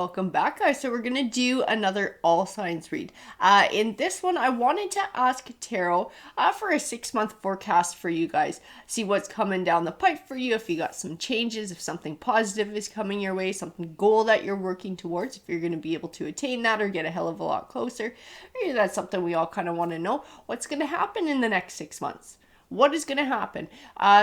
welcome back, guys. So we're gonna do another all signs read. In this one, I wanted to ask tarot for a 6-month forecast for you guys. See what's coming down the pipe for you, if you got some changes, if something positive is coming your way, something goal that you're working towards, if you're gonna be able to attain that or get a hell of a lot closer. Maybe that's something we all kind of want to know. What's gonna happen in the next 6 months? What is going to happen?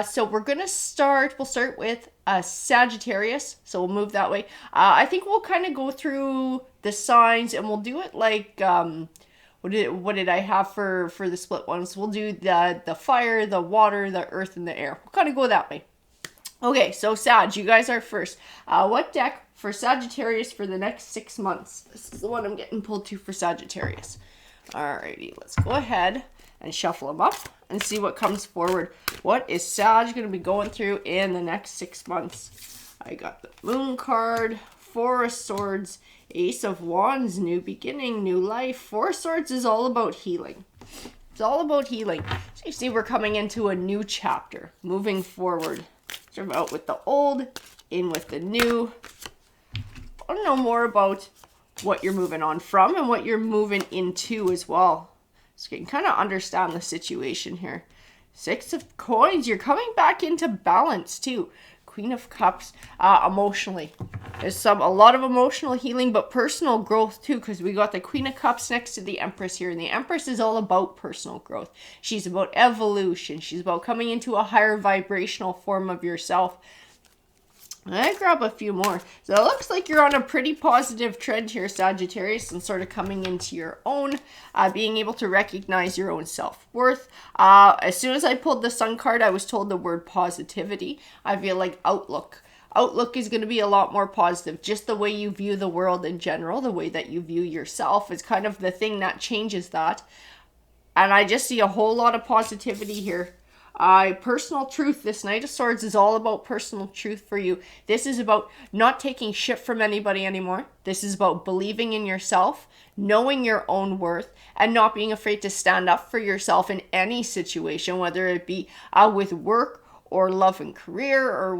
So we'll start with Sagittarius. So we'll move that way. I think we'll kind of go through the signs and we'll do it like, what did I have for the split ones? We'll do the fire, the water, the earth, and the air. We'll kind of go that way. Okay, so Sag, you guys are first. What deck for Sagittarius for the next 6 months? This is the one I'm getting pulled to for Sagittarius. Alrighty, let's go ahead and shuffle them up and see what comes forward. What is Sag going to be going through in the next 6 months? I got the Moon card, Four of Swords, Ace of Wands, new beginning, new life. Four of Swords is all about healing. It's all about healing. So you see we're coming into a new chapter, moving forward. So out with the old, in with the new. I want to know more about what you're moving on from and what you're moving into as well. So you can kind of understand the situation here. Six of Coins, you're coming back into balance too. Queen of Cups, emotionally. There's a lot of emotional healing, but personal growth too, because we got the Queen of Cups next to the Empress here, and the Empress is all about personal growth. She's about evolution. She's about coming into a higher vibrational form of yourself. I grab a few more. So it looks like you're on a pretty positive trend here, Sagittarius, and sort of coming into your own, being able to recognize your own self-worth. As soon as I pulled the Sun card, I was told the word positivity. I feel like outlook. Outlook is going to be a lot more positive. Just the way you view the world in general, the way that you view yourself is kind of the thing that changes that. And I just see a whole lot of positivity here. Personal truth. This Knight of Swords is all about personal truth for you. This is about not taking shit from anybody anymore. This is about believing in yourself, knowing your own worth, and not being afraid to stand up for yourself in any situation, whether it be with work or love and career, or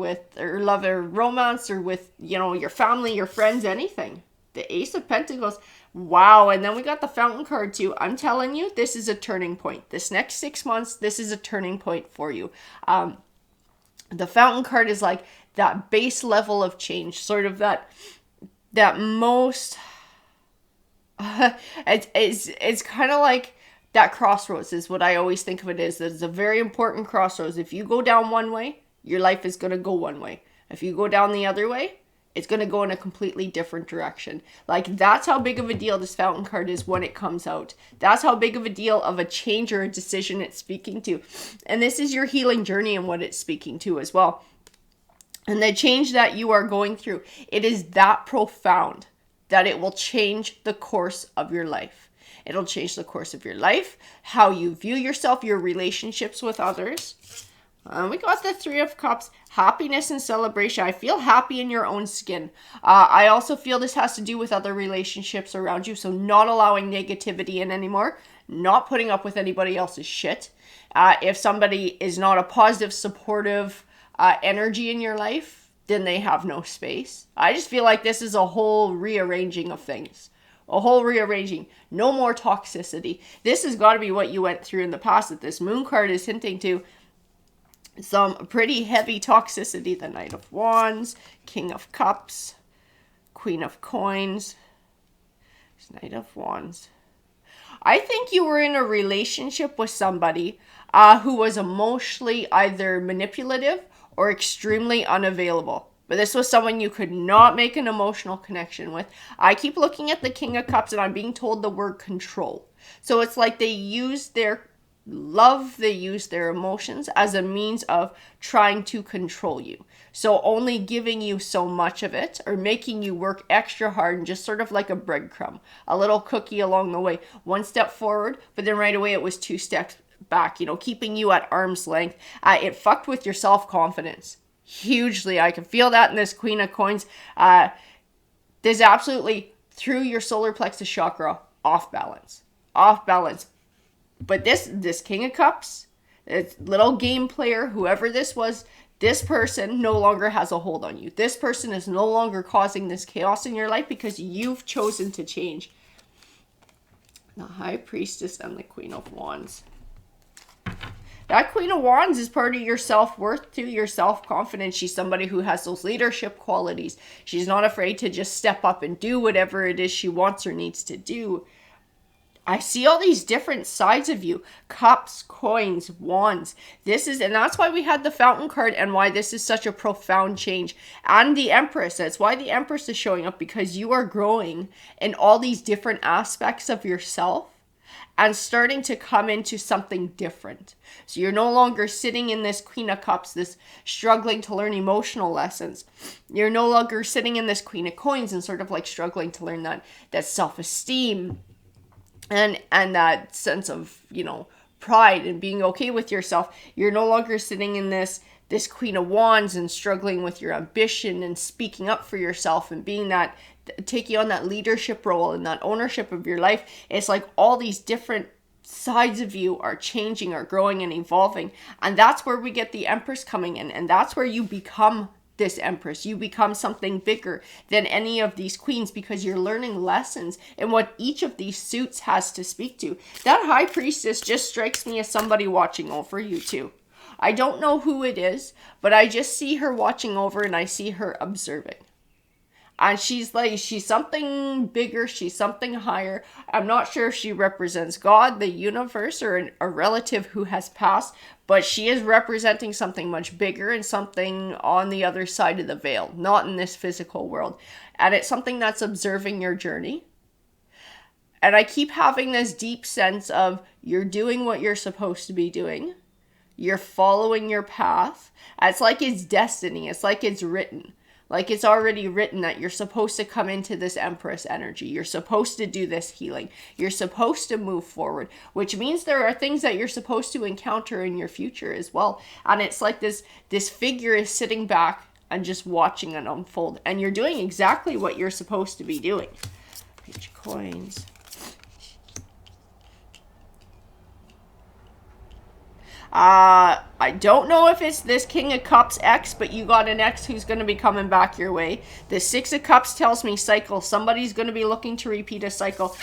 love or romance, or with, your family, your friends, anything. The Ace of Pentacles. Wow. And then we got the Fountain card too. I'm telling you, this is a turning point. This next 6 months, this is a turning point for you. The Fountain card is like that base level of change, sort of that most, it's kind of like that crossroads is what I always think of it as. It's a very important crossroads. If you go down one way, your life is going to go one way. If you go down the other way, it's going to go in a completely different direction. Like, that's how big of a deal this Fountain card is when it comes out. That's how big of a deal of a change or a decision it's speaking to. And this is your healing journey and what it's speaking to as well. And the change that you are going through, it is that profound that it will change the course of your life. It'll change the course of your life, how you view yourself, your relationships with others. We got the Three of Cups, happiness and celebration. I feel happy in your own skin. I also feel this has to do with other relationships around you. So not allowing negativity in anymore, not putting up with anybody else's shit. If somebody is not a positive, supportive energy in your life, then they have no space. I just feel like this is a whole rearranging of things. A whole rearranging. No more toxicity. This has got to be what you went through in the past that this Moon card is hinting to. Some pretty heavy toxicity. The Knight of Wands, King of Cups, Queen of Coins, Knight of Wands. I think you were in a relationship with somebody who was emotionally either manipulative or extremely unavailable. But this was someone you could not make an emotional connection with. I keep looking at the King of Cups and I'm being told the word control. So it's like they use their love, they use their emotions as a means of trying to control you. So only giving you so much of it or making you work extra hard and just sort of like a breadcrumb, a little cookie along the way. One step forward, but then right away it was 2 steps back, keeping you at arm's length. It fucked with your self-confidence hugely. I can feel that in this Queen of Coins. There's absolutely through your solar plexus chakra, off balance. But this King of Cups, this little game player, whoever this was, This person no longer has a hold on you. This person is no longer causing this chaos in your life because you've chosen to change. The High Priestess and the Queen of Wands. That Queen of Wands is part of your self-worth too, your self-confidence. She's somebody who has those leadership qualities. She's not afraid to just step up and do whatever it is she wants or needs to do. I see all these different sides of you. Cups, coins, wands. And that's why we had the Fountain card and why this is such a profound change. And the Empress. That's why the Empress is showing up, because you are growing in all these different aspects of yourself and starting to come into something different. So you're no longer sitting in this Queen of Cups, this struggling to learn emotional lessons. You're no longer sitting in this Queen of Coins and sort of like struggling to learn that self-esteem and that sense of, pride and being okay with yourself. You're no longer sitting in this Queen of Wands and struggling with your ambition and speaking up for yourself and being taking on that leadership role and that ownership of your life. It's like all these different sides of you are changing, are growing and evolving. And that's where we get the Empress coming in. And that's where you become this Empress. You become something bigger than any of these queens because you're learning lessons in what each of these suits has to speak to. That High Priestess just strikes me as somebody watching over you too. I don't know who it is, but I just see her watching over and I see her observing. And she's something bigger, she's something higher. I'm not sure if she represents God, the universe, or a relative who has passed, but she is representing something much bigger and something on the other side of the veil, not in this physical world. And it's something that's observing your journey. And I keep having this deep sense of you're doing what you're supposed to be doing. You're following your path. It's like it's destiny. It's like it's written. Like it's already written that you're supposed to come into this Empress energy. You're supposed to do this healing. You're supposed to move forward, which means there are things that you're supposed to encounter in your future as well. And it's like this figure is sitting back and just watching it unfold. And you're doing exactly what you're supposed to be doing. Page of Coins. I don't know if it's this King of Cups ex, but you got an ex who's going to be coming back your way. The Six of Cups tells me cycle. Somebody's going to be looking to repeat a cycle.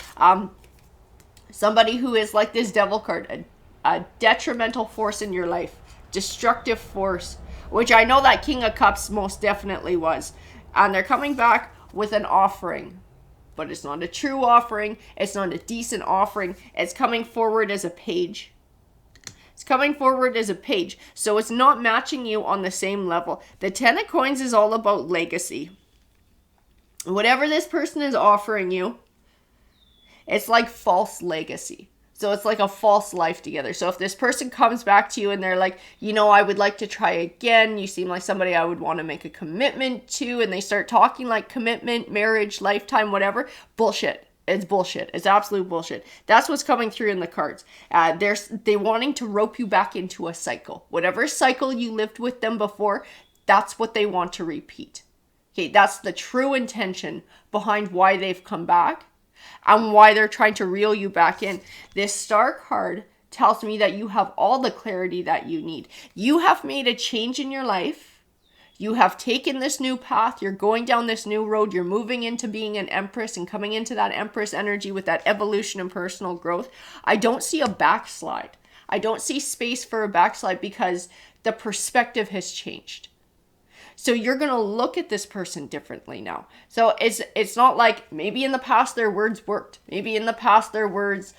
Somebody who is like this Devil card, a detrimental force in your life, destructive force, which I know that King of Cups most definitely was. And they're coming back with an offering. But it's not a true offering. It's not a decent offering. It's coming forward as a page. It's coming forward as a page, so it's not matching you on the same level. The Ten of Coins is all about legacy. Whatever this person is offering you, it's like false legacy. So it's like a false life together. So if this person comes back to you and they're like, I would like to try again. You seem like somebody I would want to make a commitment to. And they start talking like commitment, marriage, lifetime, whatever. Bullshit. It's bullshit. It's absolute bullshit. That's what's coming through in the cards. They wanting to rope you back into a cycle. Whatever cycle you lived with them before, that's what they want to repeat. Okay, that's the true intention behind why they've come back and why they're trying to reel you back in. This Star card tells me that you have all the clarity that you need. You have made a change in your life. You have taken this new path. You're going down this new road. You're moving into being an Empress and coming into that Empress energy with that evolution and personal growth. I don't see a backslide. I don't see space for a backslide because the perspective has changed. So you're going to look at this person differently now. So it's not like maybe in the past their words worked. Maybe in the past their words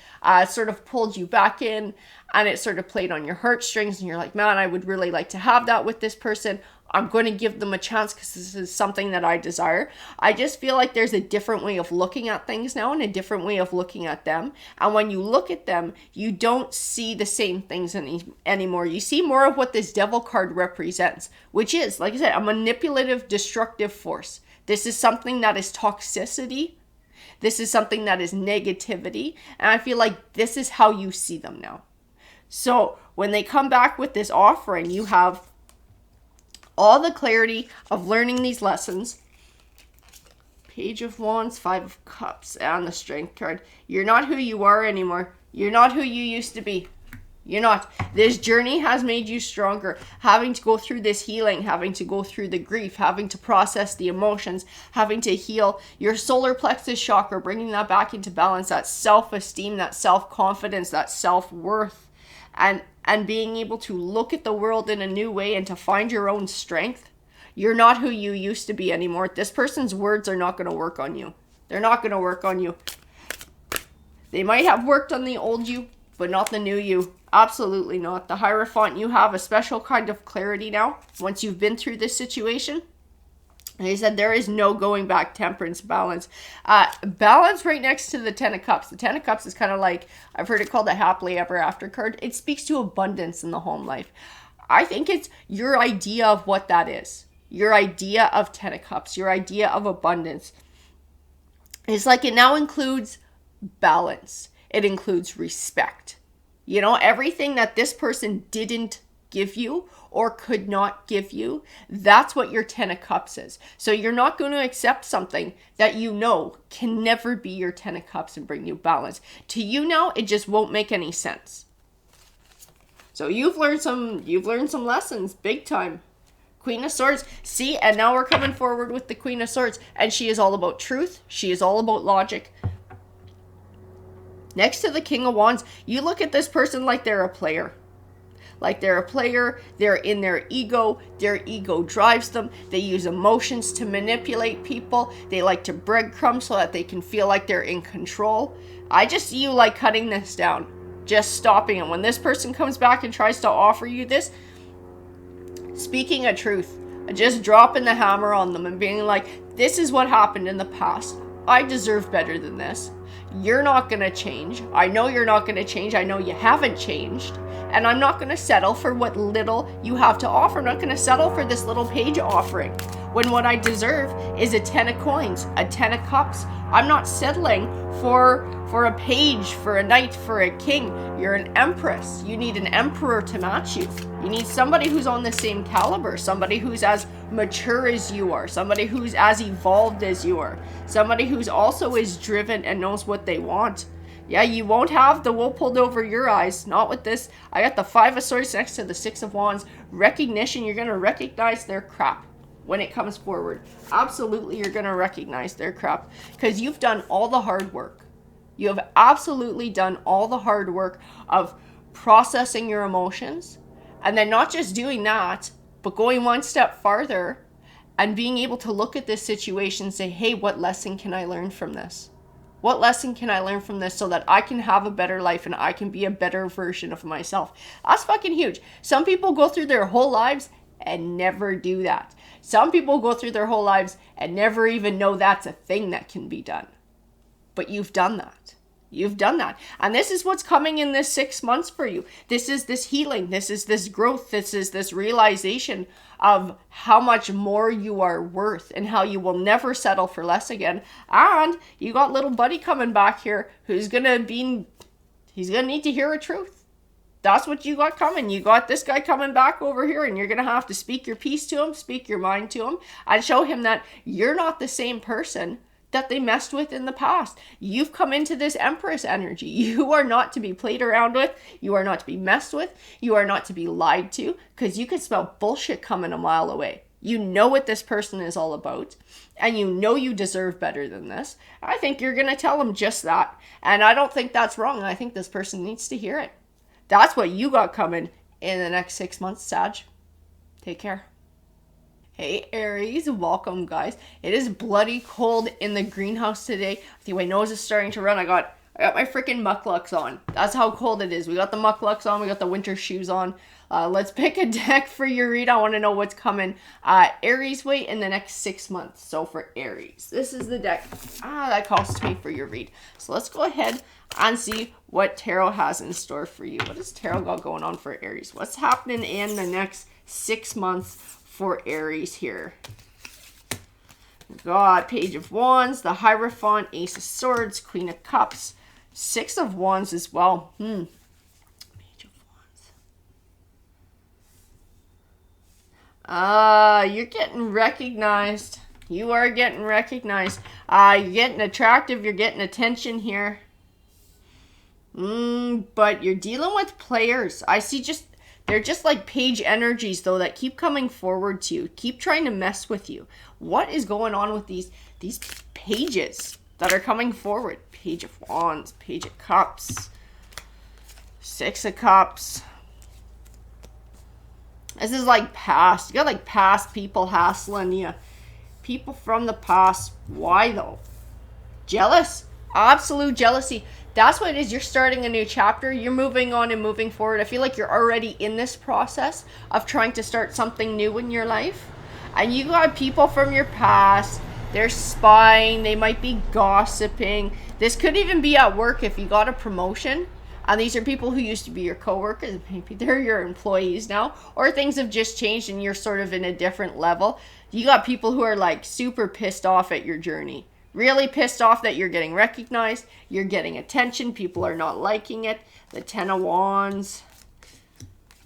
sort of pulled you back in and it sort of played on your heartstrings and you're like, man, I would really like to have that with this person. I'm going to give them a chance because this is something that I desire. I just feel like there's a different way of looking at things now and a different way of looking at them. And when you look at them, you don't see the same things anymore. You see more of what this Devil card represents, which is, like I said, a manipulative, destructive force. This is something that is toxicity. This is something that is negativity. And I feel like this is how you see them now. So when they come back with this offering, you have all the clarity of learning these lessons. Page of Wands, Five of Cups, and the Strength card. You're not who you are anymore. You're not who you used to be. You're not. This journey has made you stronger. Having to go through this healing, having to go through the grief, having to process the emotions, having to heal your solar plexus chakra, bringing that back into balance, that self-esteem, that self-confidence, that self-worth, and being able to look at the world in a new way and to find your own strength. You're not who you used to be anymore. This person's words are not going to work on you. They're not going to work on you. They might have worked on the old you, but not the new you. Absolutely not. The Hierophant, you have a special kind of clarity now once you've been through this situation. And he said there is no going back. Temperance, balance. Balance right next to the Ten of Cups. The Ten of Cups is kind of like, I've heard it called a happily ever after card. It speaks to abundance in the home life. I think it's your idea of what that is. Your idea of Ten of Cups. Your idea of abundance. It's like it now includes balance. It includes respect. You know, everything that this person didn't give you or could not give you, that's what your Ten of Cups is. So you're not going to accept something that you know can never be your Ten of Cups and bring you balance. To you now, it just won't make any sense. So you've learned some lessons, big time. Queen of Swords. See, and now we're coming forward with the Queen of Swords. And she is all about truth. She is all about logic. Next to the King of Wands, you look at this person like they're a player. Like they're a player, they're in their ego drives them, they use emotions to manipulate people, they like to breadcrumb so that they can feel like they're in control. I just see you like cutting this down, just stopping it. When this person comes back and tries to offer you this, speaking a truth, just dropping the hammer on them and being like, this is what happened in the past. I deserve better than this. You're not going to change. I know you're not going to change. I know you haven't changed. And I'm not going to settle for what little you have to offer. I'm not going to settle for this little page offering. When what I deserve is a 10 of coins, a 10 of cups. I'm not settling for a page, for a knight, for a king. You're an empress. You need an emperor to match you. You need somebody who's on the same caliber, somebody who's as mature as you are, somebody who's as evolved as you are, somebody who's also as driven and knows what they want. Yeah, you won't have the wool pulled over your eyes. Not with this. I got the 5 of Swords next to the 6 of Wands. Recognition, you're going to recognize their crap when it comes forward. Absolutely, you're going to recognize their crap because you've done all the hard work. You have absolutely done all the hard work of processing your emotions and then not just doing that, but going one step farther and being able to look at this situation and say, hey, what lesson can I learn from this? What lesson can I learn from this so that I can have a better life and I can be a better version of myself? That's fucking huge. Some people go through their whole lives and never do that. Some people go through their whole lives and never even know that's a thing that can be done. But you've done that. You've done that. And this is what's coming in this 6 months for you. This is this healing. This is this growth. This is this realization of how much more you are worth and how you will never settle for less again. And you got little buddy coming back here who's going to need to hear a truth. That's what you got coming. You got this guy coming back over here and you're going to have to speak your piece to him, speak your mind to him, and show him that you're not the same person that they messed with in the past. You've come into this Empress energy. You are not to be played around with. You are not to be messed with. You are not to be lied to, because you can smell bullshit coming a mile away. You know what this person is all about, and you know you deserve better than this. I think you're going to tell them just that, and I don't think that's wrong. I think this person needs to hear it. That's what you got coming in the next 6 months, Sag. Take care. Hey Aries, welcome guys. It is bloody cold in the greenhouse today. I think my nose is starting to run. I got my freaking mucklucks on. That's how cold it is. We got the mucklucks on. We got the winter shoes on. Let's pick a deck for your read. I want to know what's coming Aries way in the next 6 months. So for Aries, this is the deck that calls me for your read. So let's go ahead and see what Tarot has in store for you. What does Tarot got going on for Aries? What's happening in the next 6 months for Aries here? God, Page of Wands, the Hierophant, Ace of Swords, Queen of Cups, 6 of Wands as well. Page of Wands. You're getting recognized. You are getting recognized. You're getting attractive. You're getting attention here. But you're dealing with players. I see they're just like page energies though that keep coming forward to you, keep trying to mess with you. What is going on with these pages that are coming forward? Page of Wands, Page of Cups, Six of Cups. This is like past. You got like past people hassling you. People from the past. Why though? Jealous. Absolute jealousy. That's what it is. You're starting a new chapter. You're moving on and moving forward. I feel like you're already in this process of trying to start something new in your life. And you got people from your past. They're spying. They might be gossiping. This could even be at work if you got a promotion. And these are people who used to be your coworkers. Maybe they're your employees now. Or things have just changed and you're sort of in a different level. You got people who are like super pissed off at your journey. Really pissed off that you're getting recognized. You're getting attention. People are not liking it. The Ten of Wands.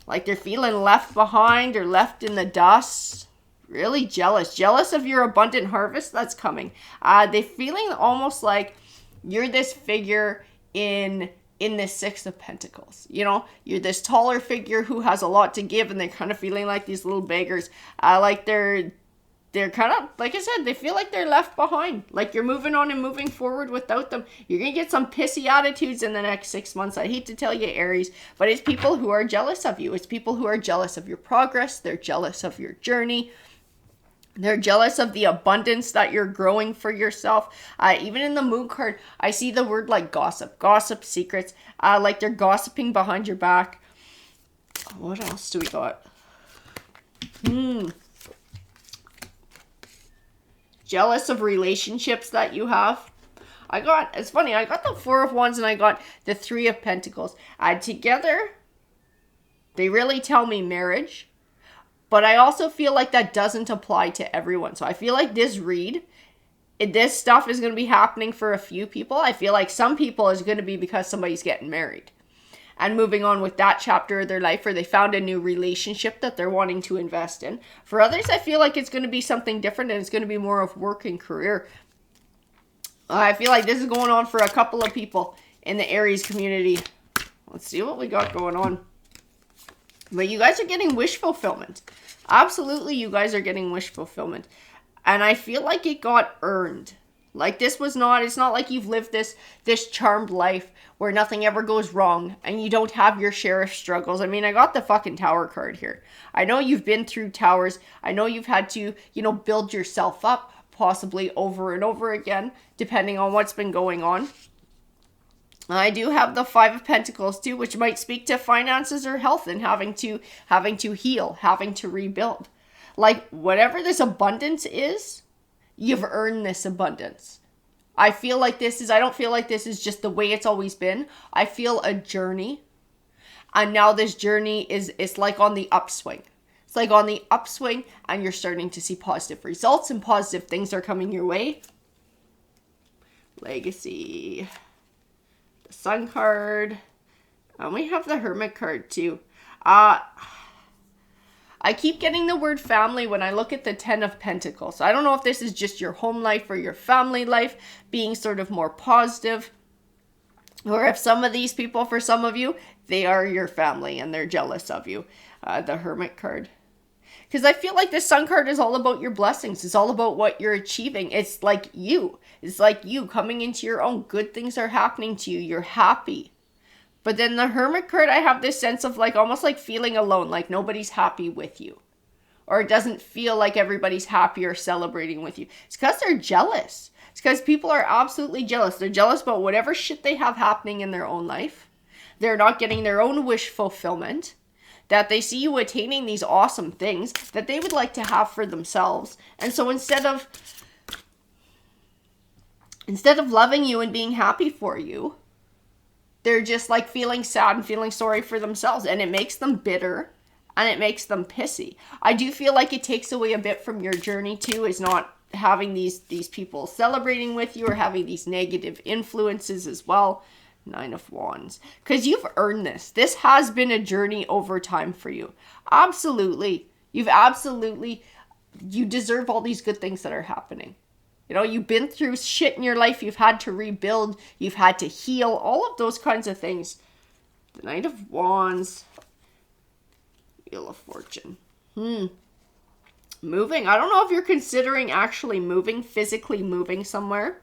Like they're feeling left behind or left in the dust. Really jealous. Jealous of your abundant harvest that's coming. They're feeling almost like you're this figure in this Six of Pentacles. You know, you're this taller figure who has a lot to give and they're kind of feeling like these little beggars. Like they're kind of, like I said, they feel like they're left behind. Like you're moving on and moving forward without them. You're going to get some pissy attitudes in the next 6 months. I hate to tell you, Aries, but it's people who are jealous of you. It's people who are jealous of your progress. They're jealous of your journey. They're jealous of the abundance that you're growing for yourself. Even in the Moon card, I see the word like gossip. Gossip, secrets. Like they're gossiping behind your back. What else do we got? Jealous of relationships that you have. It's funny, I got the Four of Wands and I got the Three of Pentacles. Together, they really tell me marriage. But I also feel like that doesn't apply to everyone. So I feel like this stuff is going to be happening for a few people. I feel like some people is going to be because somebody's getting married and moving on with that chapter of their life, or they found a new relationship that they're wanting to invest in. For others, I feel like it's going to be something different and it's going to be more of work and career. I feel like this is going on for a couple of people in the Aries community. Let's see what we got going on. But you guys are getting wish fulfillment. Absolutely, you guys are getting wish fulfillment. And I feel like it got earned. Like it's not like you've lived this charmed life where nothing ever goes wrong and you don't have your share of struggles. I mean, I got the fucking Tower card here. I know you've been through towers. I know you've had to, build yourself up possibly over and over again, depending on what's been going on. I do have the Five of Pentacles too, which might speak to finances or health and having to heal, having to rebuild. Like whatever this abundance is, you've earned this abundance. I don't feel like this is just the way it's always been. I feel a journey. And now this journey it's like on the upswing. It's like on the upswing and you're starting to see positive results and positive things are coming your way. Legacy. The Sun card. And we have the Hermit card too. I keep getting the word family when I look at the Ten of Pentacles. So I don't know if this is just your home life or your family life being sort of more positive. Or if some of these people, for some of you, they are your family and they're jealous of you. The Hermit card. Because I feel like the Sun card is all about your blessings. It's all about what you're achieving. It's like you. It's like you coming into your own. Good things are happening to you. You're happy. But then the Hermit card, I have this sense of like almost like feeling alone, like nobody's happy with you. Or it doesn't feel like everybody's happy or celebrating with you. It's because they're jealous. It's because people are absolutely jealous. They're jealous about whatever shit they have happening in their own life. They're not getting their own wish fulfillment. That they see you attaining these awesome things that they would like to have for themselves. And so instead of loving you and being happy for you, they're just like feeling sad and feeling sorry for themselves. And it makes them bitter and it makes them pissy. I do feel like it takes away a bit from your journey too, is not having these people celebrating with you or having these negative influences as well. Nine of Wands. Because you've earned this. This has been a journey over time for you. Absolutely. You deserve all these good things that are happening. You know, you've been through shit in your life. You've had to rebuild. You've had to heal. All of those kinds of things. The Knight of Wands. Wheel of Fortune. Moving. I don't know if you're considering actually moving, physically moving somewhere.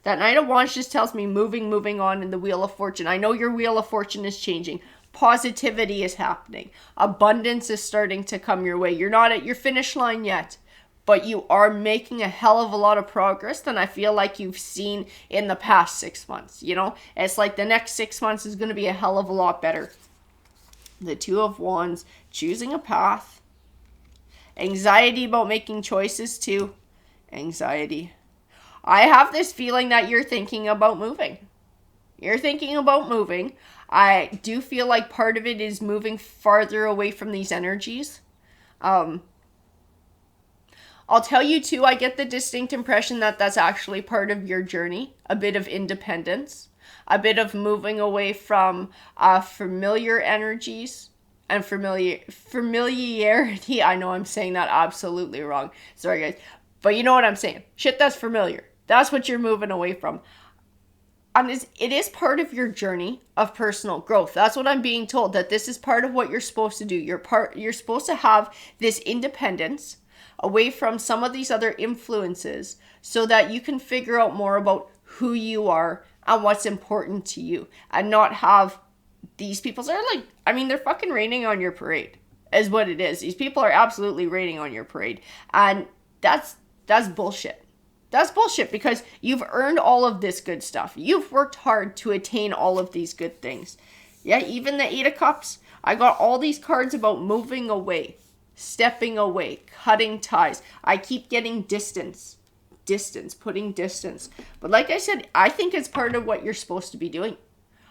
That Knight of Wands just tells me moving on in the Wheel of Fortune. I know your Wheel of Fortune is changing. Positivity is happening. Abundance is starting to come your way. You're not at your finish line yet, but you are making a hell of a lot of progress than I feel like you've seen in the past 6 months. You know, it's like the next 6 months is going to be a hell of a lot better. The Two of Wands, choosing a path. Anxiety about making choices too. Anxiety. I have this feeling that you're thinking about moving. You're thinking about moving. I do feel like part of it is moving farther away from these energies. I'll tell you too, I get the distinct impression that that's actually part of your journey. A bit of independence. A bit of moving away from familiar energies and familiarity. I know I'm saying that absolutely wrong. Sorry, guys. But you know what I'm saying. Shit that's familiar. That's what you're moving away from. And it is part of your journey of personal growth. That's what I'm being told, that this is part of what you're supposed to do. You're supposed to have this independence away from some of these other influences so that you can figure out more about who you are and what's important to you, and not have these people that are like, I mean, they're fucking raining on your parade is what it is. These people are absolutely raining on your parade. And that's bullshit. That's bullshit, because you've earned all of this good stuff. You've worked hard to attain all of these good things. Yeah, even the Eight of Cups, I got all these cards about moving away, stepping away, cutting ties. I keep getting distance, putting distance. But like I said, I think it's part of what you're supposed to be doing.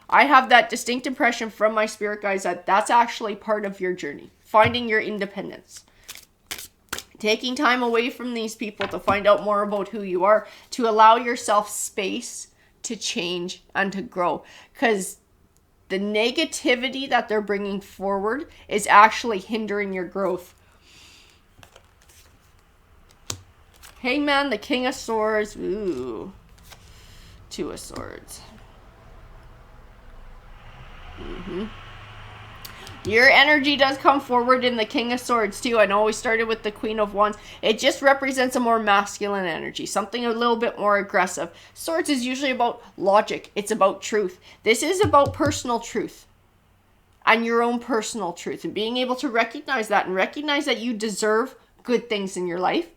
I have that distinct impression from my spirit guides that that's actually part of your journey. Finding your independence. Taking time away from these people to find out more about who you are, to allow yourself space to change and to grow. Because the negativity that they're bringing forward is actually hindering your growth. Hangman, the King of Swords. Ooh. Two of Swords. Your energy does come forward in the King of Swords too. I know we started with the Queen of Wands. It just represents a more masculine energy, something a little bit more aggressive. Swords is usually about logic. It's about truth. This is about personal truth and your own personal truth, and being able to recognize that, and recognize that you deserve good things in your life,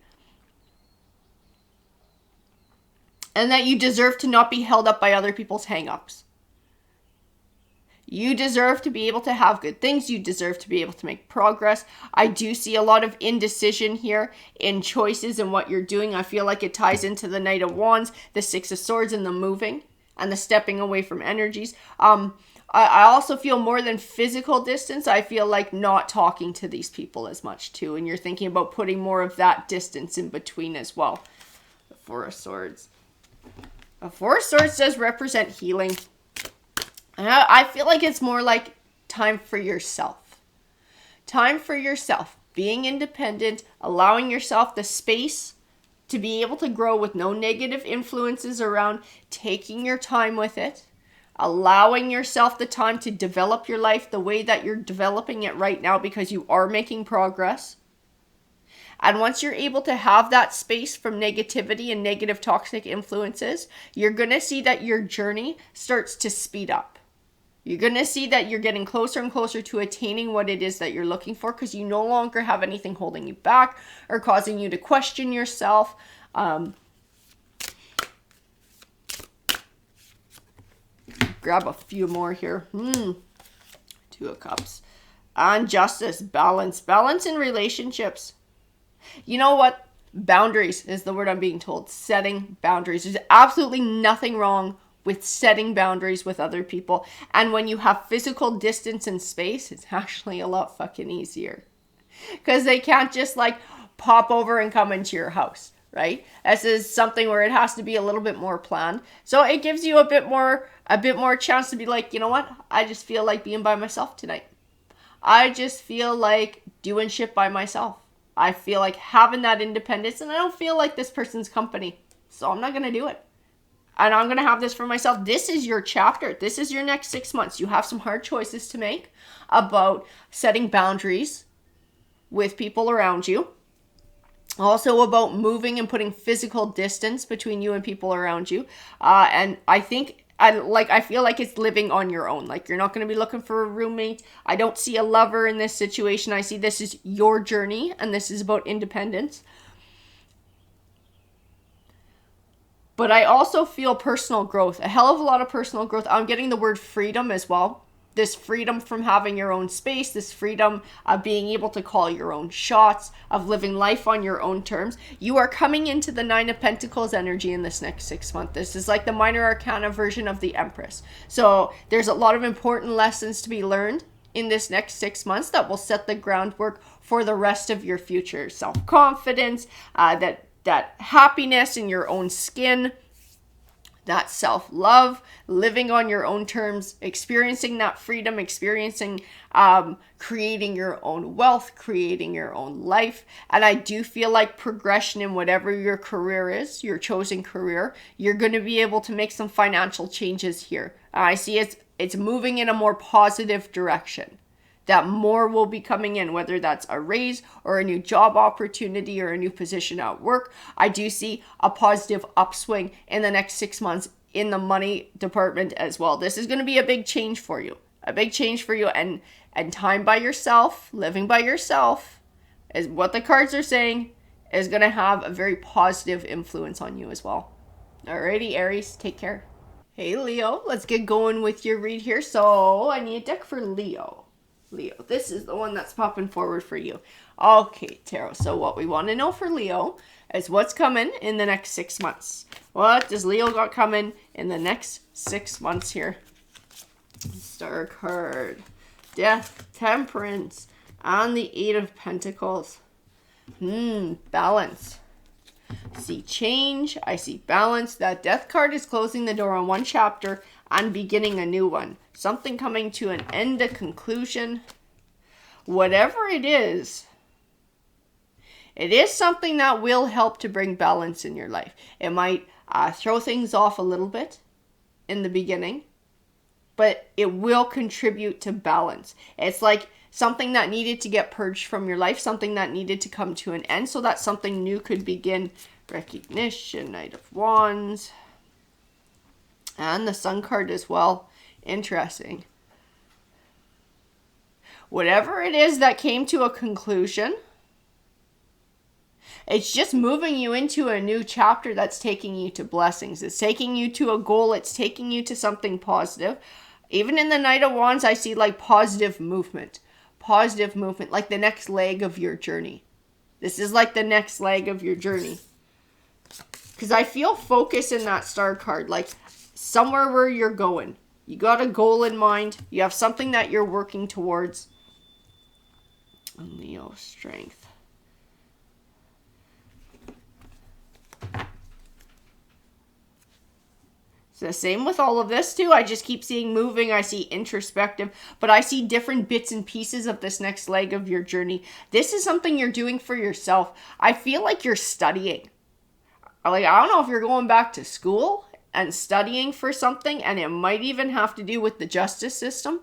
and that you deserve to not be held up by other people's hang-ups. You deserve to be able to have good things. You deserve to be able to make progress. I do see a lot of indecision here in choices and what you're doing. I feel like it ties into the Knight of Wands, the Six of Swords, and the moving and the stepping away from energies. I also feel more than physical distance. I feel like not talking to these people as much too. And you're thinking about putting more of that distance in between as well. The Four of Swords. The Four of Swords does represent healing. And I feel like it's more like time for yourself. Time for yourself. Being independent, allowing yourself the space to be able to grow with no negative influences around, taking your time with it, allowing yourself the time to develop your life the way that you're developing it right now, because you are making progress. And once you're able to have that space from negativity and negative toxic influences, you're going to see that your journey starts to speed up. You're going to see that you're getting closer and closer to attaining what it is that you're looking for, because you no longer have anything holding you back or causing you to question yourself. Grab a few more here. Two of Cups. And Justice. Balance. Balance in relationships. You know what? Boundaries is the word I'm being told. Setting boundaries. There's absolutely nothing wrong with setting boundaries with other people. And when you have physical distance and space, it's actually a lot fucking easier. Because they can't just like pop over and come into your house, right? This is something where it has to be a little bit more planned. So it gives you a bit more chance to be like, you know what? I just feel like being by myself tonight. I just feel like doing shit by myself. I feel like having that independence, and I don't feel like this person's company. So I'm not going to do it. And I'm going to have this for myself. This is your chapter. This is your next 6 months. You have some hard choices to make about setting boundaries with people around you. Also about moving and putting physical distance between you and people around you. And I think, I feel like it's living on your own. Like, you're not going to be looking for a roommate. I don't see a lover in this situation. I see this is your journey, and this is about independence. But I also feel personal growth, a hell of a lot of personal growth. I'm getting the word freedom as well. This freedom from having your own space, this freedom of being able to call your own shots, of living life on your own terms. You are coming into the 9 of Pentacles energy in this next 6 months. This is like the minor arcana version of the Empress. So there's a lot of important lessons to be learned in this next 6 months that will set the groundwork for the rest of your future. Self-confidence, that happiness in your own skin, that self-love, living on your own terms, experiencing that freedom, creating your own wealth, creating your own life. And I do feel like progression in whatever your career is, your chosen career, you're going to be able to make some financial changes here. I see it's moving in a more positive direction. That more will be coming in, whether that's a raise or a new job opportunity or a new position at work. I do see a positive upswing in the next 6 months in the money department as well. This is going to be a big change for you. And time by yourself, living by yourself, is what the cards are saying, is going to have a very positive influence on you as well. Alrighty, Aries, take care. Hey, Leo, let's get going with your read here. So I need a deck for Leo. This is the one that's popping forward for you. Okay, Tarot. So what we want to know for Leo is what's coming in the next 6 months. What does Leo got coming in the next 6 months here? Star card. Death, Temperance, and the 8 of Pentacles. Balance. I see change. I see balance. That Death card is closing the door on one chapter and beginning a new one. Something coming to an end, a conclusion. Whatever it is something that will help to bring balance in your life. It might throw things off a little bit in the beginning, but it will contribute to balance. It's like something that needed to get purged from your life, something that needed to come to an end so that something new could begin. Recognition, Knight of Wands, and the Sun card as well. Interesting. Whatever it is that came to a conclusion, it's just moving you into a new chapter that's taking you to blessings. It's taking you to a goal. It's taking you to something positive. Even in the Knight of Wands, I see like positive movement, like the next leg of your journey. This is like the next leg of your journey. Because I feel focus in that Star card, like somewhere where you're going. You got a goal in mind. You have something that you're working towards. And Leo, strength. It's the same with all of this too. I just keep seeing moving. I see introspective, but I see different bits and pieces of this next leg of your journey. This is something you're doing for yourself. I feel like you're studying. Like, I don't know if you're going back to school and studying for something, and it might even have to do with the justice system.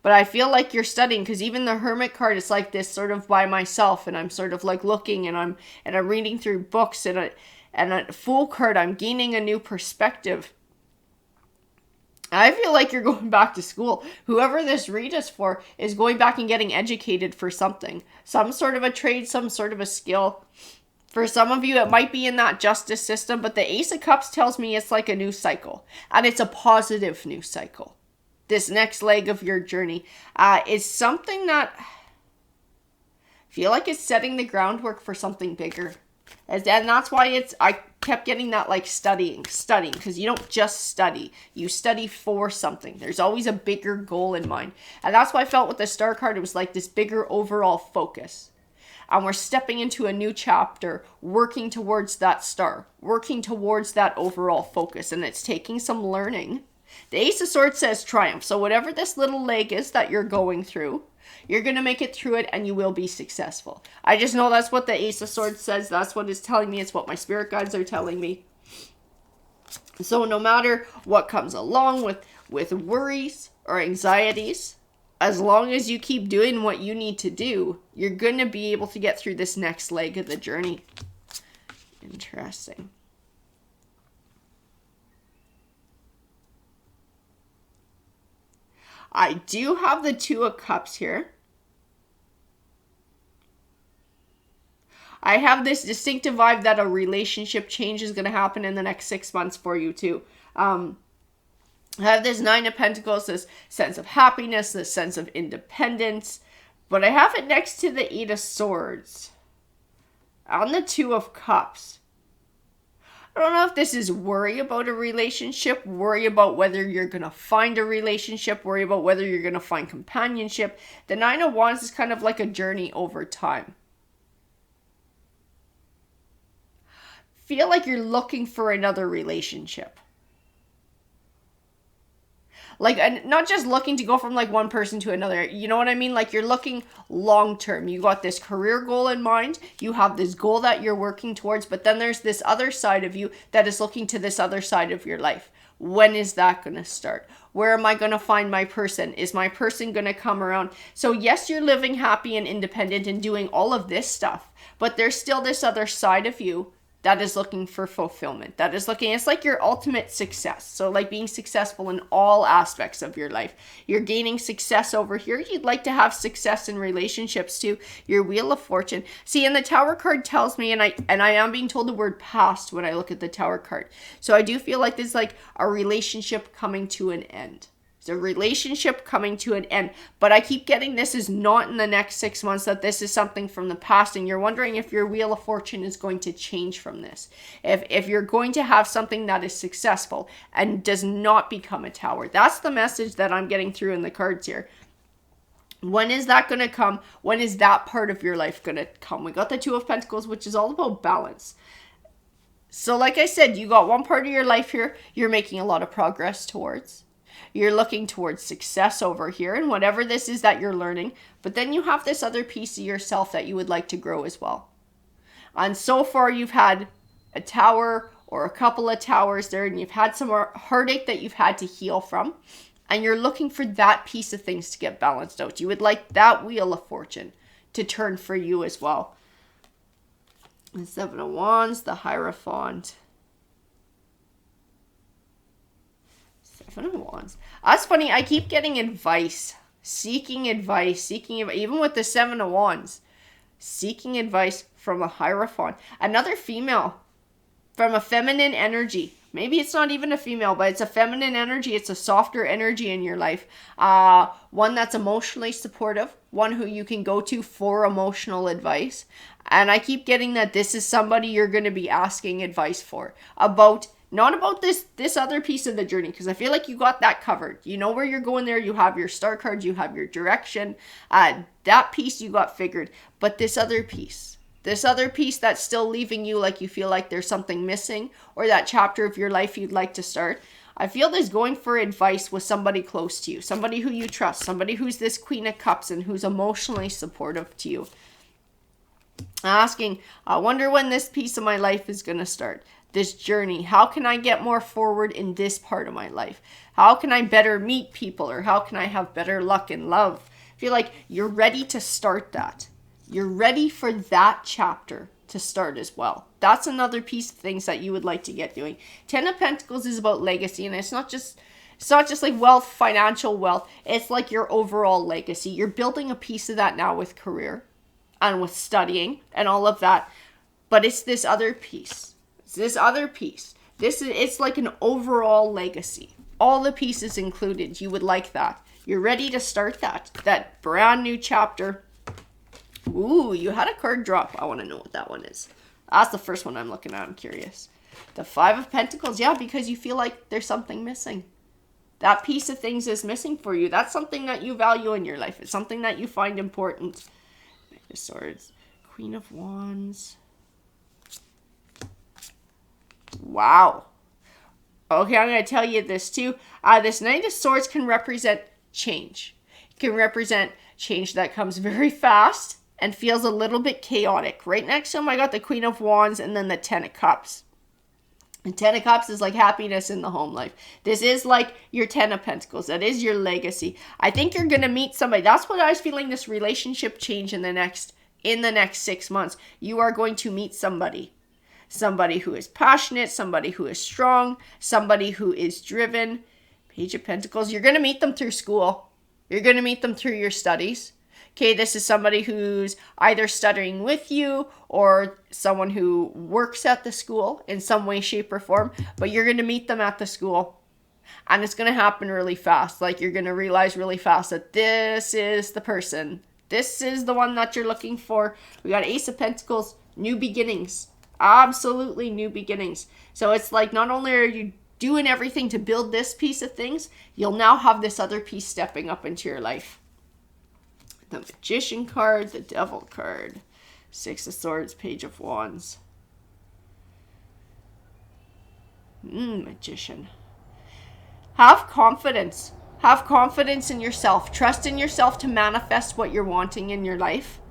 But I feel like you're studying, because even the Hermit card is like this sort of by myself, and I'm sort of like looking, and I'm reading through books, and a Fool card, I'm gaining a new perspective. I feel like you're going back to school. Whoever this read is for is going back and getting educated for something. Some sort of a trade, some sort of a skill. For some of you, it might be in that justice system, but the Ace of Cups tells me it's like a new cycle. And it's a positive new cycle. This next leg of your journey is something that I feel like it's setting the groundwork for something bigger. And that's why I kept getting that like studying, because you don't just study. You study for something. There's always a bigger goal in mind. And that's why I felt with the Star card, it was like this bigger overall focus. And we're stepping into a new chapter, working towards that star, working towards that overall focus. And it's taking some learning. The Ace of Swords says triumph. So whatever this little leg is that you're going through, you're going to make it through it and you will be successful. I just know that's what the Ace of Swords says. That's what it's telling me. It's what my spirit guides are telling me. So no matter what comes along with worries or anxieties, as long as you keep doing what you need to do, you're going to be able to get through this next leg of the journey. Interesting. I do have the Two of Cups here. I have this distinctive vibe that a relationship change is going to happen in the next 6 months for you too. I have this Nine of Pentacles, this sense of happiness, this sense of independence. But I have it next to the Eight of Swords. On the Two of Cups. I don't know if this is worry about a relationship, worry about whether you're going to find a relationship, worry about whether you're going to find companionship. The Nine of Wands is kind of like a journey over time. Feel like you're looking for another relationship. Like, not just looking to go from like one person to another. You know what I mean? Like, you're looking long term. You got this career goal in mind. You have this goal that you're working towards. But then there's this other side of you that is looking to this other side of your life. When is that going to start? Where am I going to find my person? Is my person going to come around? So yes, you're living happy and independent and doing all of this stuff. But there's still this other side of you that is looking for fulfillment. That is looking, it's like your ultimate success. So like being successful in all aspects of your life. You're gaining success over here. You'd like to have success in relationships too. Your Wheel of Fortune. See, and the Tower card tells me, and I am being told the word past when I look at the Tower card. So I do feel like there's like a relationship coming to an end. It's a relationship coming to an end. But I keep getting this is not in the next 6 months, that this is something from the past. And you're wondering if your Wheel of Fortune is going to change from this. If you're going to have something that is successful and does not become a tower. That's the message that I'm getting through in the cards here. When is that going to come? When is that part of your life going to come? We got the Two of Pentacles, which is all about balance. So like I said, you got one part of your life here you're making a lot of progress towards. You're looking towards success over here and whatever this is that you're learning. But then you have this other piece of yourself that you would like to grow as well. And so far you've had a tower or a couple of towers there, and you've had some heartache that you've had to heal from. And you're looking for that piece of things to get balanced out. You would like that Wheel of Fortune to turn for you as well. The Seven of Wands, the Hierophant. Seven of Wands. That's funny. I keep getting advice. Seeking advice. Even with the Seven of Wands. Seeking advice from a Hierophant. Another female. From a feminine energy. Maybe it's not even a female, but it's a feminine energy. It's a softer energy in your life. One that's emotionally supportive. One who you can go to for emotional advice. And I keep getting that this is somebody you're going to be asking advice for. Not about this other piece of the journey, because I feel like you got that covered. You know where you're going there. You have your star cards. You have your direction. That piece you got figured. But this other piece that's still leaving you like you feel like there's something missing, or that chapter of your life you'd like to start. I feel there's going for advice with somebody close to you. Somebody who you trust. Somebody who's this Queen of Cups and who's emotionally supportive to you. Asking, I wonder when this piece of my life is going to start. This journey. How can I get more forward in this part of my life? How can I better meet people, or how can I have better luck in love? I feel like you're ready to start that. You're ready for that chapter to start as well. That's another piece of things that you would like to get doing. Ten of Pentacles is about legacy, and it's not just like wealth, financial wealth. It's like your overall legacy. You're building a piece of that now with career and with studying and all of that. But it's this other piece. It's like an overall legacy. All the pieces included. You would like that. You're ready to start that brand new chapter. Ooh, you had a card drop. I want to know what that one is. That's the first one I'm looking at. I'm curious. The Five of Pentacles. Yeah, because you feel like there's something missing. That piece of things is missing for you. That's something that you value in your life. It's something that you find important. Knight of Swords. Queen of Wands. Wow. Okay, I'm going to tell you this too. This Knight of Swords can represent change. It can represent change that comes very fast and feels a little bit chaotic. Right next to him, I got the Queen of Wands and then the Ten of Cups. And 10 of Cups is like happiness in the home life. This is like your 10 of Pentacles. That is your legacy. I think you're going to meet somebody. That's what I was feeling, this relationship change in the next 6 months. You are going to meet somebody. Somebody who is passionate, somebody who is strong, somebody who is driven. Page of Pentacles. You're going to meet them through school. You're going to meet them through your studies. Okay, this is somebody who's either studying with you or someone who works at the school in some way, shape, or form. But you're going to meet them at the school. And it's going to happen really fast. Like, you're going to realize really fast that this is the person. This is the one that you're looking for. We got Ace of Pentacles, new beginnings. Absolutely new beginnings. So it's like, not only are you doing everything to build this piece of things, you'll now have this other piece stepping up into your life. The Magician card, the Devil card, Six of Swords, Page of Wands. Magician. Have confidence. Have confidence in yourself. Trust in yourself to manifest what you're wanting in your life.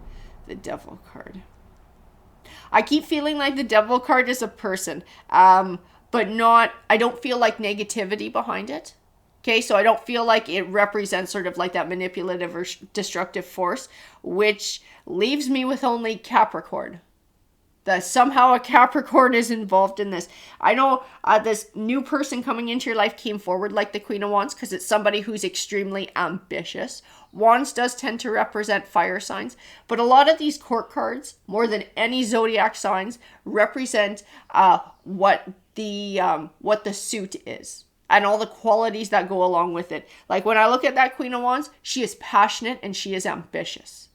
The Devil card. I keep feeling like the Devil card is a person, but not, I don't feel like negativity behind it. Okay, so I don't feel like it represents sort of like that manipulative or destructive force, which leaves me with only Capricorn. That somehow a Capricorn is involved in this. I know this new person coming into your life came forward like the Queen of Wands because it's somebody who's extremely ambitious. Wands does tend to represent fire signs, but a lot of these court cards, more than any zodiac signs, represent what the suit is. And all the qualities that go along with it. Like when I look at that Queen of Wands, she is passionate and she is ambitious.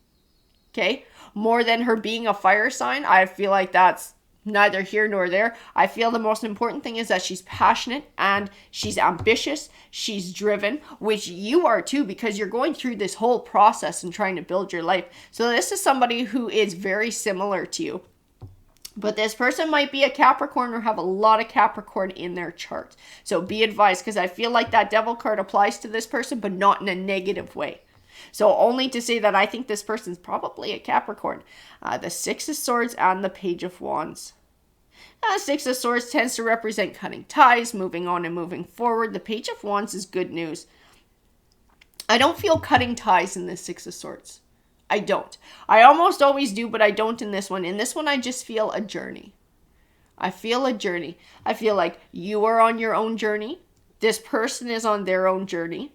Okay? More than her being a fire sign, I feel like that's neither here nor there. I feel the most important thing is that she's passionate and she's ambitious. She's driven, which you are too, because you're going through this whole process and trying to build your life. So this is somebody who is very similar to you. But this person might be a Capricorn or have a lot of Capricorn in their chart. So be advised, because I feel like that Devil card applies to this person, but not in a negative way. So only to say that I think this person's probably a Capricorn. The Six of Swords and the Page of Wands. Six of Swords tends to represent cutting ties, moving on and moving forward. The Page of Wands is good news. I don't feel cutting ties in this Six of Swords. I don't. I almost always do, but I don't in this one. In this one, I just feel a journey. I feel a journey. I feel like you are on your own journey. This person is on their own journey.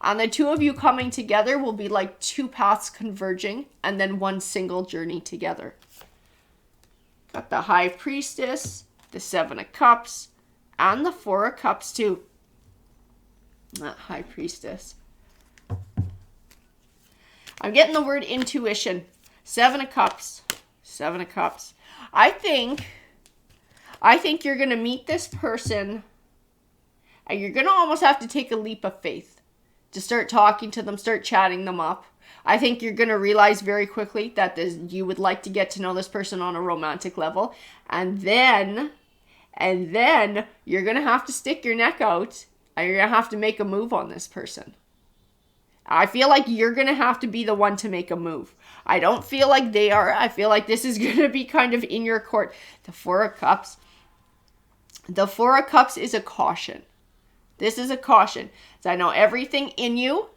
And the two of you coming together will be like two paths converging and then one single journey together. Got the High Priestess, the Seven of Cups, and the Four of Cups too. That High Priestess. I'm getting the word intuition. Seven of Cups. Seven of Cups. I think you're going to meet this person and you're going to almost have to take a leap of faith to start talking to them, start chatting them up. I think you're going to realize very quickly that you would like to get to know this person on a romantic level. And then you're going to have to stick your neck out and you're going to have to make a move on this person. I feel like you're going to have to be the one to make a move. I don't feel like they are. I feel like this is going to be kind of in your court. The Four of Cups. The Four of Cups is a caution. This is a caution. So I know everything in you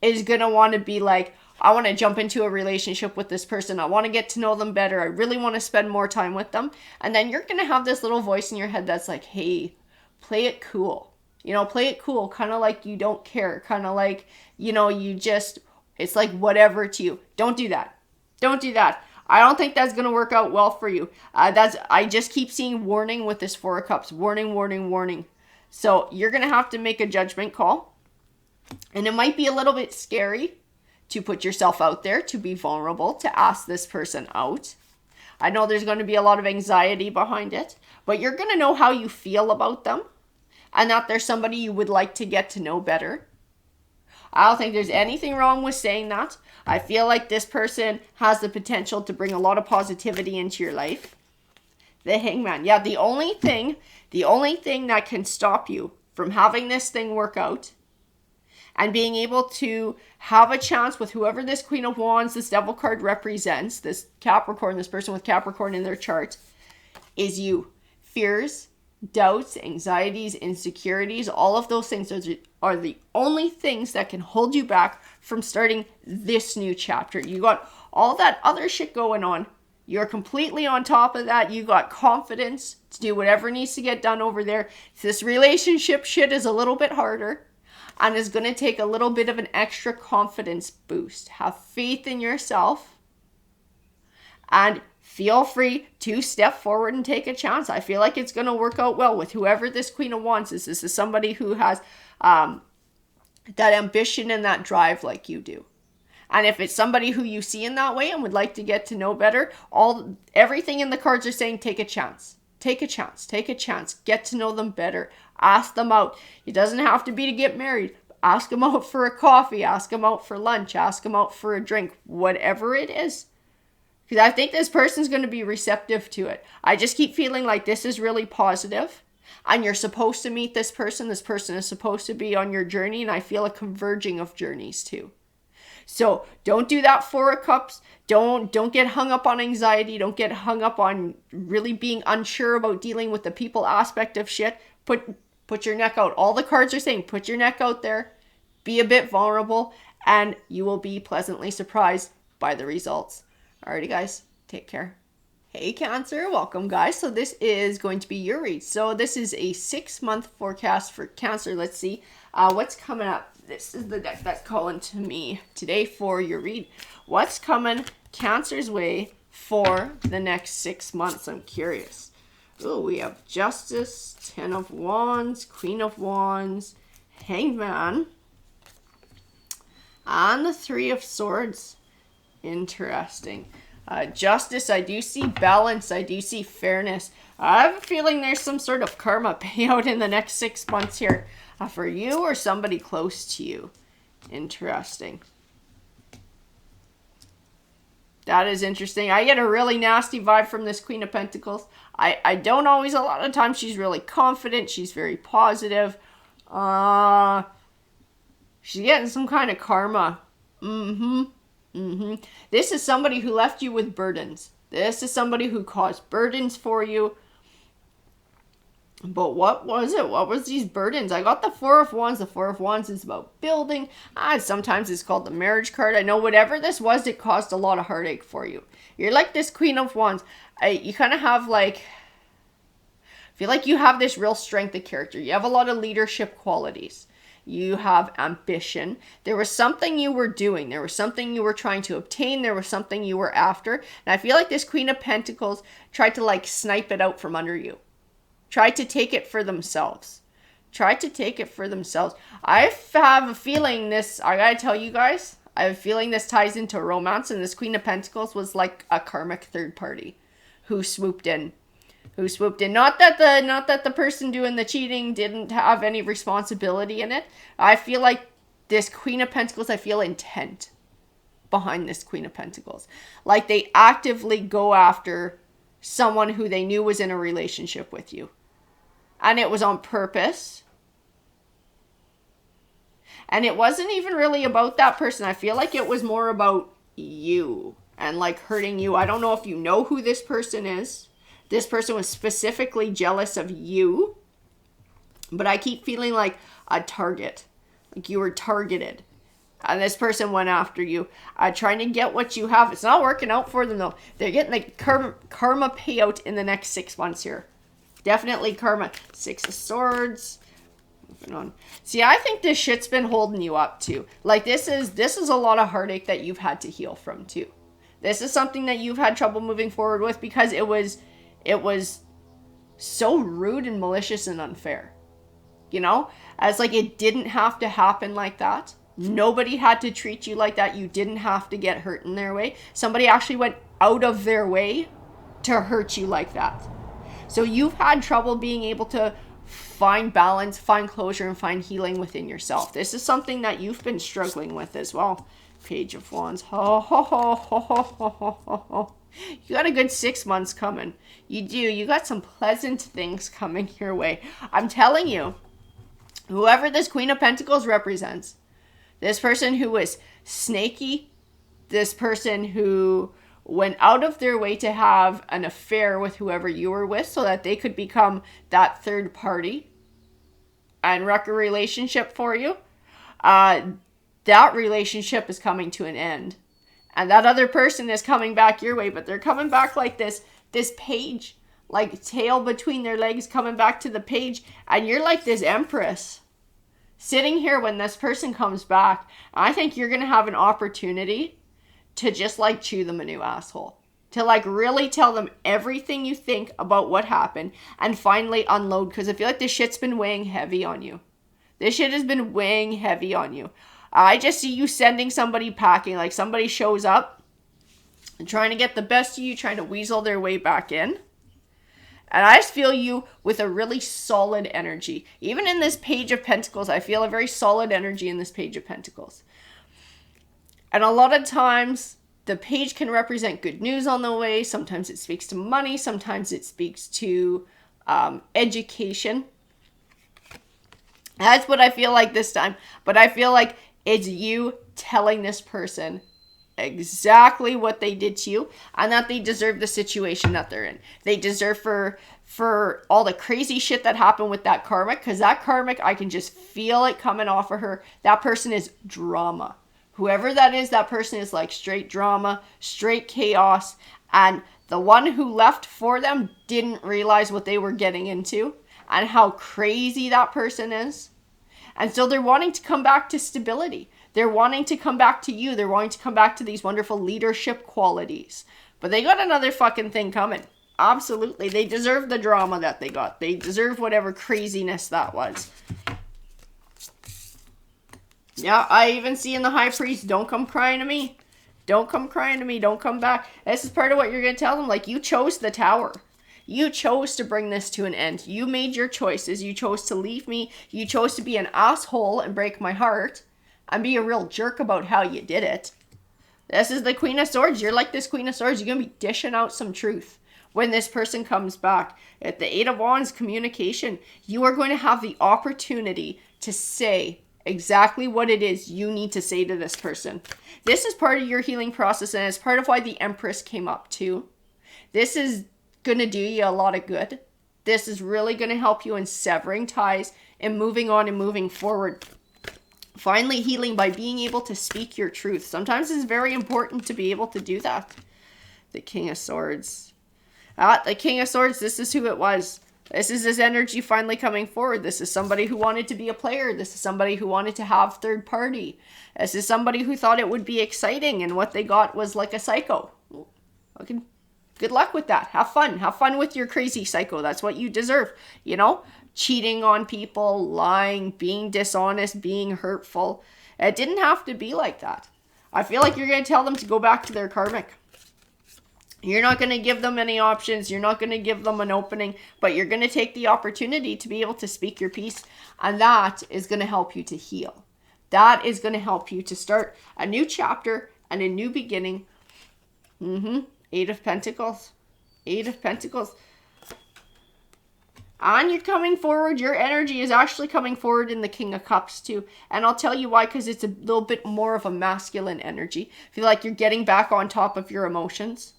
is going to want to be like, I want to jump into a relationship with this person. I want to get to know them better. I really want to spend more time with them. And then you're going to have this little voice in your head that's like, hey, play it cool. You know, play it cool, kind of like you don't care, kind of like, you know, it's like whatever to you. Don't do that. Don't do that. I don't think that's going to work out well for you. I just keep seeing warning with this Four of Cups. Warning, warning, warning. So you're going to have to make a judgment call. And it might be a little bit scary to put yourself out there, to be vulnerable, to ask this person out. I know there's going to be a lot of anxiety behind it, but you're going to know how you feel about them. And that there's somebody you would like to get to know better. I don't think there's anything wrong with saying that. I feel like this person has the potential to bring a lot of positivity into your life. The Hangman. Yeah, the only thing that can stop you from having this thing work out and being able to have a chance with whoever this Queen of Wands, this Devil card represents, this Capricorn, this person with Capricorn in their chart, is you. Fears, doubts, anxieties, insecurities, all of those things are the only things that can hold you back from starting this new chapter. You got all that other shit going on. You're completely on top of that. You got confidence to do whatever needs to get done over there. This relationship shit is a little bit harder and is going to take a little bit of an extra confidence boost. Have faith in yourself and feel free to step forward and take a chance. I feel like it's going to work out well with whoever this Queen of Wands is. This is somebody who has that ambition and that drive like you do. And if it's somebody who you see in that way and would like to get to know better, everything in the cards are saying take a chance. Take a chance. Take a chance. Get to know them better. Ask them out. It doesn't have to be to get married. Ask them out for a coffee. Ask them out for lunch. Ask them out for a drink. Whatever it is. Because I think this person's going to be receptive to it. I just keep feeling like this is really positive. And you're supposed to meet this person. This person is supposed to be on your journey. And I feel a converging of journeys too. So don't do that Four of Cups. Don't get hung up on anxiety. Don't get hung up on really being unsure about dealing with the people aspect of shit. Put your neck out. All the cards are saying put your neck out there. Be a bit vulnerable. And you will be pleasantly surprised by the results. Alrighty guys, take care. Hey Cancer, welcome guys. So this is going to be your read. So this is a 6-month forecast for Cancer. Let's see what's coming up. This is the deck that's calling to me today for your read. What's coming Cancer's way for the next 6 months? I'm curious. Oh, we have Justice, 10 of Wands, Queen of Wands, Hanged Man, and the 3 of Swords. Interesting. Justice, I do see balance. I do see fairness. I have a feeling there's some sort of karma payout in the next 6 months here for you or somebody close to you. Interesting. That is interesting. I get a really nasty vibe from this Queen of Pentacles. I don't always, a lot of times she's really confident. She's very positive. She's getting some kind of karma. This is somebody who left you with burdens. This is somebody who caused burdens for you. But what was it? What was these burdens? I got the 4 of Wands. The 4 of Wands is about building. Sometimes it's called the marriage card. I know whatever this was, it caused a lot of heartache for you. You're like this Queen of Wands. You kind of have like, I feel like you have this real strength of character. You have a lot of leadership qualities. You have ambition. There was something you were doing. There was something you were trying to obtain. There was something you were after. And I feel like this Queen of Pentacles tried to like snipe it out from under you. Tried to take it for themselves. Tried to take it for themselves. I have a feeling this, I gotta tell you guys, I have a feeling this ties into romance, and this Queen of Pentacles was like a karmic third party who swooped in. Not that the person doing the cheating didn't have any responsibility in it. I feel like this Queen of Pentacles, I feel intent behind this Queen of Pentacles. Like they actively go after someone who they knew was in a relationship with you. And it was on purpose. And it wasn't even really about that person. I feel like it was more about you and like hurting you. I don't know if you know who this person is. This person was specifically jealous of you. But I keep feeling like a target. Like you were targeted. And this person went after you, trying to get what you have. It's not working out for them though. They're getting the karma payout in the next 6 months here. Definitely karma. 6 of Swords. Moving on. See, I think this shit's been holding you up too. Like this is a lot of heartache that you've had to heal from too. This is something that you've had trouble moving forward with because it was so rude and malicious and unfair. You know? As like it didn't have to happen like that. Nobody had to treat you like that. You didn't have to get hurt in their way. Somebody actually went out of their way to hurt you like that. So you've had trouble being able to find balance, find closure, and find healing within yourself. This is something that you've been struggling with as well. Page of Wands. Ho, ho, ho, ho, ho, ho, ho, ho. You got a good 6 months coming. You do. You got some pleasant things coming your way. I'm telling you, whoever this Queen of Pentacles represents, this person who was snaky, this person who went out of their way to have an affair with whoever you were with so that they could become that third party and wreck a relationship for you, that relationship is coming to an end. And that other person is coming back your way, but they're coming back like this page, like tail between their legs, coming back to the page. And you're like this empress sitting here when this person comes back. I think you're going to have an opportunity to just like chew them a new asshole. To like really tell them everything you think about what happened and finally unload. Because I feel like this shit's been weighing heavy on you. This shit has been weighing heavy on you. I just see you sending somebody packing, like somebody shows up and trying to get the best of you, trying to weasel their way back in. And I just feel you with a really solid energy. Even in this Page of Pentacles, I feel a very solid energy in this Page of Pentacles. And a lot of times, the page can represent good news on the way. Sometimes it speaks to money. Sometimes it speaks to education. That's what I feel like this time. But I feel like it's you telling this person exactly what they did to you and that they deserve the situation that they're in. They deserve for all the crazy shit that happened with that karmic, because that karmic, I can just feel it coming off of her. That person is drama. Whoever that is, that person is like straight drama, straight chaos. And the one who left for them didn't realize what they were getting into and how crazy that person is. And so they're wanting to come back to stability. They're wanting to come back to you. They're wanting to come back to these wonderful leadership qualities. But they got another fucking thing coming. Absolutely. They deserve the drama that they got. They deserve whatever craziness that was. Yeah, I even see in the High Priest, don't come crying to me. Don't come crying to me. Don't come back. This is part of what you're going to tell them. Like, you chose the Tower. You chose to bring this to an end. You made your choices. You chose to leave me. You chose to be an asshole and break my heart and be a real jerk about how you did it. This is the Queen of Swords. You're like this Queen of Swords. You're going to be dishing out some truth when this person comes back. At the Eight of Wands, communication, you are going to have the opportunity to say exactly what it is you need to say to this person. This is part of your healing process, and it's part of why the Empress came up too. This is going to do you a lot of good. This is really going to help you in severing ties and moving on and moving forward. Finally healing by being able to speak your truth. Sometimes it's very important to be able to do that. The King of Swords. The King of Swords, this is who it was. This is his energy finally coming forward. This is somebody who wanted to be a player. This is somebody who wanted to have third party. This is somebody who thought it would be exciting, and what they got was like a psycho. Okay. Good luck with that. Have fun. Have fun with your crazy psycho. That's what you deserve. You know, cheating on people, lying, being dishonest, being hurtful. It didn't have to be like that. I feel like you're going to tell them to go back to their karmic. You're not going to give them any options. You're not going to give them an opening, but you're going to take the opportunity to be able to speak your piece. And that is going to help you to heal. That is going to help you to start a new chapter and a new beginning. Eight of Pentacles. Eight of Pentacles. And you're coming forward. Your energy is actually coming forward in the King of Cups too. And I'll tell you why, because it's a little bit more of a masculine energy. I feel like you're getting back on top of your emotions.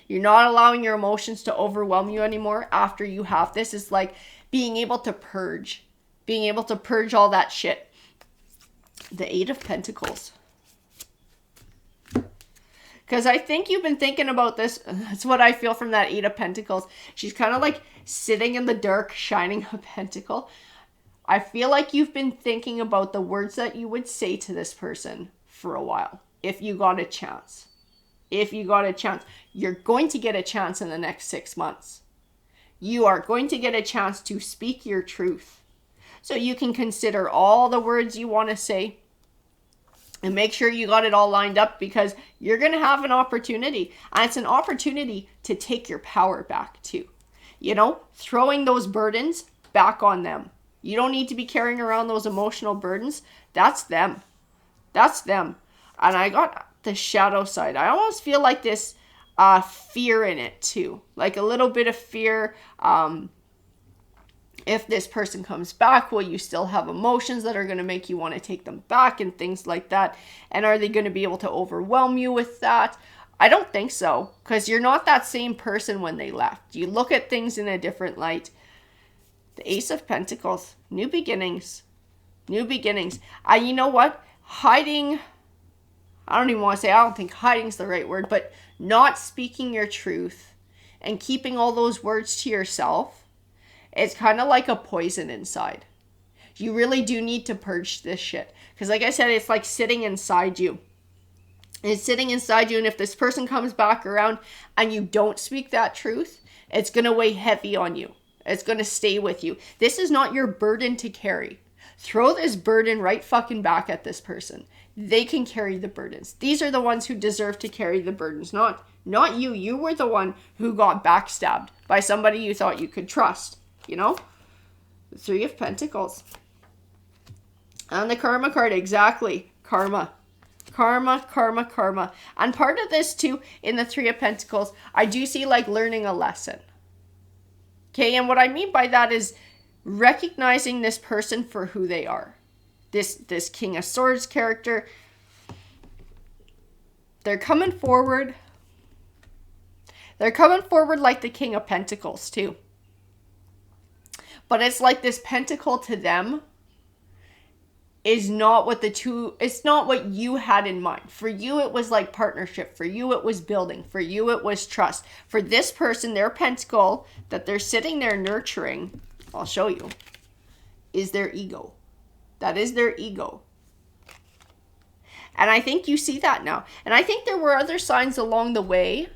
You're not allowing your emotions to overwhelm you anymore after you have this. It's like being able to purge. Being able to purge all that shit. The Eight of Pentacles. Because I think you've been thinking about this. That's what I feel from that Eight of Pentacles. She's kind of like sitting in the dark, shining a pentacle. I feel like you've been thinking about the words that you would say to this person for a while. If you got a chance. If you got a chance. You're going to get a chance in the next 6 months. You are going to get a chance to speak your truth. So you can consider all the words you want to say. And make sure you got it all lined up, because you're going to have an opportunity. And it's an opportunity to take your power back too. You know, throwing those burdens back on them. You don't need to be carrying around those emotional burdens. That's them. That's them. And I got the shadow side. I almost feel like this fear in it too. Like a little bit of fear. If this person comes back, will you still have emotions that are going to make you want to take them back and things like that? And are they going to be able to overwhelm you with that? I don't think so, because you're not that same person when they left. You look at things in a different light. The Ace of Pentacles, new beginnings. New beginnings. You know what? Hiding, I don't even want to say, I don't think hiding's the right word, but not speaking your truth and keeping all those words to yourself, it's kind of like a poison inside. You really do need to purge this shit. Because like I said, it's like sitting inside you. It's sitting inside you, and if this person comes back around and you don't speak that truth, it's going to weigh heavy on you. It's going to stay with you. This is not your burden to carry. Throw this burden right fucking back at this person. They can carry the burdens. These are the ones who deserve to carry the burdens, not you. You were the one who got backstabbed by somebody you thought you could trust, you know? The Three of Pentacles. And the Karma card, exactly. Karma. Karma, karma, karma. And part of this too, in the Three of Pentacles, I do see like learning a lesson. Okay, and what I mean by that is recognizing this person for who they are. This King of Swords character, they're coming forward. They're coming forward like the King of Pentacles too. But it's like this pentacle to them is not what it's not what you had in mind. For you, it was like partnership. For you, it was building. For you, it was trust. For this person, their pentacle that they're sitting there nurturing, I'll show you, is their ego. That is their ego. And I think you see that now. And I think there were other signs along the way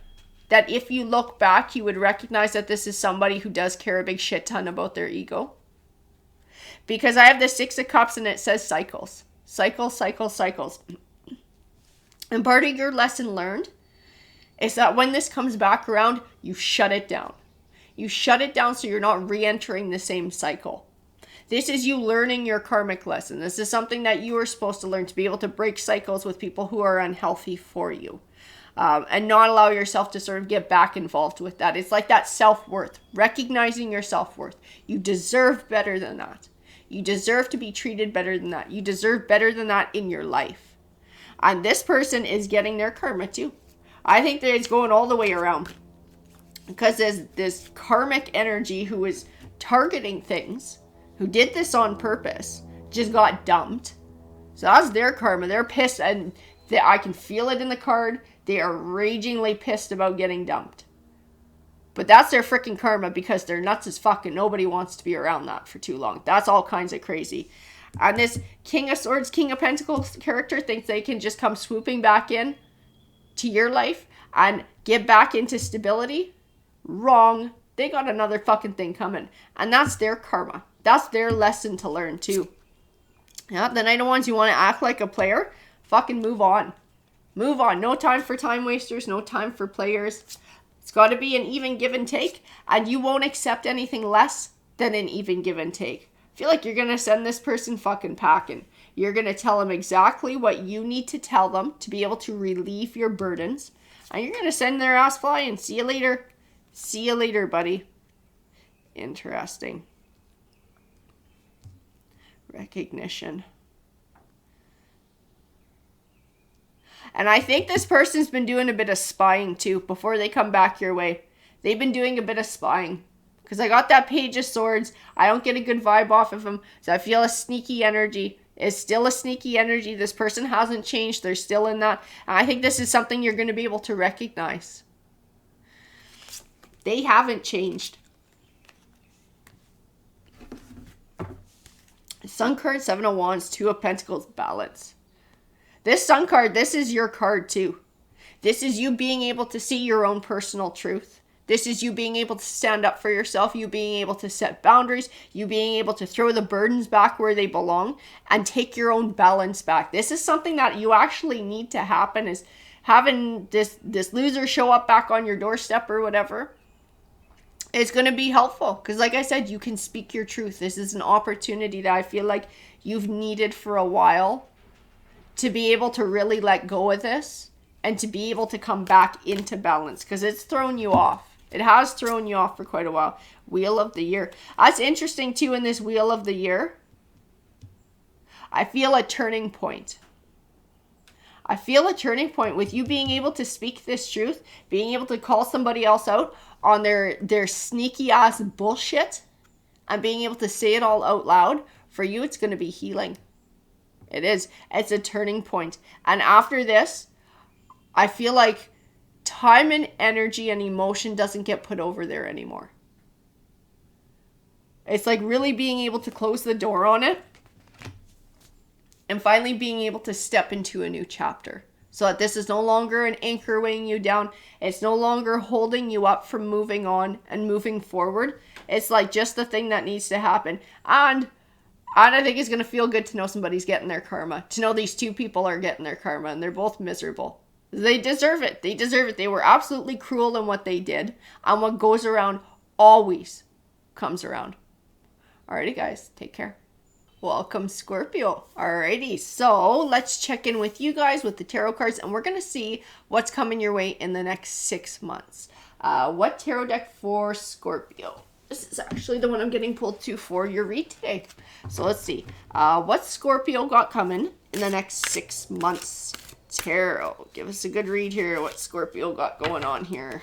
that if you look back, you would recognize that this is somebody who does care a big shit ton about their ego. Because I have the Six of Cups and it says cycles. Cycles, cycles, cycles. And part of your lesson learned is that when this comes back around, you shut it down. You shut it down so you're not re-entering the same cycle. This is you learning your karmic lesson. This is something that you are supposed to learn, to be able to break cycles with people who are unhealthy for you. And not allow yourself to sort of get back involved with that. It's like that self-worth. Recognizing your self-worth. You deserve better than that. You deserve to be treated better than that. You deserve better than that in your life. And this person is getting their karma too. I think that it's going all the way around. Because there's this karmic energy who is targeting things, who did this on purpose, just got dumped. So that's their karma. They're pissed, and I can feel it in the card. They are ragingly pissed about getting dumped. But that's their freaking karma, because they're nuts as fuck and nobody wants to be around that for too long. That's all kinds of crazy. And this King of Swords, King of Pentacles character thinks they can just come swooping back in to your life and get back into stability. Wrong. They got another fucking thing coming. And that's their karma. That's their lesson to learn too. Yeah, the Knight of Wands, you want to act like a player? Fucking move on. Move on. No time for time wasters. No time for players. It's got to be an even give and take, and you won't accept anything less than an even give and take. I feel like you're going to send this person fucking packing. You're going to tell them exactly what you need to tell them to be able to relieve your burdens, and you're going to send their ass flying. See you later. See you later, buddy. Interesting. Recognition. And I think this person's been doing a bit of spying too before they come back your way. They've been doing a bit of spying. Because I got that Page of Swords. I don't get a good vibe off of them. So I feel a sneaky energy. It's still a sneaky energy. This person hasn't changed. They're still in that. And I think this is something you're going to be able to recognize. They haven't changed. Sun card, Seven of Wands, Two of Pentacles, balance. This Sun card, this is your card too. This is you being able to see your own personal truth. This is you being able to stand up for yourself, you being able to set boundaries, you being able to throw the burdens back where they belong and take your own balance back. This is something that you actually need to happen, is having this loser show up back on your doorstep or whatever. It's going to be helpful because, like I said, you can speak your truth. This is an opportunity that I feel like you've needed for a while, to be able to really let go of this and to be able to come back into balance, because it's thrown you off. It has thrown you off for quite a while. Wheel of the Year. That's interesting too. In this Wheel of the Year, I feel a turning point. I feel a turning point with you being able to speak this truth, being able to call somebody else out on their sneaky ass bullshit, and being able to say it all out loud. For you, it's going to be healing. It is. It's a turning point. And after this, I feel like time and energy and emotion doesn't get put over there anymore. It's like really being able to close the door on it and finally being able to step into a new chapter. So that this is no longer an anchor weighing you down. It's no longer holding you up from moving on and moving forward. It's like just the thing that needs to happen. And I think it's going to feel good to know somebody's getting their karma. To know these two people are getting their karma and they're both miserable. They deserve it. They deserve it. They were absolutely cruel in what they did. And what goes around always comes around. Alrighty, guys. Take care. Welcome, Scorpio. Alrighty, so let's check in with you guys with the tarot cards, and we're going to see what's coming your way in the next 6 months. What tarot deck for Scorpio? This is actually the one I'm getting pulled to for your read today. So let's see. What Scorpio got coming in the next 6 months? Tarot. Give us a good read here. What Scorpio got going on here?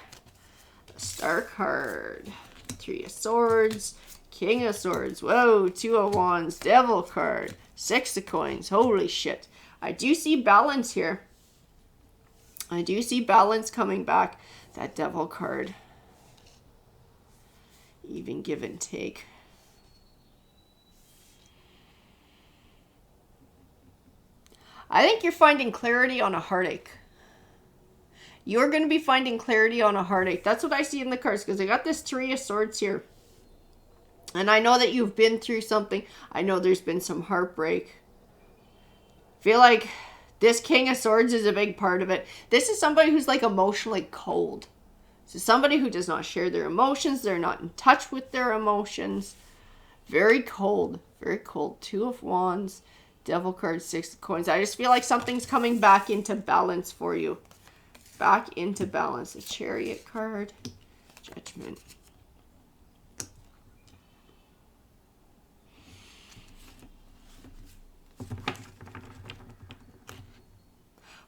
The Star card. 3 of Swords. King of Swords. Whoa. 2 of Wands. Devil card. 6 of Coins. Holy shit. I do see balance here. I do see balance coming back. That Devil card. Even give and take. I think you're finding clarity on a heartache. You're going to be finding clarity on a heartache. That's what I see in the cards, because I got this 3 of Swords here. And I know that you've been through something. I know there's been some heartbreak. I feel like this King of Swords is a big part of it. This is somebody who's like emotionally cold. This is somebody who does not share their emotions. They're not in touch with their emotions. Very cold. Very cold. 2 of Wands. Devil card, 6 of Coins. I just feel like something's coming back into balance for you. Back into balance. The Chariot card. Judgment.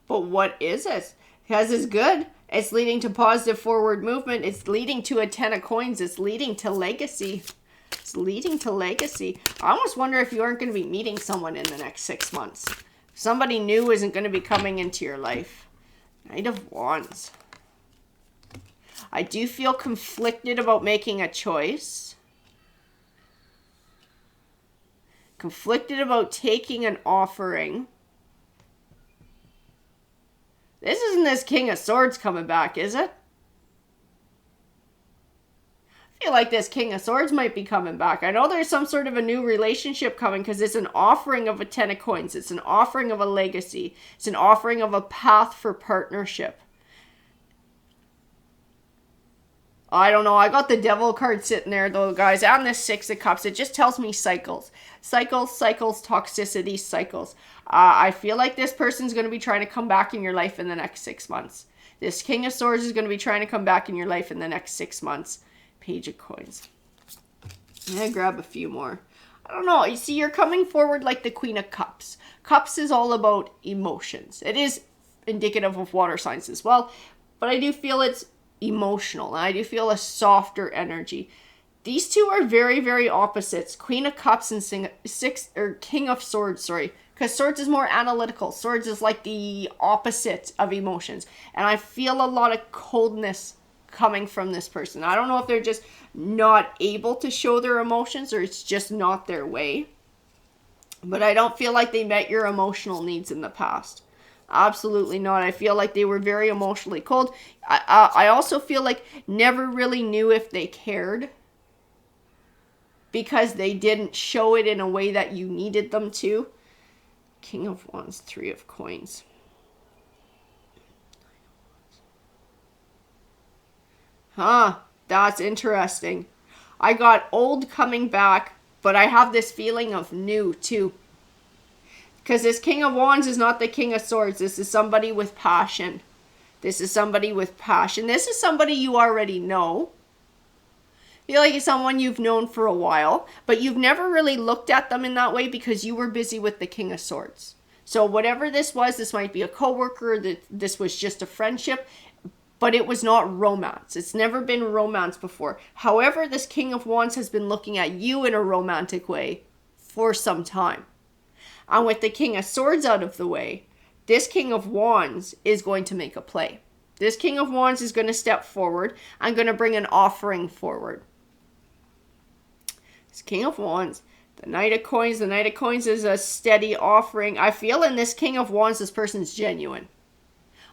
But what is it? Because it's good. It's leading to positive forward movement. It's leading to a 10 of Coins. It's leading to legacy. It's leading to legacy. I almost wonder if you aren't going to be meeting someone in the next 6 months. Somebody new isn't going to be coming into your life. Knight of Wands. I do feel conflicted about making a choice. Conflicted about taking an offering. This isn't this King of Swords coming back, is it? I feel like this King of Swords might be coming back. I know there's some sort of a new relationship coming because it's an offering of a 10 of Coins. It's an offering of a legacy. It's an offering of a path for partnership. I don't know. I got the Devil card sitting there though, guys. And this 6 of Cups. It just tells me cycles. Cycles, toxicity, cycles. I feel like this person's going to be trying to come back in your life in the next 6 months. This King of Swords is going to be trying to come back in your life in the next 6 months. Page of Coins. I'm going to grab a few more. I don't know. You see, you're coming forward like the Queen of Cups. Cups is all about emotions. It is indicative of water signs as well. But I do feel it's emotional. And I do feel a softer energy. These two are very, very opposites. Queen of Cups and King of Swords, sorry. Because Swords is more analytical. Swords is like the opposite of emotions. And I feel a lot of coldness coming from this person. I don't know if they're just not able to show their emotions or it's just not their way. But I don't feel like they met your emotional needs in the past. Absolutely not. I feel like they were very emotionally cold. I also feel like never really knew if they cared. Because they didn't show it in a way that you needed them to. King of Wands, 3 of Coins. Huh, that's interesting. I got old coming back, but I have this feeling of new too. Because this King of Wands is not the King of Swords. This is somebody with passion. This is somebody with passion. This is somebody you already know. I feel like it's someone you've known for a while, but you've never really looked at them in that way because you were busy with the King of Swords. So whatever this was, this might be a coworker, this was just a friendship, but it was not romance. It's never been romance before. However, this King of Wands has been looking at you in a romantic way for some time. And with the King of Swords out of the way, this King of Wands is going to make a play. This King of Wands is going to step forward and going to bring an offering forward. This King of Wands, the Knight of Coins. The Knight of Coins is a steady offering. I feel in this King of Wands, this person's genuine.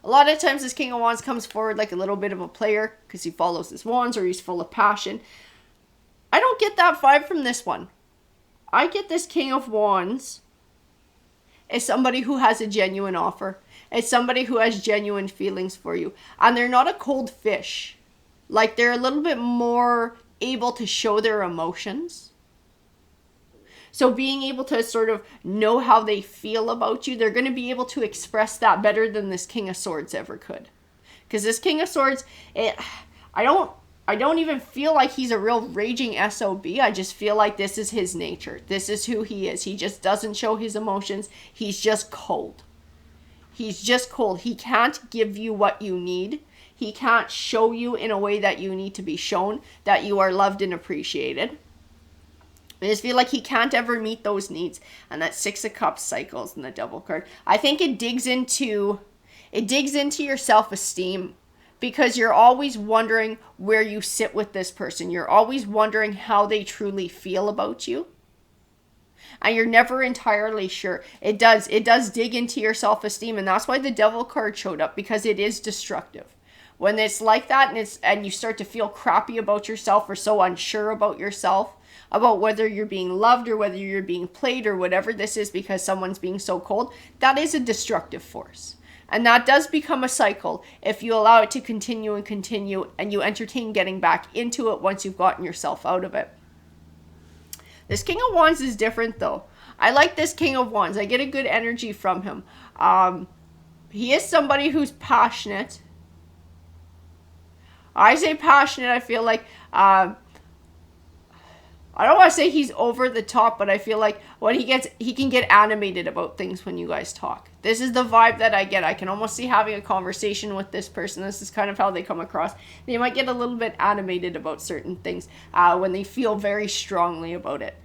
A lot of times this King of Wands comes forward like a little bit of a player because he follows his wands or he's full of passion. I don't get that vibe from this one. I get this King of Wands is somebody who has a genuine offer. It's somebody who has genuine feelings for you. And they're not a cold fish. Like, they're a little bit more able to show their emotions. So being able to sort of know how they feel about you, they're going to be able to express that better than this King of Swords ever could. Because this King of Swords, I don't even feel like he's a real raging SOB. I just feel like this is his nature. This is who he is. He just doesn't show his emotions. He's just cold. He's just cold. He can't give you what you need. He can't show you in a way that you need to be shown that you are loved and appreciated. I just feel like he can't ever meet those needs. And that Six of Cups cycles in the Devil card. I think it digs into your self-esteem. Because you're always wondering where you sit with this person. You're always wondering how they truly feel about you. And you're never entirely sure. It does dig into your self-esteem. And that's why the Devil card showed up. Because it is destructive. When it's like that and you start to feel crappy about yourself or so unsure about yourself, about whether you're being loved or whether you're being played or whatever this is because someone's being so cold, that is a destructive force. And that does become a cycle if you allow it to continue and you entertain getting back into it once you've gotten yourself out of it. This King of Wands is different though. I like this King of Wands. I get a good energy from him. He is somebody who's passionate. I say passionate, I feel like, I don't want to say he's over the top, but I feel like when he can get animated about things when you guys talk. This is the vibe that I get. I can almost see having a conversation with this person. This is kind of how they come across. They might get a little bit animated about certain things when they feel very strongly about it.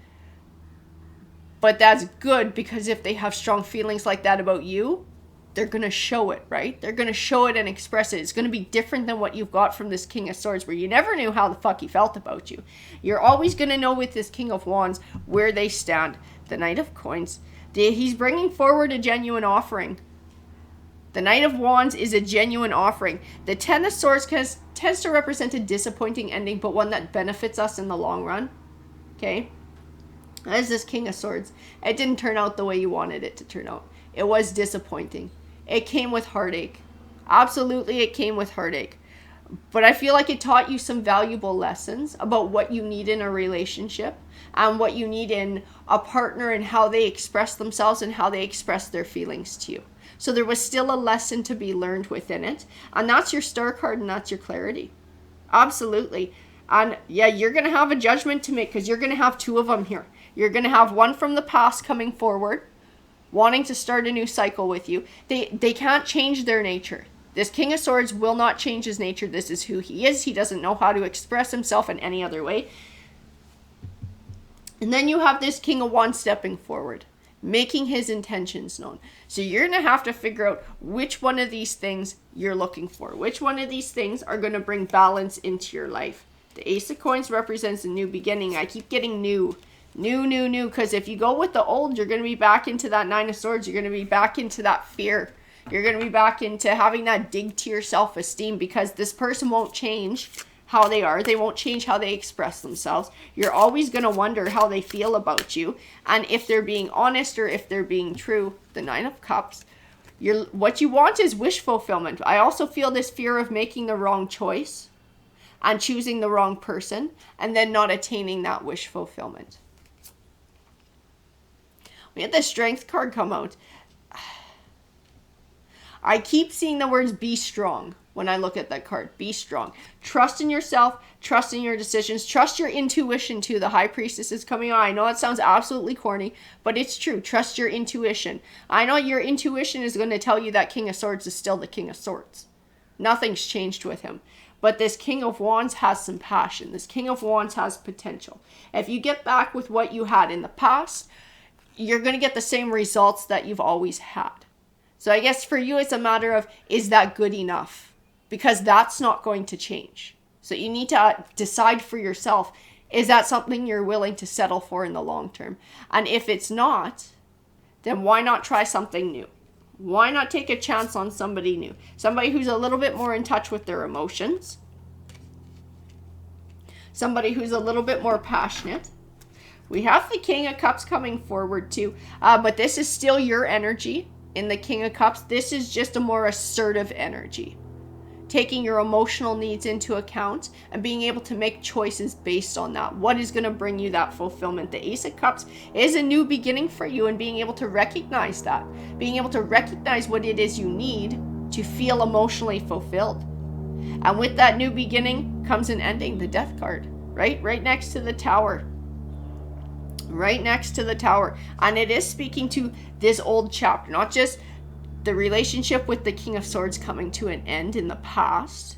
But that's good because if they have strong feelings like that about you, they're going to show it, right? They're going to show it and express it. It's going to be different than what you've got from this King of Swords where you never knew how the fuck he felt about you. You're always going to know with this King of Wands where they stand. The Knight of Coins. He's bringing forward a genuine offering. The Knight of Wands is a genuine offering. The Ten of Swords tends to represent a disappointing ending, but one that benefits us in the long run. Okay? As this King of Swords. It didn't turn out the way you wanted it to turn out. It was disappointing. It came with heartache. Absolutely, it came with heartache. But I feel like it taught you some valuable lessons about what you need in a relationship and what you need in a partner and how they express themselves and how they express their feelings to you. So there was still a lesson to be learned within it. And that's your Star card and that's your clarity. Absolutely. And yeah, you're going to have a judgment to make because you're going to have two of them here. You're going to have one from the past coming forward, wanting to start a new cycle with you. They can't change their nature. This King of Swords will not change his nature. This is who he is. He doesn't know how to express himself in any other way. And then you have this King of Wands stepping forward, making his intentions known. So you're going to have to figure out which one of these things you're looking for. Which one of these things are going to bring balance into your life. The Ace of Coins represents a new beginning. I keep getting new. Because if you go with the old, you're going to be back into that Nine of Swords. You're going to be back into that fear. You're going to be back into having that dig to your self-esteem because this person won't change how they are. They won't change how they express themselves. You're always going to wonder how they feel about you and if they're being honest or if they're being true. The Nine of Cups. What you want is wish fulfillment. I also feel this fear of making the wrong choice and choosing the wrong person and then not attaining that wish fulfillment. We had the Strength card come out. I keep seeing the words be strong when I look at that card. Be strong. Trust in yourself. Trust in your decisions. Trust your intuition too. The High Priestess is coming on. I know it sounds absolutely corny, but it's true. Trust your intuition. I know your intuition is going to tell you that King of Swords is still the King of Swords. Nothing's changed with him. But this King of Wands has some passion. This King of Wands has potential. If you get back with what you had in the past, you're going to get the same results that you've always had. So I guess for you, it's a matter of, is that good enough? Because that's not going to change. So you need to decide for yourself, is that something you're willing to settle for in the long term? And if it's not, then why not try something new? Why not take a chance on somebody new? Somebody who's a little bit more in touch with their emotions. Somebody who's a little bit more passionate. We have the King of Cups coming forward too. But this is still your energy in the King of Cups. This is just a more assertive energy. Taking your emotional needs into account and being able to make choices based on that. What is going to bring you that fulfillment? The Ace of Cups is a new beginning for you, and being able to recognize that. Being able to recognize what it is you need to feel emotionally fulfilled. And with that new beginning comes an ending, the Death card, right? Right next to the Tower. Right next to the Tower. And it is speaking to this old chapter, not just the relationship with the King of Swords coming to an end in the past,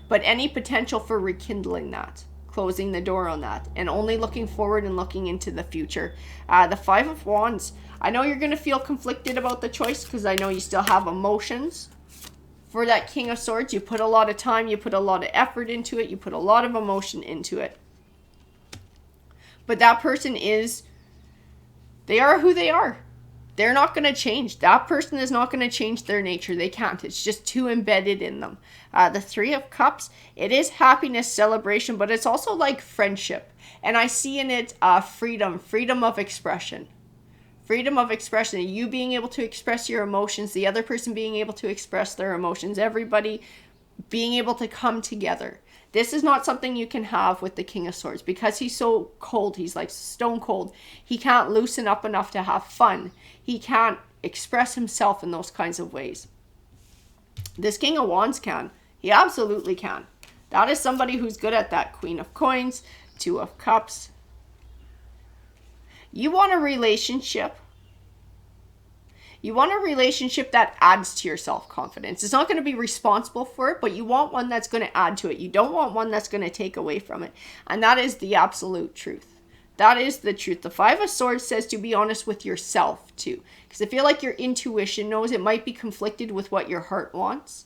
but any potential for rekindling that, closing the door on that, and only looking forward and looking into the future. The Five of Wands, I know you're going to feel conflicted about the choice because I know you still have emotions for that King of Swords. You put a lot of time, you put a lot of effort into it, you put a lot of emotion into it. But that person they are who they are. They're not going to change. That person is not going to change their nature. They can't. It's just too embedded in them. The Three of Cups, it is happiness, celebration, but it's also like friendship. And I see in it freedom of expression. Freedom of expression. You being able to express your emotions, the other person being able to express their emotions, everybody being able to come together. This is not something you can have with the King of Swords because he's so cold. He's like stone cold. He can't loosen up enough to have fun. He can't express himself in those kinds of ways. This King of Wands can. He absolutely can. That is somebody who's good at that. Queen of Coins, Two of Cups. You want a relationship. You want a relationship that adds to your self-confidence. It's not going to be responsible for it, but you want one that's going to add to it. You don't want one that's going to take away from it. And that is the absolute truth. That is the truth. The Five of Swords says to be honest with yourself too. Because I feel like your intuition knows it might be conflicted with what your heart wants.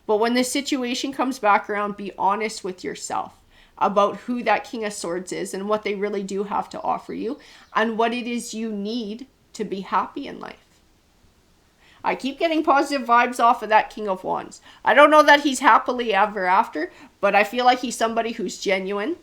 But when the situation comes back around, be honest with yourself about who that King of Swords is and what they really do have to offer you and what it is you need to be happy in life. I keep getting positive vibes off of that King of Wands. I don't know that he's happily ever after, but I feel like he's somebody who's genuine.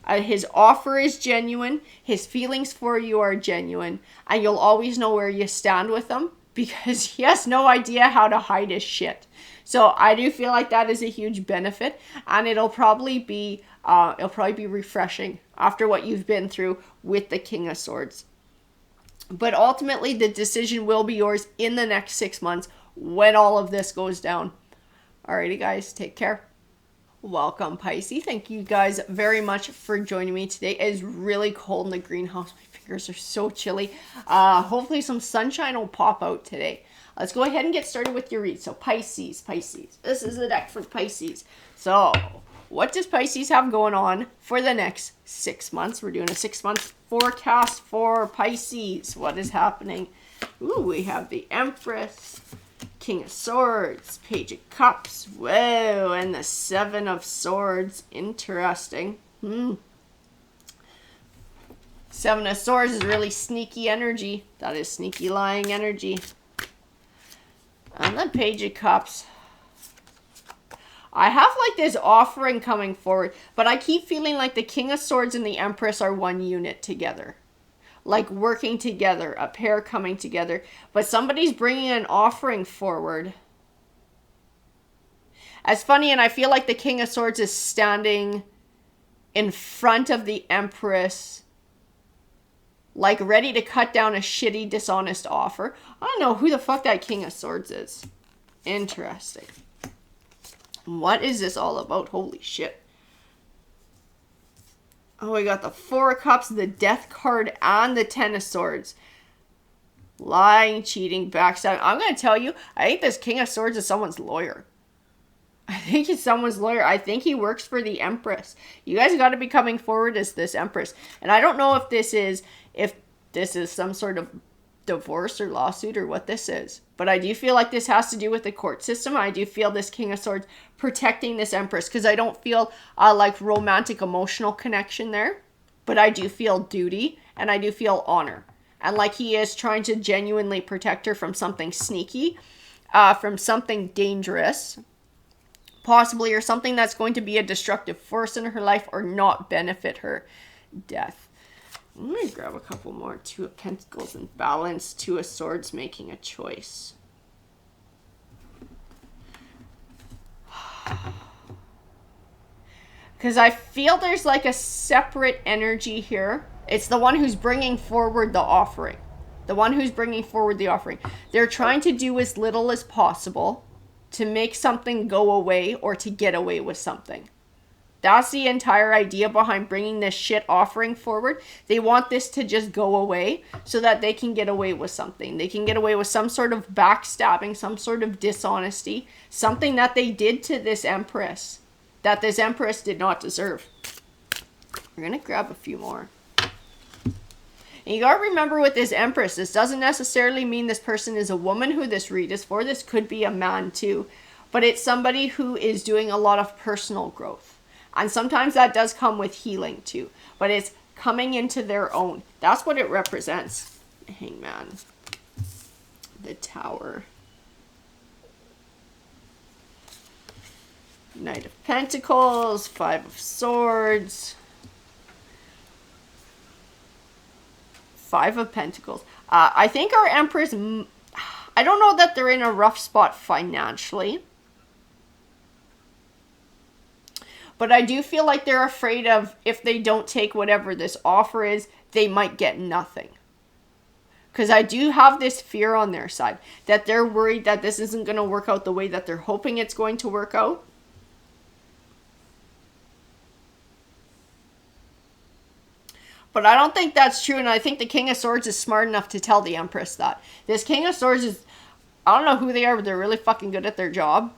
His offer is genuine. His feelings for you are genuine. And you'll always know where you stand with him because he has no idea how to hide his shit. So I do feel like that is a huge benefit. And it'll probably be refreshing after what you've been through with the King of Swords. But ultimately, the decision will be yours in the next 6 months when all of this goes down. Alrighty, guys, take care. Welcome, Pisces. Thank you guys very much for joining me today. It is really cold in the greenhouse. My fingers are so chilly. Hopefully some sunshine will pop out today. Let's go ahead and get started with your read. So Pisces. This is the deck for Pisces. So what does Pisces have going on for the next 6 months? We're doing a 6-month forecast for Pisces. What is happening? Ooh, we have the Empress, King of Swords, Page of Cups, whoa, and the Seven of Swords. Interesting. Seven of Swords is really sneaky energy. That is sneaky lying energy. And the Page of Cups. I have like this offering coming forward, but I keep feeling like the King of Swords and the Empress are one unit together. Like working together, a pair coming together. But somebody's bringing an offering forward. It's funny, and I feel like the King of Swords is standing in front of the Empress, like ready to cut down a shitty, dishonest offer. I don't know who the fuck that King of Swords is. Interesting. What is this all about? Holy shit. Oh, we got the Four of Cups, the Death card, and the Ten of Swords. Lying, cheating, backstabbing. I'm going to tell you, I think this King of Swords is someone's lawyer. I think he's someone's lawyer. I think he works for the Empress. You guys got to be coming forward as this Empress. And I don't know if this is some sort of divorce or lawsuit or what this is. But I do feel like this has to do with the court system. I do feel this King of Swords protecting this Empress, because I don't feel like romantic emotional connection there. But I do feel duty, and I do feel honor. And like he is trying to genuinely protect her from something sneaky, from something dangerous, possibly, or something that's going to be a destructive force in her life or not benefit her. Death. I'm going to grab a couple more. Two of Pentacles and Balance. Two of Swords, making a choice. Because I feel there's like a separate energy here. It's the one who's bringing forward the offering. The one who's bringing forward the offering. They're trying to do as little as possible to make something go away or to get away with something. That's the entire idea behind bringing this shit offering forward. They want this to just go away so that they can get away with something. They can get away with some sort of backstabbing, some sort of dishonesty, something that they did to this Empress that this Empress did not deserve. We're going to grab a few more. And you got to remember with this Empress, this doesn't necessarily mean this person is a woman who this read is for. This could be a man too. But it's somebody who is doing a lot of personal growth. And sometimes that does come with healing too. But it's coming into their own. That's what it represents. Hangman. The Tower. Knight of Pentacles. Five of Swords. Five of Pentacles. I think our Empress, I don't know that they're in a rough spot financially. But I do feel like they're afraid of, if they don't take whatever this offer is, they might get nothing. Because I do have this fear on their side, that they're worried that this isn't going to work out the way that they're hoping it's going to work out. But I don't think that's true, and I think the King of Swords is smart enough to tell the Empress that. This King of Swords is, I don't know who they are, but they're really fucking good at their job.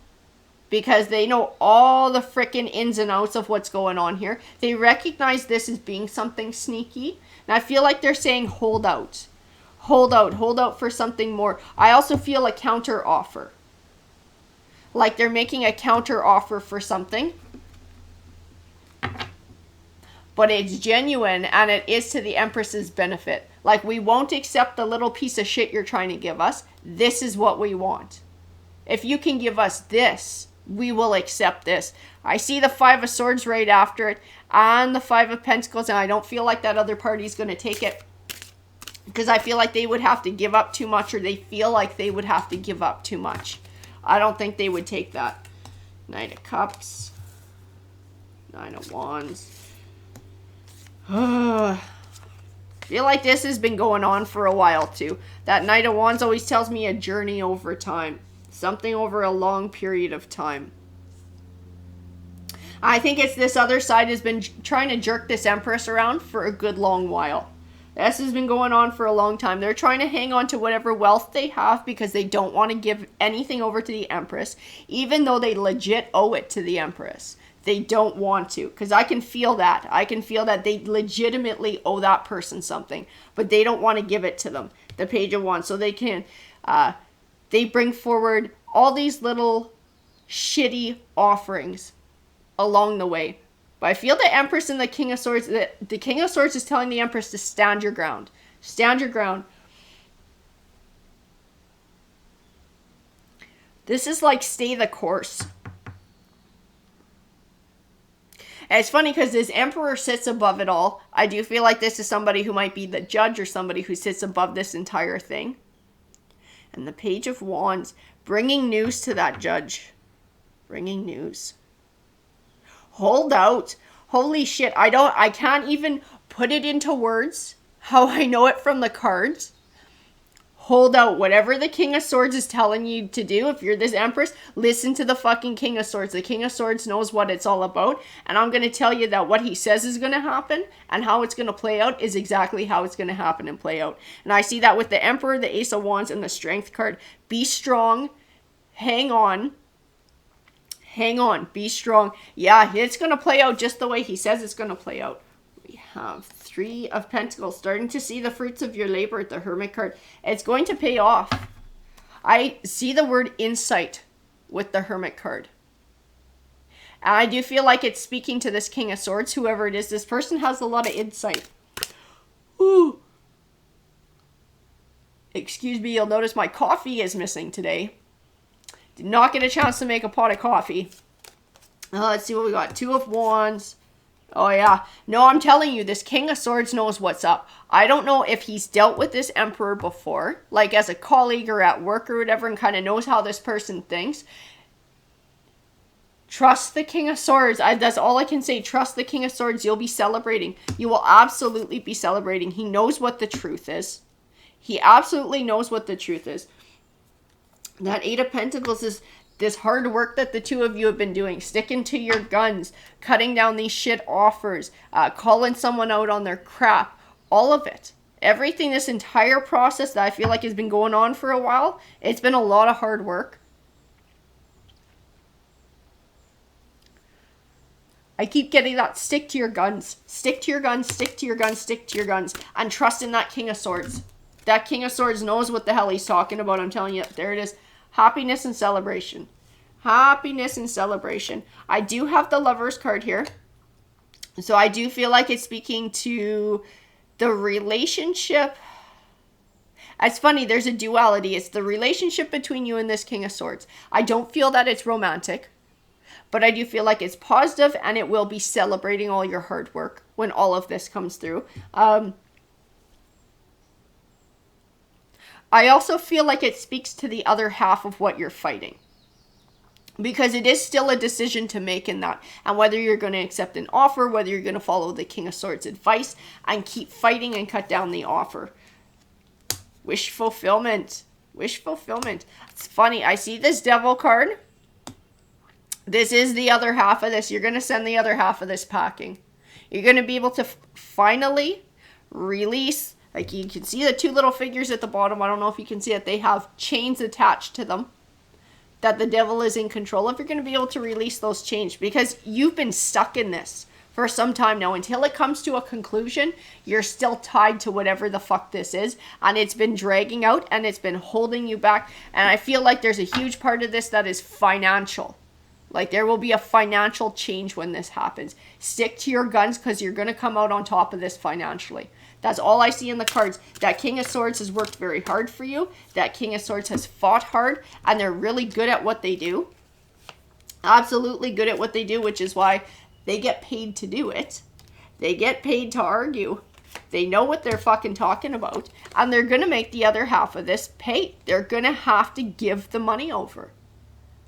Because they know all the frickin' ins and outs of what's going on here. They recognize this as being something sneaky. And I feel like they're saying, hold out. Hold out for something more. I also feel a counter offer. Like they're making a counter offer for something. But it's genuine and it is to the Empress's benefit. Like, we won't accept the little piece of shit you're trying to give us. This is what we want. If you can give us this, we will accept this. I see the Five of Swords right after it and the Five of Pentacles, and I don't feel like that other party's going to take it, because I feel like they would have to give up too much, or they feel like they would have to give up too much. I don't think they would take that. Knight of Cups. Nine of Wands. Feel like this has been going on for a while too. That Knight of Wands always tells me a journey over time. Something over a long period of time. I think it's this other side has been trying to jerk this Empress around for a good long while. This has been going on for a long time. They're trying to hang on to whatever wealth they have because they don't want to give anything over to the Empress, even though they legit owe it to the Empress. They don't want to, because I can feel that. I can feel that they legitimately owe that person something, but they don't want to give it to them. The Page of Wands. So they can... they bring forward all these little shitty offerings along the way. But I feel the Empress and the King of Swords, the King of Swords is telling the Empress to stand your ground. Stand your ground. This is like stay the course. And it's funny because this Emperor sits above it all. I do feel like this is somebody who might be the judge or somebody who sits above this entire thing. And the Page of Wands, bringing news to that judge. Bringing news. Hold out. Holy shit, I can't even put it into words how I know it from the cards. hold out. Whatever the King of Swords is telling you to do, if you're this Empress, listen to the fucking King of Swords. The King of Swords knows what it's all about. And I'm going to tell you that what he says is going to happen and how it's going to play out is exactly how it's going to happen and play out. And I see that with the Emperor, the Ace of Wands, and the Strength card. Be strong. Hang on. Hang on. Be strong. Yeah, it's going to play out just the way he says it's going to play out. We have Three of Pentacles, starting to see the fruits of your labor, the Hermit card. It's going to pay off. I see the word insight with the Hermit card. And I do feel like it's speaking to this King of Swords, whoever it is. This person has a lot of insight. Ooh. Excuse me, you'll notice my coffee is missing today. Did not get a chance to make a pot of coffee. Let's see what we got. Two of Wands. Oh, yeah. No, I'm telling you, this King of Swords knows what's up. I don't know if he's dealt with this Emperor before, like as a colleague or at work or whatever, and kind of knows how this person thinks. Trust the King of Swords. That's all I can say. Trust the King of Swords. You'll be celebrating. You will absolutely be celebrating. He knows what the truth is. He absolutely knows what the truth is. That Eight of Pentacles is this hard work that the two of you have been doing, sticking to your guns, cutting down these shit offers, calling someone out on their crap, all of it. Everything, this entire process that I feel like has been going on for a while, it's been a lot of hard work. I keep getting that stick to your guns, stick to your guns, stick to your guns, stick to your guns, and trust in that King of Swords. That King of Swords knows what the hell he's talking about. I'm telling you, there it is. Happiness and celebration. Happiness and celebration. I do have the Lovers card here. So I do feel like it's speaking to the relationship. It's funny, there's a duality. It's the relationship between you and this King of Swords. I don't feel that it's romantic, but I do feel like it's positive, and it will be celebrating all your hard work when all of this comes through. I also feel like it speaks to the other half of what you're fighting, because it is still a decision to make in that, and whether you're going to accept an offer, whether you're going to follow the King of Swords advice and keep fighting and cut down the offer. Wish fulfillment. Wish fulfillment. It's funny. I see this Devil card. This is the other half of this. You're going to send the other half of this packing. You're going to be able to finally release. Like, you can see the two little figures at the bottom. I don't know if you can see it. They have chains attached to them that the devil is in control of. You're going to be able to release those chains, because you've been stuck in this for some time now. Until it comes to a conclusion, you're still tied to whatever the fuck this is. And it's been dragging out, and it's been holding you back. And I feel like there's a huge part of this that is financial. Like, there will be a financial change when this happens. Stick to your guns, because you're going to come out on top of this financially. That's all I see in the cards. That King of Swords has worked very hard for you. That King of Swords has fought hard, and they're really good at what they do. Absolutely good at what they do, which is why they get paid to do it. They get paid to argue. They know what they're fucking talking about, and they're going to make the other half of this pay. They're going to have to give the money over,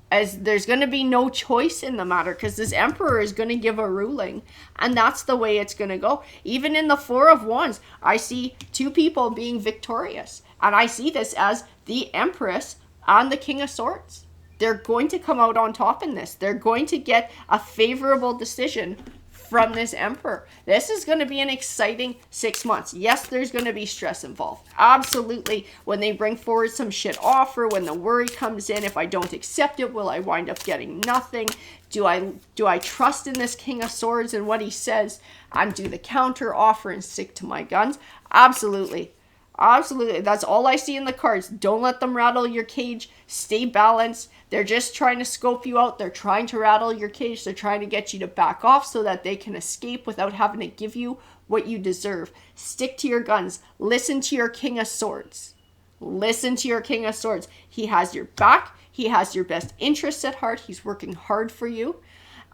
as there's going to be no choice in the matter, because this Emperor is going to give a ruling, and that's the way it's going to go. Even in the Four of Wands, I see two people being victorious, and I see this as the Empress and the King of Swords. They're going to come out on top in this. They're going to get a favorable decision from this Emperor. This is going to be an exciting 6 months. Yes, there's going to be stress involved. Absolutely. When they bring forward some shit offer, when the worry comes in, if I don't accept it, will I wind up getting nothing? Do I trust in this King of Swords and what he says, and do the counter offer and stick to my guns? Absolutely. Absolutely. That's all I see in the cards. Don't let them rattle your cage. Stay balanced. They're just trying to scope you out. They're trying to rattle your cage. They're trying to get you to back off so that they can escape without having to give you what you deserve. Stick to your guns. Listen to your King of Swords. Listen to your King of Swords. He has your back. He has your best interests at heart. He's working hard for you.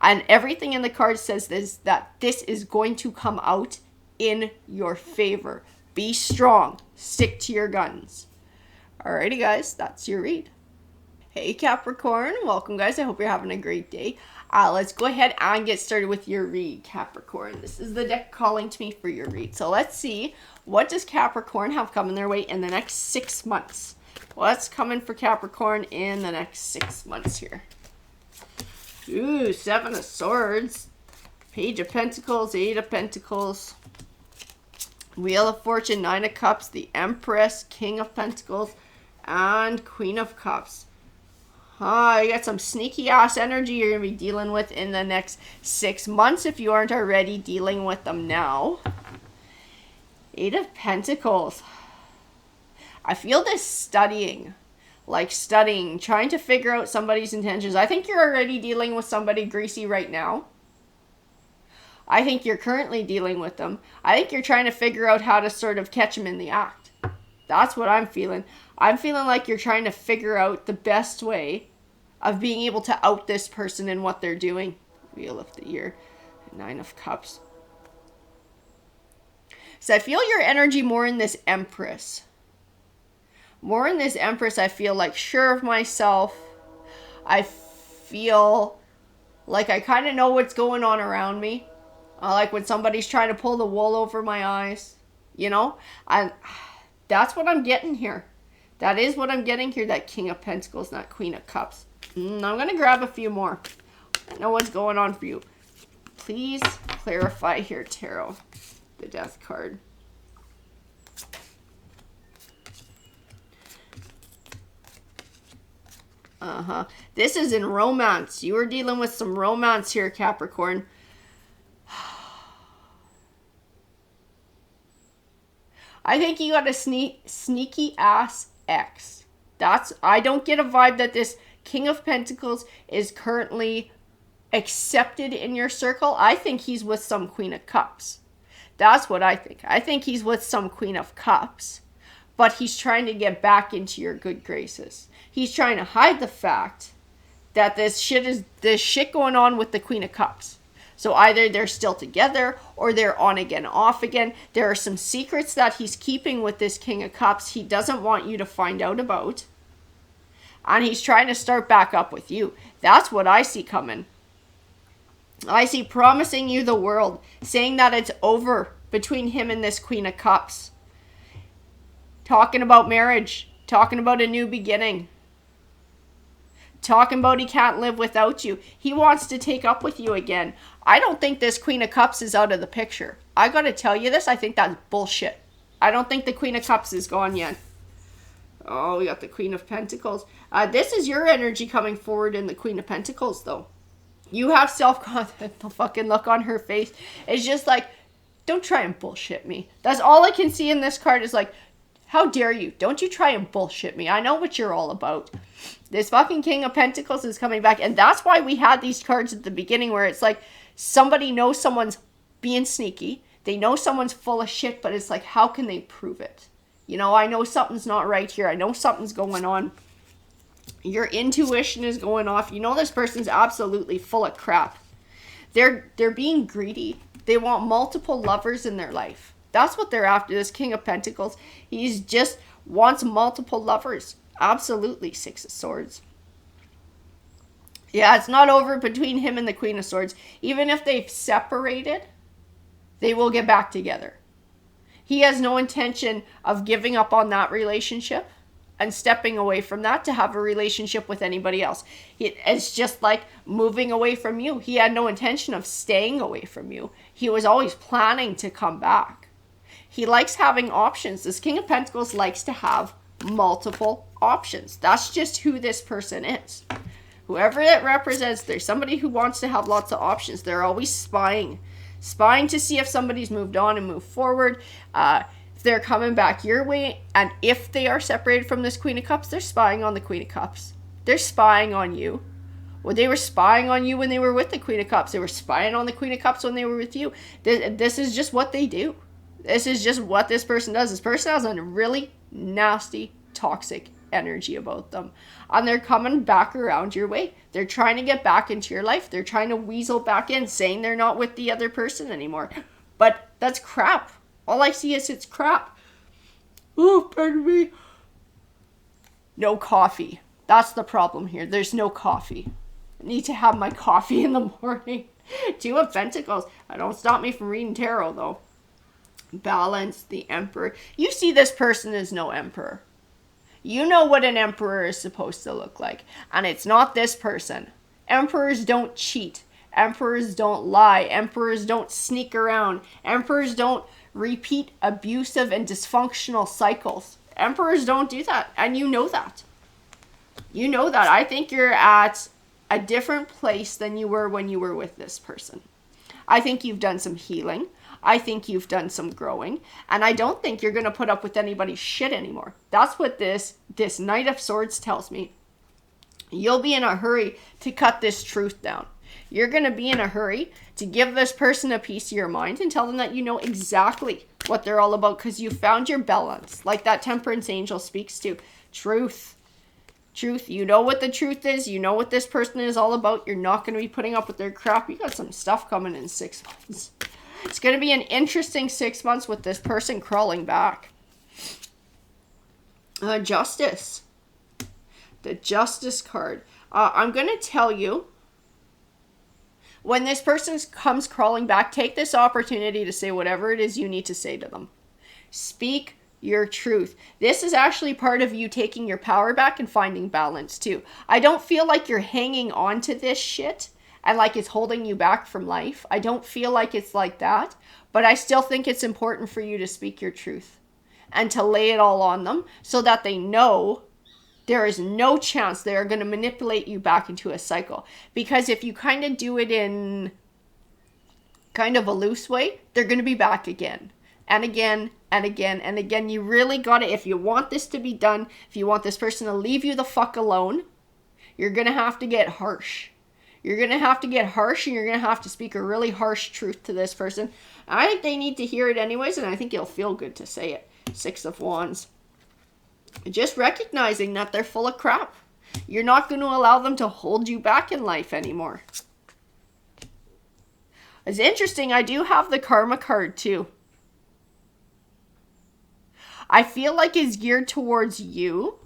And everything in the card says that this is going to come out in your favor. Be strong. Stick to your guns. Alrighty, guys, that's your read. Hey, Capricorn. Welcome, guys. I hope you're having a great day. Let's go ahead and get started with your read, Capricorn. This is the deck calling to me for your read. So let's see, what does Capricorn have coming their way in the next 6 months? What's coming for Capricorn in the next 6 months here? Ooh, 7 of Swords, Page of Pentacles, 8 of Pentacles, Wheel of Fortune, 9 of Cups, the Empress, King of Pentacles, and Queen of Cups. You got some sneaky ass energy you're going to be dealing with in the next 6 months if you aren't already dealing with them now. 8 of Pentacles. I feel this studying, trying to figure out somebody's intentions. I think you're already dealing with somebody greasy right now. I think you're currently dealing with them. I think you're trying to figure out how to sort of catch them in the act. That's what I'm feeling. I'm feeling like you're trying to figure out the best way of being able to out this person in what they're doing. Wheel of the Year, 9 of Cups. So I feel your energy more in this Empress. More in this Empress, I feel like sure of myself. I feel like I kind of know what's going on around me. Like when somebody's trying to pull the wool over my eyes, you know? And that's what I'm getting here. That is what I'm getting here, that King of Pentacles, not Queen of Cups. I'm going to grab a few more. I know what's going on for you. Please clarify here, Tarot. The Death card. This is in romance. You are dealing with some romance here, Capricorn. I think you got a sneaky ass ex. I don't get a vibe that this King of Pentacles is currently accepted in your circle. I think he's with some Queen of Cups. That's what I think. I think he's with some Queen of Cups, but he's trying to get back into your good graces. He's trying to hide the fact that this shit going on with the Queen of Cups. So either they're still together or they're on again, off again. There are some secrets that he's keeping with this King of Cups he doesn't want you to find out about. And he's trying to start back up with you. That's what I see coming. I see promising you the world, saying that it's over between him and this Queen of Cups. Talking about marriage, talking about a new beginning. Talking about he can't live without you. He wants to take up with you again. I don't think this Queen of Cups is out of the picture. I gotta tell you this, I think that's bullshit. I don't think the Queen of Cups is gone yet. Oh, we got the Queen of Pentacles. This is your energy coming forward in the Queen of Pentacles, though. You have self-confidence. The fucking look on her face is just like, don't try and bullshit me. That's all I can see in this card is like, how dare you? Don't you try and bullshit me. I know what you're all about. This fucking King of Pentacles is coming back. And that's why we had these cards at the beginning where it's like somebody knows someone's being sneaky. They know someone's full of shit, but it's like, how can they prove it? You know, I know something's not right here. I know something's going on. Your intuition is going off. You know this person's absolutely full of crap. They're being greedy. They want multiple lovers in their life. That's what they're after, this King of Pentacles. He's just wants multiple lovers. Absolutely, 6 of Swords. Yeah, it's not over between him and the Queen of Swords. Even if they've separated, they will get back together. He has no intention of giving up on that relationship and stepping away from that to have a relationship with anybody else. It's just like moving away from you. He had no intention of staying away from you. He was always planning to come back. He likes having options. This King of Pentacles likes to have multiple options. That's just who this person is. Whoever it represents, there's somebody who wants to have lots of options. They're always spying to see if somebody's moved on and moved forward. If they're coming back your way, and if they are separated from this Queen of Cups, they're spying on the Queen of Cups. They're spying on you. Well, they were spying on you when they were with the Queen of Cups. They were spying on the Queen of Cups when they were with you. This is just what they do. This is just what this person does. This person has a really nasty, toxic energy about them. And they're coming back around your way. They're trying to get back into your life. They're trying to weasel back in, saying they're not with the other person anymore. But that's crap. All I see is it's crap. Oh, pardon me. No coffee. That's the problem here. There's no coffee. need to have my coffee in the morning. Two of Pentacles. Don't stop me from reading tarot, though. Balance, the Emperor. You see this person as no Emperor. You know what an Emperor is supposed to look like. And it's not this person. Emperors don't cheat. Emperors don't lie. Emperors don't sneak around. Emperors don't repeat abusive and dysfunctional cycles. Emperors don't do that. And you know that. You know that. I think you're at a different place than you were when you were with this person. I think you've done some healing. I think you've done some growing. And I don't think you're going to put up with anybody's shit anymore. That's what this Knight of Swords tells me. You'll be in a hurry to cut this truth down. You're going to be in a hurry to give this person a piece of your mind and tell them that you know exactly what they're all about because you found your balance. Like that Temperance Angel speaks to. Truth. Truth. You know what the truth is. You know what this person is all about. You're not going to be putting up with their crap. You got some stuff coming in 6 months. It's going to be an interesting 6 months with this person crawling back. Justice. The Justice card. I'm going to tell you, when this person comes crawling back, take this opportunity to say whatever it is you need to say to them. Speak your truth. This is actually part of you taking your power back and finding balance too. I don't feel like you're hanging on to this shit and like it's holding you back from life. I don't feel like it's like that, but I still think it's important for you to speak your truth and to lay it all on them so that they know there is no chance they are going to manipulate you back into a cycle. Because if you kind of do it in kind of a loose way, they're going to be back again and again and again and again. You really got to, if you want this to be done, if you want this person to leave you the fuck alone, you're going to have to get harsh. You're going to have to get harsh and you're going to have to speak a really harsh truth to this person. I think they need to hear it anyways, and I think it'll feel good to say it. 6 of Wands. Just recognizing that they're full of crap. You're not going to allow them to hold you back in life anymore. It's interesting, I do have the Karma card too. I feel like it's geared towards you.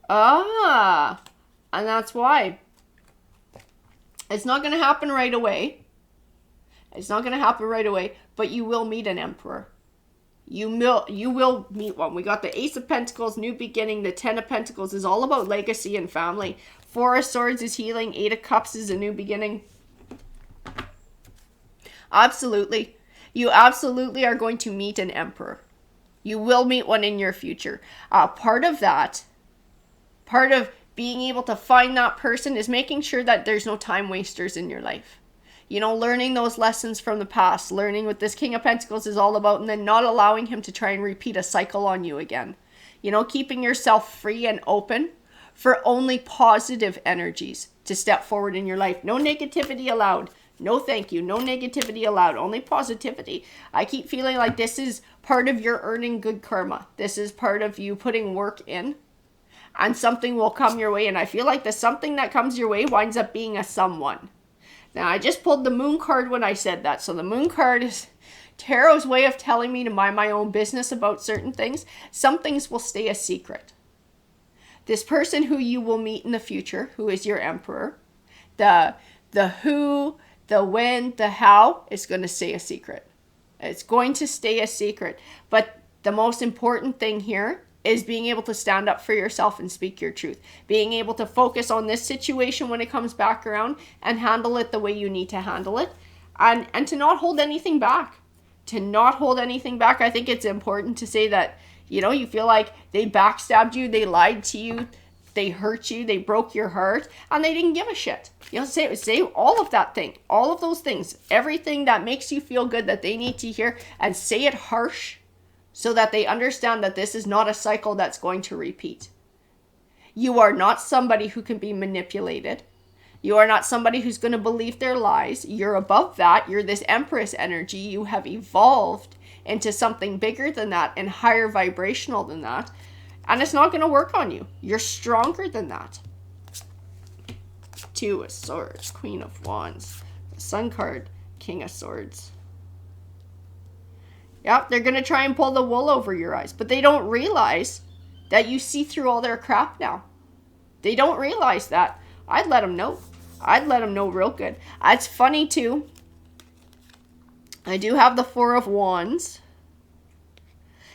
And that's why. It's not going to happen right away. It's not going to happen right away, but you will meet an Emperor. You will meet one. We got the Ace of Pentacles, new beginning. The 10 of Pentacles is all about legacy and family. 4 of Swords is healing. 8 of Cups is a new beginning. Absolutely. You absolutely are going to meet an Emperor. You will meet one in your future. Part of being able to find that person is making sure that there's no time wasters in your life. You know, learning those lessons from the past, learning what this King of Pentacles is all about, and then not allowing him to try and repeat a cycle on you again. You know, keeping yourself free and open for only positive energies to step forward in your life. No negativity allowed. No thank you. No negativity allowed. Only positivity. I keep feeling like this is part of your earning good karma. This is part of you putting work in. And something will come your way. And I feel like the something that comes your way winds up being a someone. Now, I just pulled the Moon card when I said that. So the Moon card is Tarot's way of telling me to mind my own business about certain things. Some things will stay a secret. This person who you will meet in the future, who is your Emperor, the who, the when, the how, is going to stay a secret. It's going to stay a secret. But the most important thing here is being able to stand up for yourself and speak your truth. Being able to focus on this situation when it comes back around and handle it the way you need to handle it. And to not hold anything back. To not hold anything back. I think it's important to say that, you know, you feel like they backstabbed you, they lied to you, they hurt you, they broke your heart, and they didn't give a shit. You know, say all of that thing, all of those things, everything that makes you feel good that they need to hear, and say it harsh, so that they understand that this is not a cycle that's going to repeat. You are not somebody who can be manipulated. You are not somebody who's going to believe their lies. You're above that. You're this Empress energy. You have evolved into something bigger than that and higher vibrational than that. And it's not going to work on you. You're stronger than that. 2 of Swords, Queen of Wands. The Sun card, King of Swords. Yep, they're going to try and pull the wool over your eyes. But they don't realize that you see through all their crap now. They don't realize that. I'd let them know. I'd let them know real good. It's funny too. I do have the Four of Wands.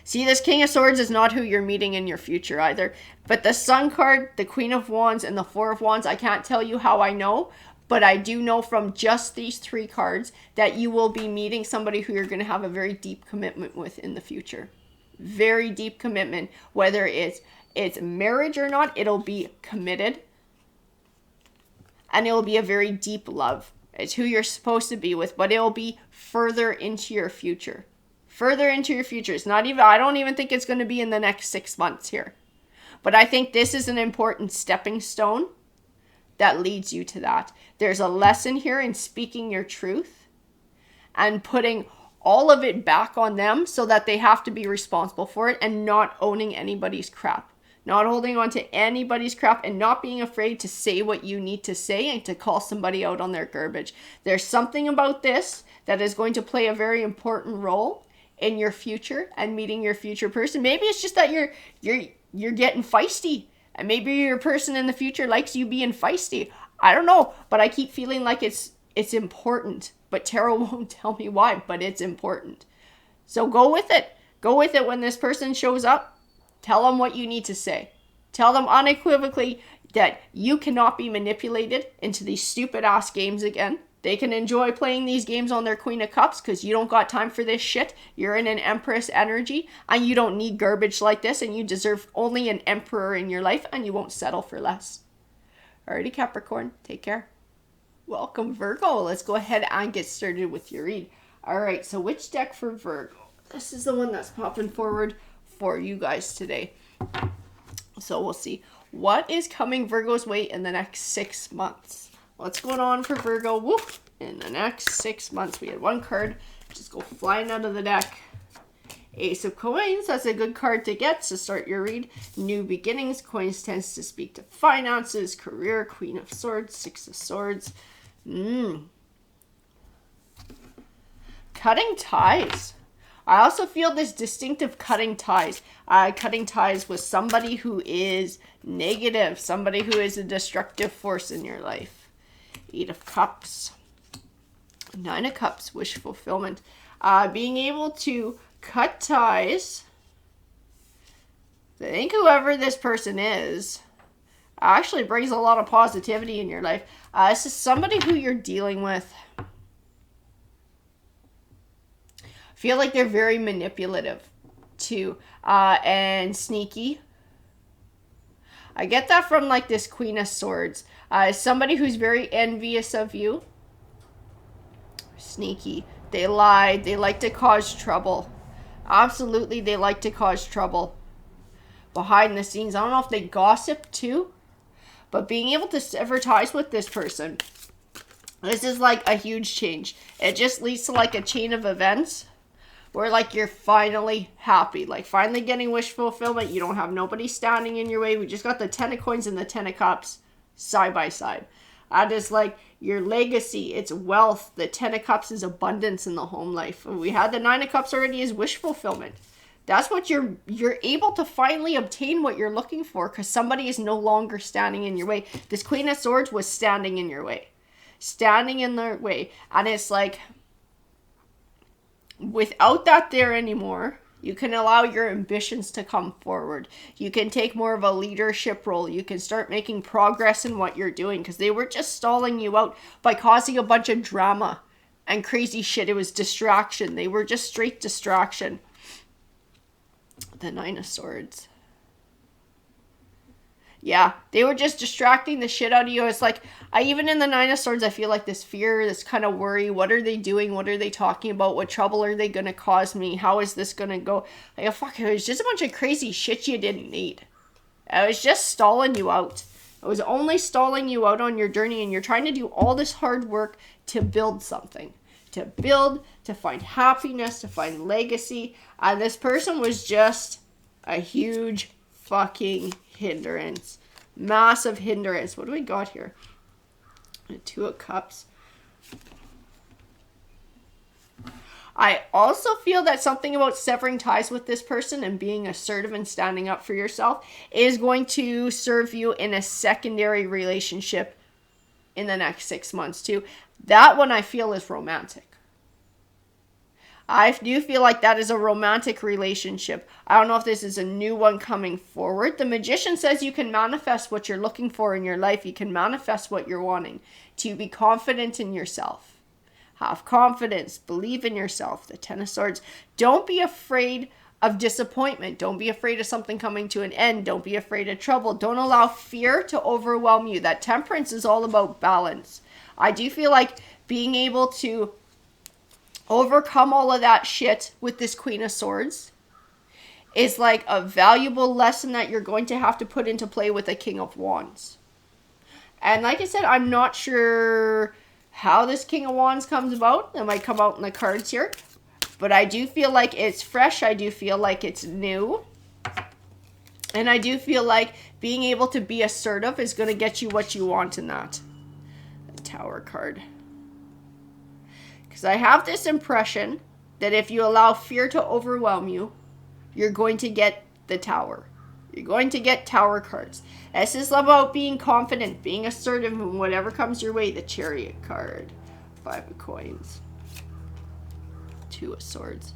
See, this King of Swords is not who you're meeting in your future either. But the Sun card, the Queen of Wands, and the Four of Wands, I can't tell you how I know. But I do know from just these 3 cards that you will be meeting somebody who you're going to have a very deep commitment with in the future. Very deep commitment. Whether it's marriage or not, it'll be committed. And it'll be a very deep love. It's who you're supposed to be with, but it'll be further into your future. Further into your future. It's not even, I don't even think it's going to be in the next 6 months here. But I think this is an important stepping stone that leads you to that. There's a lesson here in speaking your truth and putting all of it back on them so that they have to be responsible for it, and not owning anybody's crap. Not holding on to anybody's crap, and not being afraid to say what you need to say and to call somebody out on their garbage. There's something about this that is going to play a very important role in your future and meeting your future person. Maybe it's just that you're getting feisty, and maybe your person in the future likes you being feisty. I don't know, but I keep feeling like it's important. But tarot won't tell me why, but it's important. So go with it. Go with it when this person shows up. Tell them what you need to say. Tell them unequivocally that you cannot be manipulated into these stupid ass games again. They can enjoy playing these games on their Queen of Cups because you don't got time for this shit. You're in an Empress energy and you don't need garbage like this, and you deserve only an Emperor in your life, and you won't settle for less. Alrighty, Capricorn. Take care. Welcome, Virgo. Let's go ahead and get started with your read. Alright, so which deck for Virgo? This is the one that's popping forward for you guys today. So we'll see what is coming Virgo's way in the next 6 months. What's going on for Virgo? Woof. In the next 6 months. We had one card just go flying out of the deck. Ace of Coins. That's a good card to get to start your read. New beginnings. Coins tends to speak to finances, career. Queen of Swords, Six of Swords. Cutting ties. I also feel this distinctive cutting ties. Cutting ties with somebody who is negative. Somebody who is a destructive force in your life. 8 of Cups. 9 of Cups. Wish fulfillment. Being able to cut ties. I think whoever this person is actually brings a lot of positivity in your life. This is somebody who you're dealing with. Feel like they're very manipulative too, and sneaky. I get that from like this Queen of Swords. Somebody who's very envious of you. Sneaky. They lie. They like to cause trouble. Absolutely, they like to cause trouble. Behind the scenes, I don't know if they gossip too, but being able to sever ties with this person, this is like a huge change. It just leads to like a chain of events where like you're finally happy, like finally getting wish fulfillment. You don't have nobody standing in your way. We just got the 10 of Coins and the 10 of Cups side by side. That is like your legacy. It's wealth. The 10 of Cups is abundance in the home life. We had the 9 of Cups already is wish fulfillment. That's what you're able to finally obtain what you're looking for, because somebody is no longer standing in your way. This Queen of Swords was standing in your way. Standing in their way. And it's like, without that there anymore, you can allow your ambitions to come forward. You can take more of a leadership role. You can start making progress in what you're doing, because they were just stalling you out by causing a bunch of drama and crazy shit. It was distraction. They were just straight distraction. The 9 of Swords. Yeah, they were just distracting the shit out of you. It's like, even in the 9 of Swords, I feel like this fear, this kind of worry. What are they doing? What are they talking about? What trouble are they going to cause me? How is this going to go? Like, oh, fuck, it was just a bunch of crazy shit you didn't need. It was just stalling you out. It was only stalling you out on your journey, and you're trying to do all this hard work to build something. To build, to find happiness, to find legacy. And this person was just a huge fucking hindrance. Massive hindrance. What do we got here? 2 of Cups. I also feel that something about severing ties with this person and being assertive and standing up for yourself is going to serve you in a secondary relationship in the next 6 months too. That one I feel is romantic. I do feel like that is a romantic relationship. I don't know if this is a new one coming forward. The Magician says you can manifest what you're looking for in your life. You can manifest what you're wanting. To be confident in yourself. Have confidence. Believe in yourself. The Ten of Swords. Don't be afraid of disappointment. Don't be afraid of something coming to an end. Don't be afraid of trouble. Don't allow fear to overwhelm you. That Temperance is all about balance. I do feel like being able to overcome all of that shit with this Queen of Swords is like a valuable lesson that you're going to have to put into play with a King of Wands. And like I said, I'm not sure how this King of Wands comes about. It might come out in the cards here. But I do feel like it's fresh. I do feel like it's new. And I do feel like being able to be assertive is going to get you what you want in that. The Tower card. Because I have this impression that if you allow fear to overwhelm you, you're going to get the Tower. You're going to get Tower cards. This is about being confident, being assertive in whatever comes your way. The Chariot card. 5 of Coins. 2 of Swords.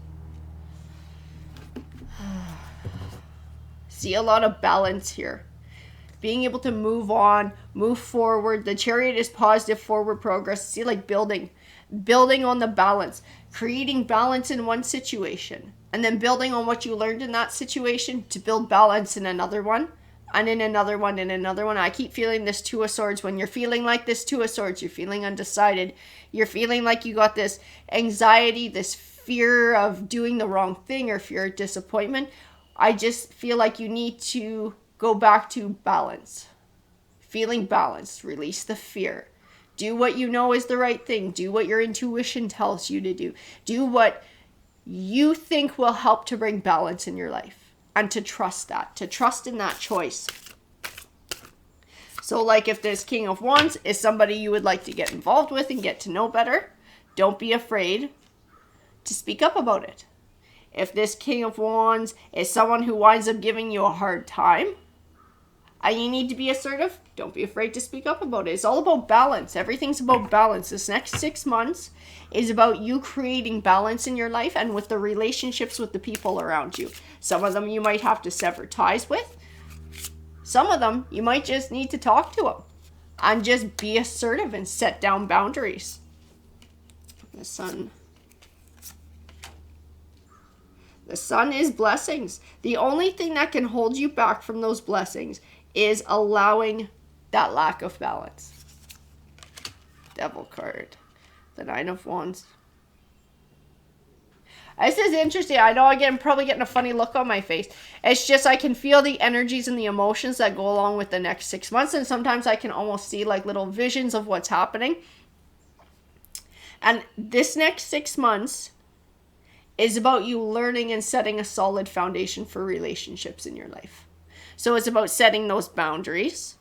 See a lot of balance here. Being able to move on, move forward. The Chariot is positive forward progress. See, like building on the balance. Creating balance in one situation. And then building on what you learned in that situation to build balance in another one. And in another one, and another one. I keep feeling this 2 of Swords. When you're feeling like this 2 of Swords, you're feeling undecided. You're feeling like you got this anxiety, this fear of doing the wrong thing or fear of disappointment. I just feel like you need to go back to balance. Feeling balanced. Release the fear. Do what you know is the right thing. Do what your intuition tells you to do. Do what you think will help to bring balance in your life. And to trust that. To trust in that choice. So like if this King of Wands is somebody you would like to get involved with and get to know better, don't be afraid to speak up about it. If this King of Wands is someone who winds up giving you a hard time, and you need to be assertive, don't be afraid to speak up about it. It's all about balance. Everything's about balance. This next 6 months is about you creating balance in your life and with the relationships with the people around you. Some of them you might have to sever ties with. Some of them you might just need to talk to them and just be assertive and set down boundaries. The Sun. The Sun is blessings. The only thing that can hold you back from those blessings is allowing that lack of balance. Devil card. The 9 of Wands. This is interesting. I know I'm probably getting a funny look on my face. It's just I can feel the energies and the emotions that go along with the next 6 months. And sometimes I can almost see like little visions of what's happening. And this next 6 months is about you learning and setting a solid foundation for relationships in your life. So it's about setting those boundaries.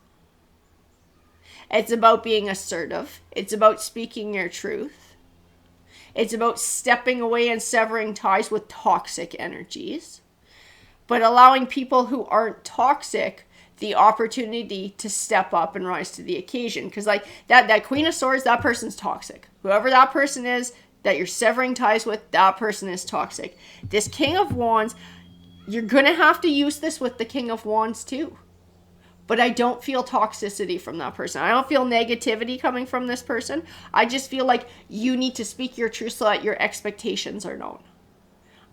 It's about being assertive. It's about speaking your truth. It's about stepping away and severing ties with toxic energies. But allowing people who aren't toxic the opportunity to step up and rise to the occasion. Because like that Queen of Swords, that person's toxic. Whoever that person is that you're severing ties with, that person is toxic. This King of Wands, you're going to have to use this with the King of Wands too. But I don't feel toxicity from that person. I don't feel negativity coming from this person. I just feel like you need to speak your truth so that your expectations are known.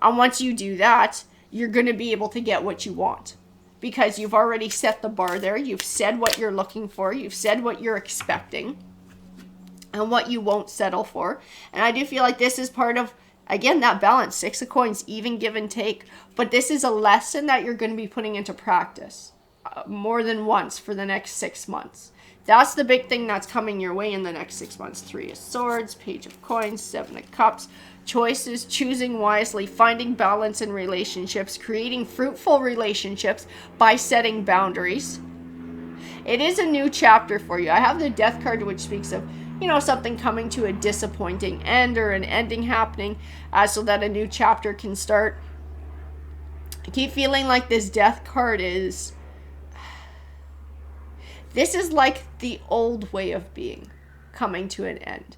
And once you do that, you're going to be able to get what you want. Because you've already set the bar there. You've said what you're looking for. You've said what you're expecting. And what you won't settle for. And I do feel like this is part of, again, that balance. 6 of Coins, even give and take. But this is a lesson that you're going to be putting into practice more than once for the next 6 months. That's the big thing that's coming your way in the next 6 months. 3 of Swords, Page of Coins, 7 of Cups. Choices, choosing wisely, finding balance in relationships, creating fruitful relationships by setting boundaries. It is a new chapter for you. I have the Death card, which speaks of you know, something coming to a disappointing end or an ending happening, so that a new chapter can start. I keep feeling like this death card is, this is like the old way of being coming to an end.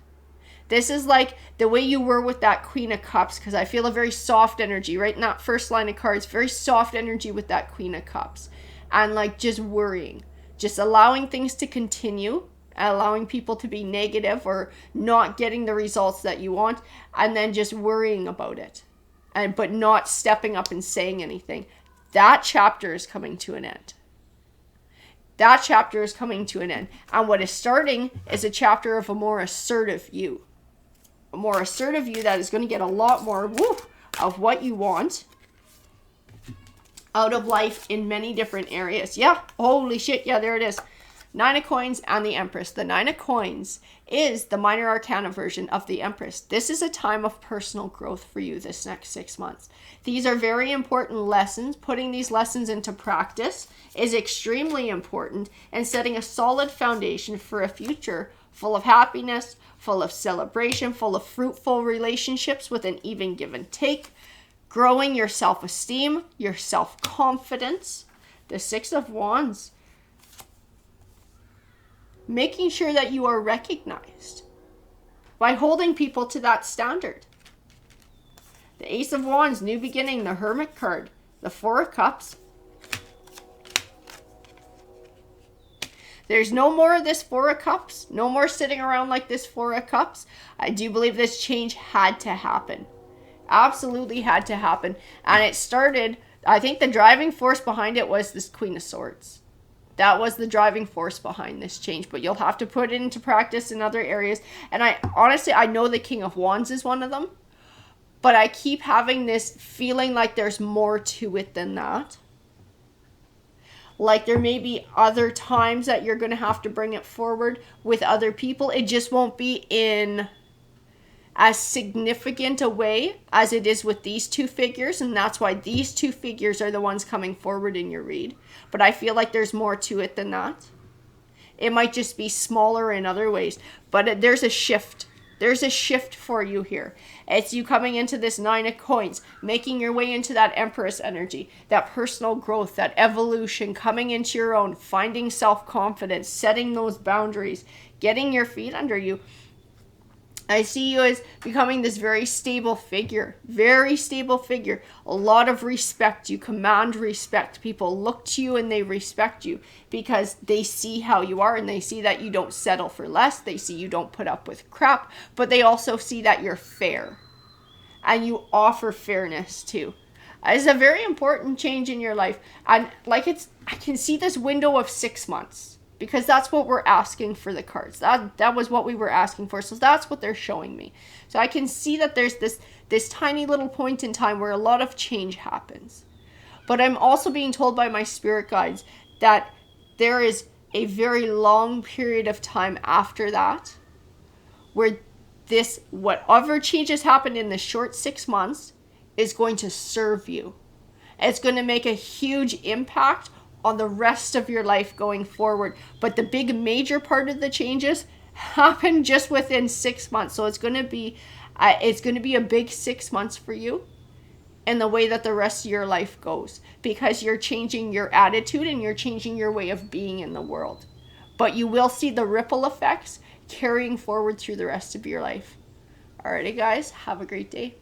This is like the way you were with that Queen of Cups, because I feel a very soft energy, right? In that first line of cards, very soft energy with that Queen of Cups. And like just worrying, just allowing things to continue, allowing people to be negative or not getting the results that you want, and then just worrying about it, but not stepping up and saying anything. That chapter is coming to an end. That chapter is coming to an end. And what is starting is a chapter of a more assertive you. A more assertive you that is going to get a lot more of what you want out of life in many different areas. Yeah, holy shit. Yeah, there it is. Nine of Coins and the Empress. The Nine of Coins is the minor arcana version of the Empress. This is a time of personal growth for you this next 6 months. These are very important lessons. Putting these lessons into practice is extremely important, and setting a solid foundation for a future full of happiness, full of celebration, full of fruitful relationships with an even give and take, growing your self-esteem, your self-confidence. The Six of Wands. Making sure that you are recognized by holding people to that standard. The Ace of Wands, new beginning, the Hermit card, the Four of Cups. There's no more of this Four of Cups. No more sitting around like this Four of Cups. I do believe this change had to happen. Absolutely had to happen. And it started, I think the driving force behind it was this Queen of Swords. That was the driving force behind this change. But you'll have to put it into practice in other areas. And I honestly, I know the King of Wands is one of them. But I keep having this feeling like there's more to it than that. Like there may be other times that you're going to have to bring it forward with other people. It just won't be in as significant a way as it is with these two figures. And that's why these two figures are the ones coming forward in your read. But I feel like there's more to it than that. It might just be smaller in other ways. But there's a shift. There's a shift for you here. It's you coming into this Nine of Coins, making your way into that Empress energy, that personal growth, that evolution, coming into your own, finding self-confidence, setting those boundaries, getting your feet under you. I see you as becoming this very stable figure. Very stable figure. A lot of respect. You command respect. People look to you and they respect you because they see how you are and they see that you don't settle for less. They see you don't put up with crap. But they also see that you're fair. And you offer fairness too. It's a very important change in your life. And like I can see this window of 6 months. Because that's what we're asking for the cards. That was what we were asking for. So that's what they're showing me. So I can see that there's this tiny little point in time where a lot of change happens. But I'm also being told by my spirit guides that there is a very long period of time after that where this, whatever changes happen in the short 6 months, is going to serve you. It's going to make a huge impact on the rest of your life going forward. But the big major part of the changes happen just within 6 months. So it's going to be a big 6 months for you in the way that the rest of your life goes, because you're changing your attitude and you're changing your way of being in the world. But you will see the ripple effects carrying forward through the rest of your life. Alrighty guys, have a great day.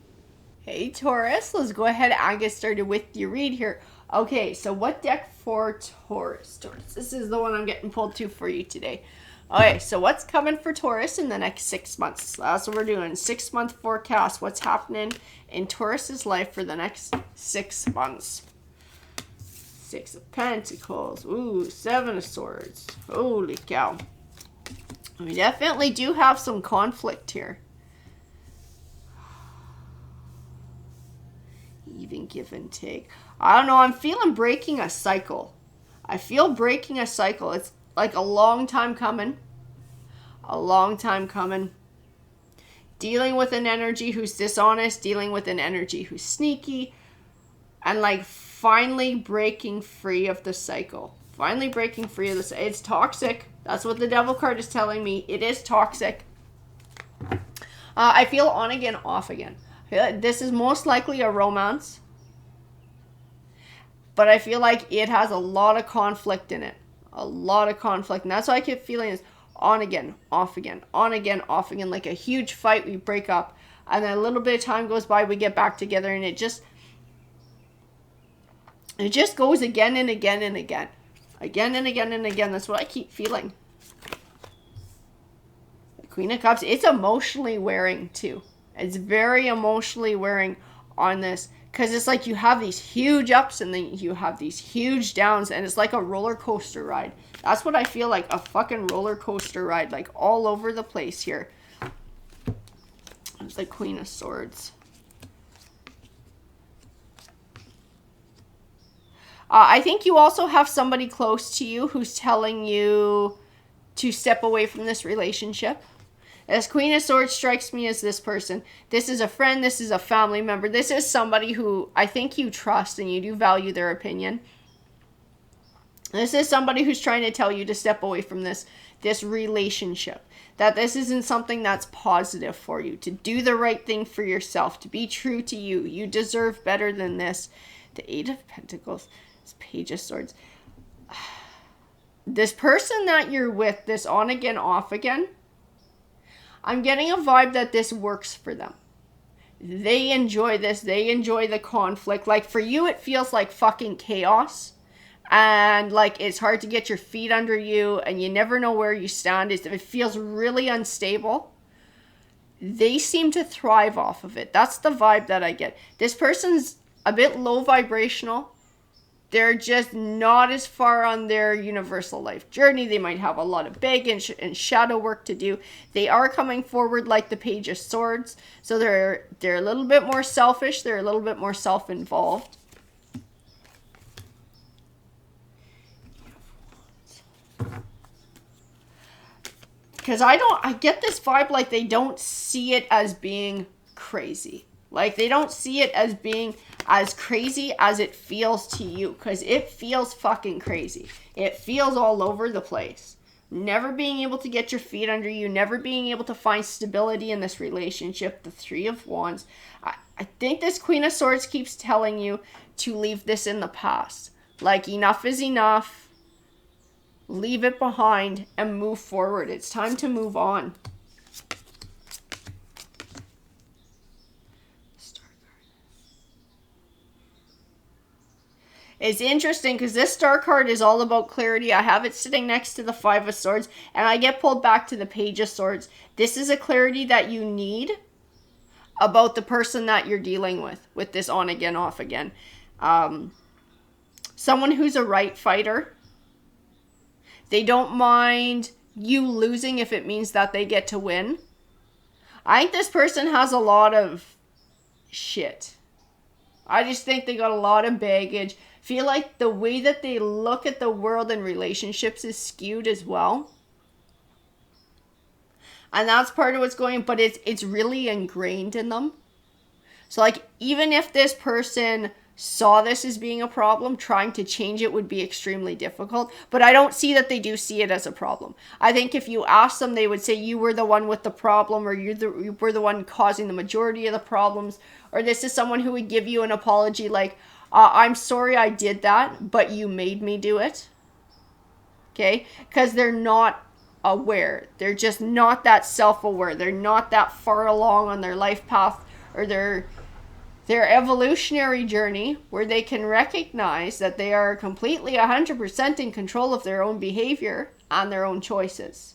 Hey Taurus, let's go ahead and get started with your read here. Okay, so what deck for Taurus? This is the one I'm getting pulled to for you today. Okay, so what's coming for Taurus in the next 6 months? That's what we're doing. 6 month forecast. What's happening in Taurus's life for the next 6 months? 6 of Pentacles. Ooh, 7 of Swords. Holy cow. We definitely do have some conflict here. Even give and take. I don't know. I'm feeling breaking a cycle. I feel breaking a cycle. It's like a long time coming. A long time coming. Dealing with an energy who's dishonest. Dealing with an energy who's sneaky. And like finally breaking free of the cycle. Finally breaking free of this. It's toxic. That's what the Devil card is telling me. It is toxic. I feel on again, off again. This is most likely a romance, but I feel like it has a lot of conflict in it. A lot of conflict. And that's why I keep feeling is on again, off again, on again, off again. Like a huge fight, we break up. And then a little bit of time goes by, we get back together. And it just goes again and again and again. Again and again and again. That's what I keep feeling. The Queen of Cups, it's emotionally wearing too. It's very emotionally wearing on this. Because it's like you have these huge ups and then you have these huge downs. And it's like a roller coaster ride. That's what I feel like. A fucking roller coaster ride. Like all over the place here. It's the Queen of Swords. I think you also have somebody close to you who's telling you to step away from this relationship. As Queen of Swords strikes me as this person. This is a friend. This is a family member. This is somebody who I think you trust and you do value their opinion. This is somebody who's trying to tell you to step away from this relationship. That this isn't something that's positive for you. To do the right thing for yourself. To be true to you. You deserve better than this. The Eight of Pentacles. This Page of Swords. This person that you're with, this on again, off again. I'm getting a vibe that this works for them. They enjoy this. They enjoy the conflict. Like for you, it feels like fucking chaos. And like it's hard to get your feet under you. And you never know where you stand. It feels really unstable. They seem to thrive off of it. That's the vibe that I get. This person's a bit low vibrational. They're just not as far on their universal life journey. They might have a lot of baggage and shadow work to do. They are coming forward like the Page of Swords. So they're a little bit more selfish. They're a little bit more self-involved. Because I get this vibe like they don't see it as being crazy. Like they don't see it as being as crazy as it feels to you. Because it feels fucking crazy. It feels all over the place. Never being able to get your feet under you. Never being able to find stability in this relationship. The Three of Wands. I think this Queen of Swords keeps telling you to leave this in the past. Like enough is enough. Leave it behind and move forward. It's time to move on. It's interesting because this star card is all about clarity. I have it sitting next to the Five of Swords and I get pulled back to the Page of Swords. This is a clarity that you need about the person that you're dealing with this on again, off again. Someone who's a right fighter. They don't mind you losing if it means that they get to win. I think this person has a lot of shit. I just think they got a lot of baggage. Feel like the way that they look at the world and relationships is skewed as well. And that's part of what's going, but it's really ingrained in them. So like, even if this person saw this as being a problem, trying to change it would be extremely difficult. But I don't see that they do see it as a problem. I think if you ask them, they would say you were the one with the problem, or you were the one causing the majority of the problems. Or this is someone who would give you an apology like, I'm sorry I did that, but you made me do it. Okay? Because they're not aware. They're just not that self-aware. They're not that far along on their life path or their evolutionary journey where they can recognize that they are completely 100% in control of their own behavior and their own choices.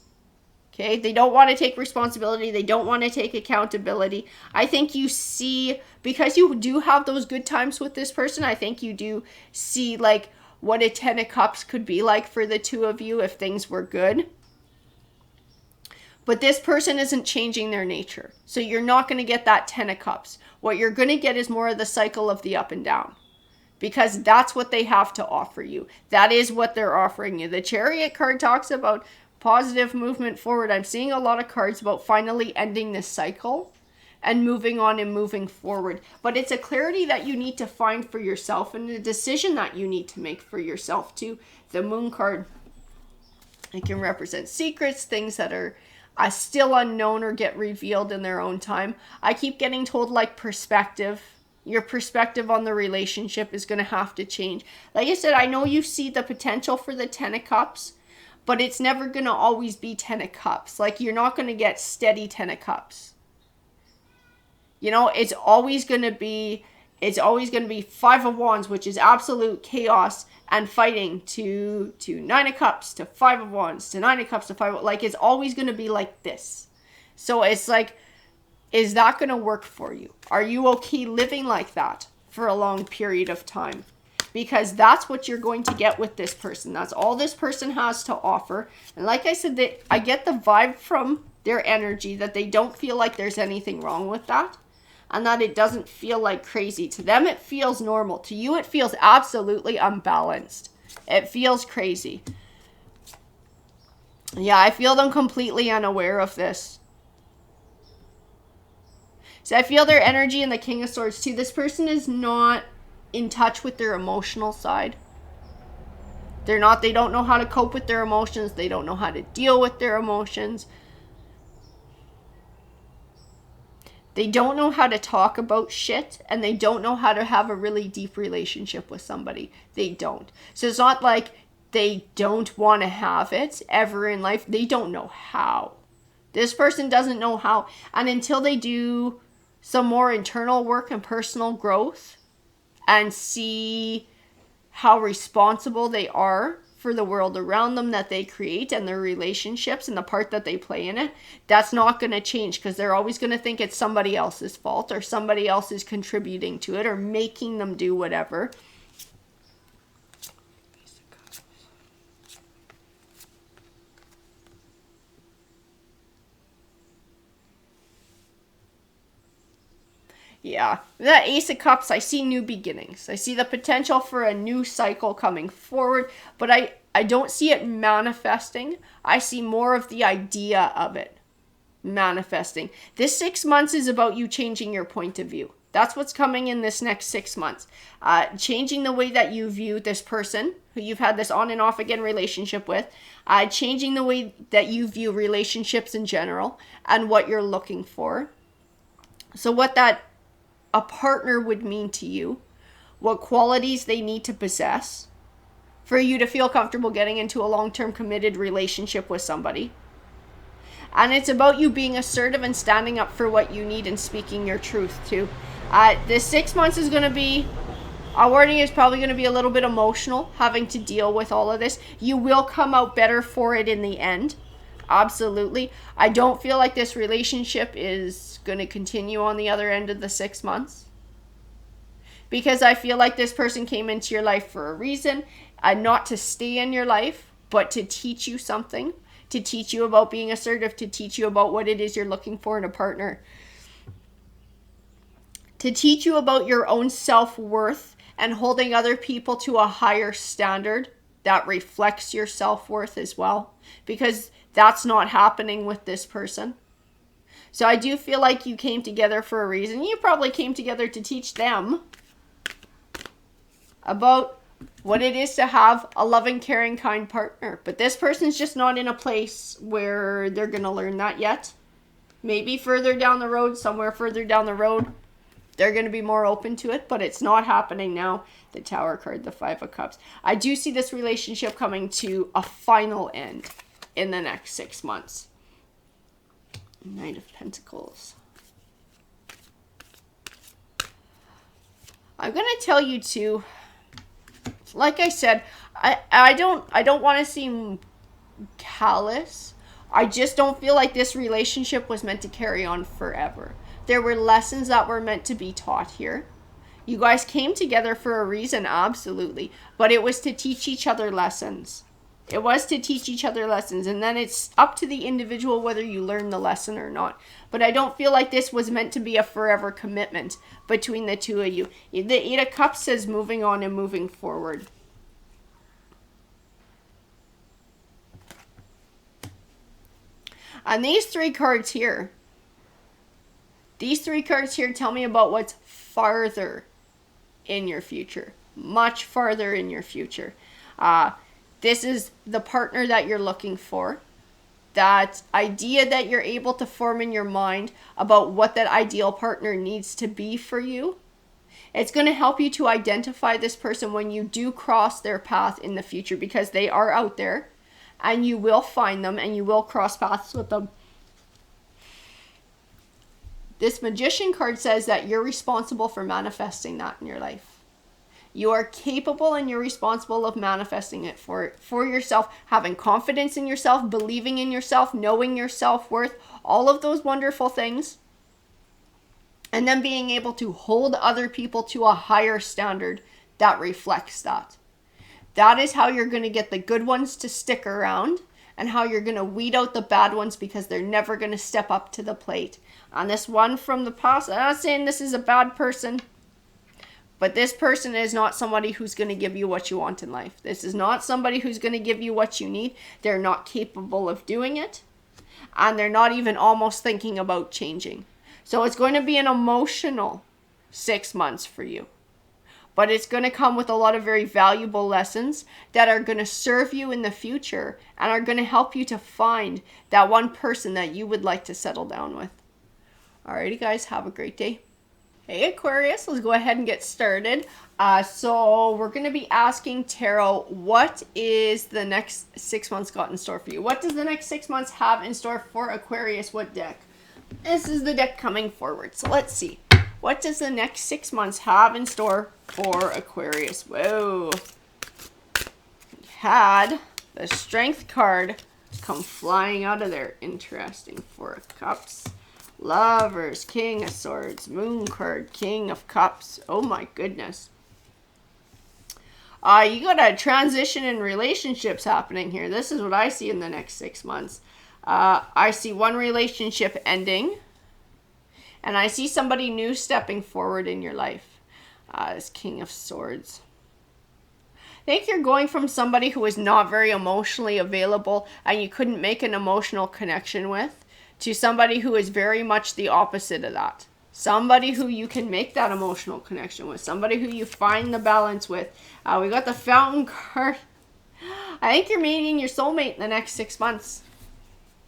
Okay, they don't want to take responsibility. They don't want to take accountability. I think you see, because you do have those good times with this person, I think you do see like what a 10 of Cups could be like for the two of you if things were good. But this person isn't changing their nature. So you're not going to get that 10 of Cups. What you're going to get is more of the cycle of the up and down. Because that's what they have to offer you. That is what they're offering you. The Chariot card talks about positive movement forward. I'm seeing a lot of cards about finally ending this cycle and moving on and moving forward. But it's a clarity that you need to find for yourself and a decision that you need to make for yourself too. The Moon card, it can represent secrets, things that are still unknown or get revealed in their own time. I keep getting told like perspective. Your perspective on the relationship is going to have to change. Like I said, I know you see the potential for the 10 of Cups, but it's never going to always be 10 of Cups. Like, you're not going to get steady 10 of Cups. You know, it's always going to be 5 of Wands, which is absolute chaos and fighting, to 9 of Cups, to 5 of Wands, to 9 of Cups, to 5 of, like, it's always going to be like this. So it's like, is that going to work for you? Are you okay living like that for a long period of time? Because that's what you're going to get with this person. That's all this person has to offer. And like I said, I get the vibe from their energy that they don't feel like there's anything wrong with that. And that it doesn't feel like crazy. To them, it feels normal. To you, it feels absolutely unbalanced. It feels crazy. Yeah, I feel them completely unaware of this. So I feel their energy in the King of Swords too. This person is not in touch with their emotional side. They don't know how to cope with their emotions. They don't know how to deal with their emotions. They don't know how to talk about shit, and they don't know how to have a really deep relationship with somebody. They don't. So it's not like they don't want to have it ever in life. They don't know how. This person doesn't know how. And until they do some more internal work and personal growth and see how responsible they are for the world around them that they create and their relationships and the part that they play in it, that's not going to change, because they're always going to think it's somebody else's fault or somebody else is contributing to it or making them do whatever. Yeah, that Ace of Cups, I see new beginnings. I see the potential for a new cycle coming forward, but I don't see it manifesting. I see more of the idea of it manifesting. This 6 months is about you changing your point of view. That's what's coming in this next 6 months. Changing the way that you view this person who you've had this on and off again relationship with. Changing the way that you view relationships in general and what you're looking for. So what that a partner would mean to you, what qualities they need to possess for you to feel comfortable getting into a long-term committed relationship with somebody. And it's about you being assertive and standing up for what you need and speaking your truth too. This 6 months is going to be, our warning is probably going to be a little bit emotional, having to deal with all of this. You will come out better for it in the end. Absolutely. I don't feel like this relationship is going to continue on the other end of the 6 months, because I feel like this person came into your life for a reason, not to stay in your life, but to teach you something, to teach you about being assertive, to teach you about what it is you're looking for in a partner, to teach you about your own self-worth and holding other people to a higher standard that reflects your self-worth as well, because that's not happening with this person. So I do feel like you came together for a reason. You probably came together to teach them about what it is to have a loving, caring, kind partner. But this person's just not in a place where they're going to learn that yet. Maybe further down the road, somewhere further down the road, they're going to be more open to it, but it's not happening now. The Tower card, the 5 of Cups. I do see this relationship coming to a final end in the next 6 months. Knight of Pentacles. I'm going to tell you too, like I said, I don't want to seem callous. I just don't feel like this relationship was meant to carry on forever. There were lessons that were meant to be taught here. You guys came together for a reason, absolutely. But it was to teach each other lessons. It was to teach each other lessons. And then it's up to the individual whether you learn the lesson or not. But I don't feel like this was meant to be a forever commitment between the two of you. The 8 of Cups says moving on and moving forward. And these 3 cards here. These 3 cards here tell me about what's farther in your future. Much farther in your future. This is the partner that you're looking for. that idea that you're able to form in your mind about what that ideal partner needs to be for you. It's going to help you to identify this person when you do cross their path in the future, because they are out there and you will find them and you will cross paths with them. This Magician card says that you're responsible for manifesting that in your life. You are capable and you're responsible of manifesting it for yourself, having confidence in yourself, believing in yourself, knowing your self-worth, all of those wonderful things. And then being able to hold other people to a higher standard that reflects that. That is how you're going to get the good ones to stick around, and how you're going to weed out the bad ones because they're never going to step up to the plate. And this one from the past, I'm not saying this is a bad person, but this person is not somebody who's going to give you what you want in life. This is not somebody who's going to give you what you need. They're not capable of doing it. And they're not even almost thinking about changing. So it's going to be an emotional 6 months for you. But it's going to come with a lot of very valuable lessons that are going to serve you in the future and are going to help you to find that one person that you would like to settle down with. Alrighty guys, have a great day. Hey Aquarius, let's go ahead and get started. So we're going to be asking Tarot, what is the next 6 months got in store for you? What does the next 6 months have in store for Aquarius? What deck? This is the deck coming forward. So let's see. What does the next 6 months have in store for Aquarius? Whoa. We had the Strength card come flying out of there. Interesting. Four of Cups. Lovers, King of Swords, Moon card, King of Cups. Oh my goodness. You got a transition in relationships happening here. This is what I see in the next 6 months. I see one relationship ending. And I see somebody new stepping forward in your life. This King of Swords. I think you're going from somebody who is not very emotionally available and you couldn't make an emotional connection with, to somebody who is very much the opposite of that. Somebody who you can make that emotional connection with. Somebody who you find the balance with. We got the Fountain card. I think you're meeting your soulmate in the next 6 months.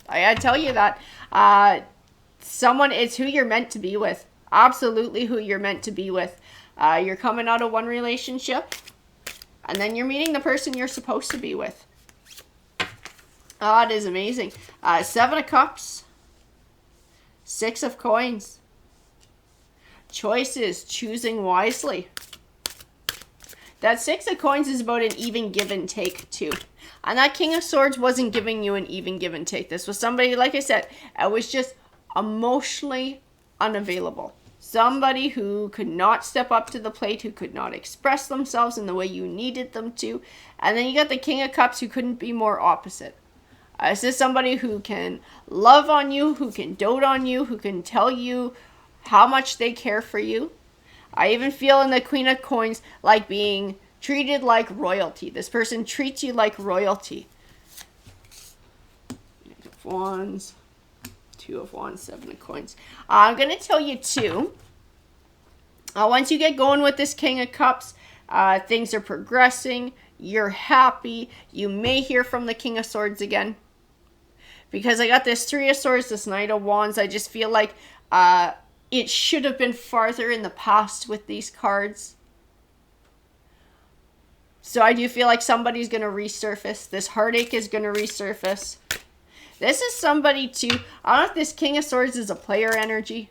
I gotta tell you that. Someone is who you're meant to be with. Absolutely who you're meant to be with. You're coming out of one relationship, and then you're meeting the person you're supposed to be with. It is amazing. 7 of Cups. 6 of Coins. Choices, choosing wisely. That 6 of Coins is about an even give and take too. And that King of Swords wasn't giving you an even give and take. This was somebody, like I said, it was just emotionally unavailable. Somebody who could not step up to the plate, who could not express themselves in the way you needed them to. And then you got the King of Cups, who couldn't be more opposite. This is somebody who can love on you, who can dote on you, who can tell you how much they care for you. I even feel in the Queen of Coins like being treated like royalty. This person treats you like royalty. Eight of Wands, 2 of Wands, 7 of Coins. I'm going to tell you too, once you get going with this King of Cups, things are progressing. You're happy. You may hear from the King of Swords again. Because I got this 3 of Swords, this Knight of Wands. I just feel like it should have been farther in the past with these cards. So I do feel like somebody's going to resurface. This heartache is going to resurface. This is somebody too. I don't know if this King of Swords is a player energy.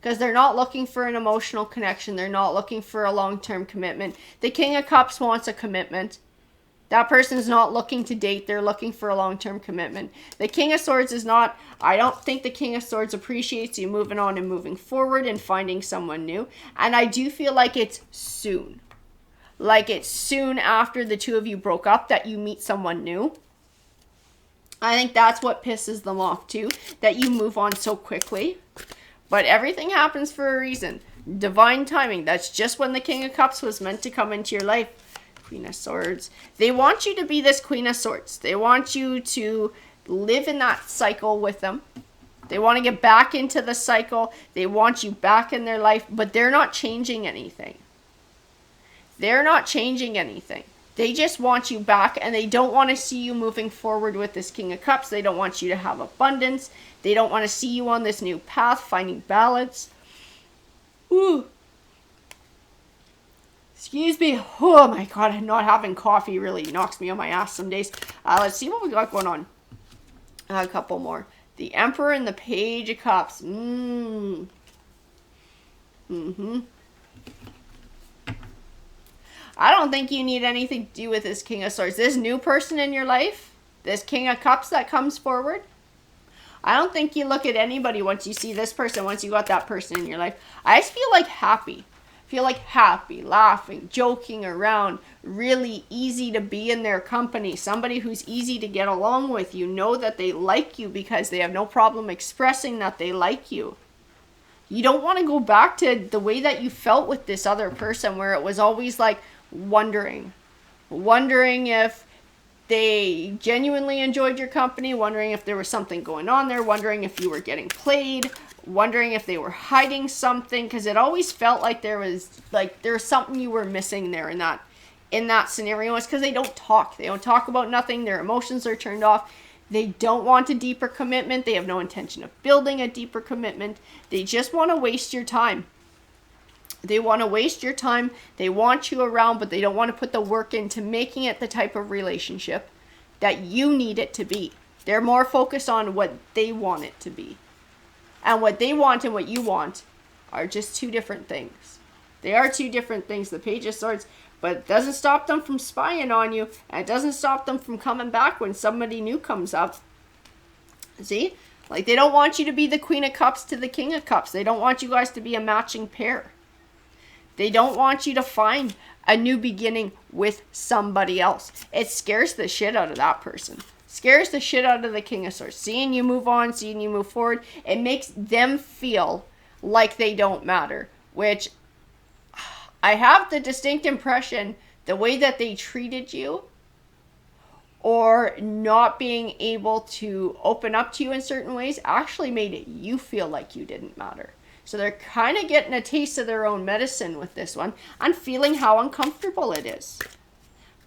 Because they're not looking for an emotional connection. They're not looking for a long-term commitment. The King of Cups wants a commitment. That person's not looking to date. They're looking for a long-term commitment. The King of Swords is not... I don't think the King of Swords appreciates you moving on and moving forward and finding someone new. And I do feel like it's soon. Like it's soon after the two of you broke up that you meet someone new. I think that's what pisses them off too. That you move on so quickly. But everything happens for a reason. Divine timing. That's just when the King of Cups was meant to come into your life. Queen of Swords. They want you to be this Queen of Swords. They want you to live in that cycle with them. They want to get back into the cycle. They want you back in their life, but they're not changing anything. They're not changing anything. They just want you back, and they don't want to see you moving forward with this King of Cups. They don't want you to have abundance. They don't want to see you on this new path, finding balance. Ooh. Excuse me. Oh my God, not having coffee really knocks me on my ass some days. Let's see what we got going on. A couple more. The Emperor and the Page of Cups. I don't think you need anything to do with this King of Swords. This new person in your life, this King of Cups that comes forward, I don't think you look at anybody once you see this person, once you got that person in your life. I just feel like happy. Feel like happy, laughing, joking around, really easy to be in their company. Somebody who's easy to get along with. You know that they like you because they have no problem expressing that they like you. You don't want to go back to the way that you felt with this other person, where it was always like wondering if they genuinely enjoyed your company, wondering if there was something going on there, wondering if you were getting played, wondering if they were hiding something, because it always felt like there was something you were missing there in that scenario. It's because they don't talk about nothing. Their emotions are turned off. They don't want a deeper commitment. They have no intention of building a deeper commitment. They just want to waste your time. They want to waste your time. They want you around, but they don't want to put the work into making it the type of relationship that you need it to be. They're more focused on what they want it to be. And what they want and what you want are just two different things. They are two different things, the Page of Swords, but it doesn't stop them from spying on you, and it doesn't stop them from coming back when somebody new comes up. See? Like, they don't want you to be the Queen of Cups to the King of Cups. They don't want you guys to be a matching pair. They don't want you to find a new beginning with somebody else. It scares the shit out of that person. Scares the shit out of the King of Swords. Seeing you move on, seeing you move forward, it makes them feel like they don't matter. Which, I have the distinct impression the way that they treated you, or not being able to open up to you in certain ways, actually made you feel like you didn't matter. So they're kind of getting a taste of their own medicine with this one and feeling how uncomfortable it is.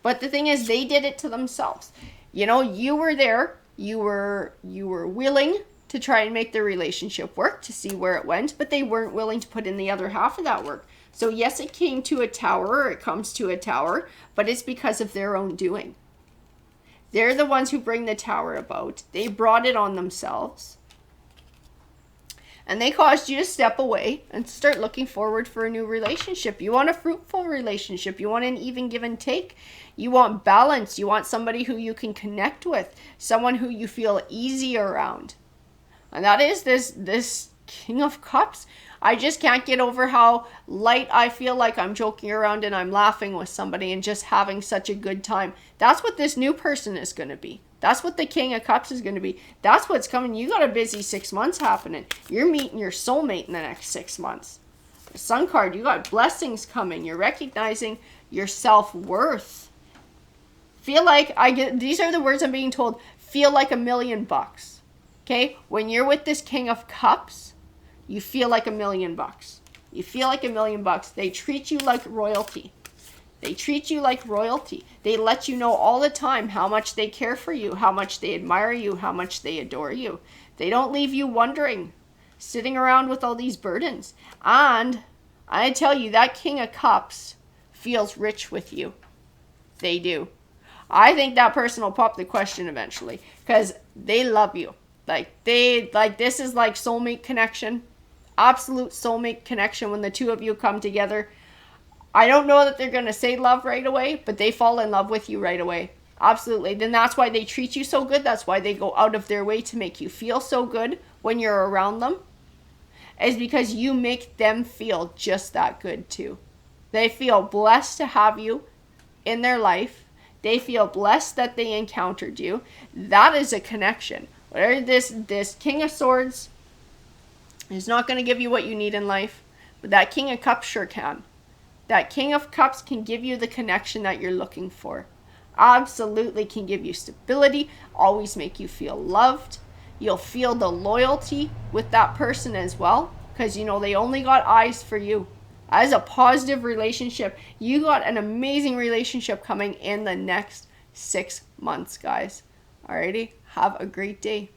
But the thing is, they did it to themselves. You know, you were there. You were willing to try and make the relationship work, to see where it went, but they weren't willing to put in the other half of that work. So yes, it came to a tower, or it comes to a tower, but it's because of their own doing. They're the ones who bring the tower about. They brought it on themselves. And they caused you to step away and start looking forward for a new relationship. You want a fruitful relationship. You want an even give and take. You want balance. You want somebody who you can connect with. Someone who you feel easy around. And that is this King of Cups. I just can't get over how light I feel like I'm joking around and I'm laughing with somebody and just having such a good time. That's what this new person is going to be. That's what the King of Cups is going to be. That's what's coming. You got a busy 6 months happening. You're meeting your soulmate in the next 6 months. The Sun card, you got blessings coming. You're recognizing your self-worth. Feel like, these are the words I'm being told, feel like $1 million. Okay? When you're with this King of Cups, you feel like $1 million. You feel like $1 million. They treat you like royalty. They treat you like royalty. They let you know all the time how much they care for you, how much they admire you, how much they adore you. They don't leave you wondering, sitting around with all these burdens. And I tell you, that King of Cups feels rich with you. They do. I think that person will pop the question eventually, because they love you. This is like soulmate connection. Absolute soulmate connection when the two of you come together. I don't know that they're going to say love right away, but they fall in love with you right away. Absolutely. Then that's why they treat you so good. That's why they go out of their way to make you feel so good when you're around them. Is because you make them feel just that good too. They feel blessed to have you in their life. They feel blessed that they encountered you. That is a connection. Whatever this King of Swords is not going to give you what you need in life, but that King of Cups sure can. That King of Cups can give you the connection that you're looking for. Absolutely can give you stability, always make you feel loved. You'll feel the loyalty with that person as well, because you know they only got eyes for you. As a positive relationship, you got an amazing relationship coming in the next 6 months, guys. Alrighty, have a great day.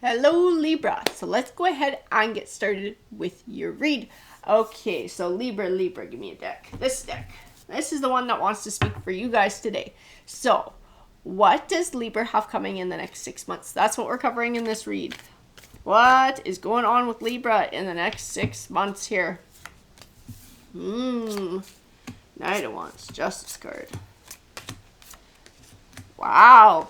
Hello, Libra. So let's go ahead and get started with your read. Okay, so Libra, give me a deck. This deck. This is the one that wants to speak for you guys today. So, what does Libra have coming in the next 6 months? That's what we're covering in this read. What is going on with Libra in the next 6 months here? Knight of Wands, Justice card. Wow.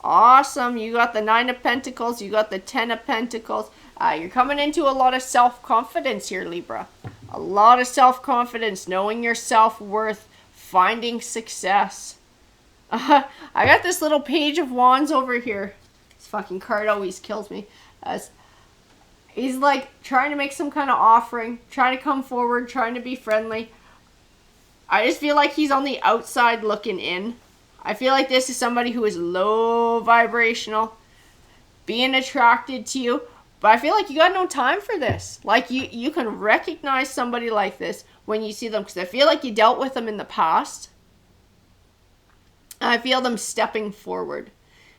Awesome. You got the 9 of Pentacles. You got the 10 of Pentacles. You're coming into a lot of self-confidence here, Libra. A lot of self-confidence, knowing your self-worth, finding success. I got this little Page of Wands over here. This fucking card always kills me. He's like trying to make some kind of offering, trying to come forward, trying to be friendly. I just feel like he's on the outside looking in. I feel like this is somebody who is low vibrational, being attracted to you. But I feel like you got no time for this. Like you can recognize somebody like this when you see them. Because I feel like you dealt with them in the past. And I feel them stepping forward.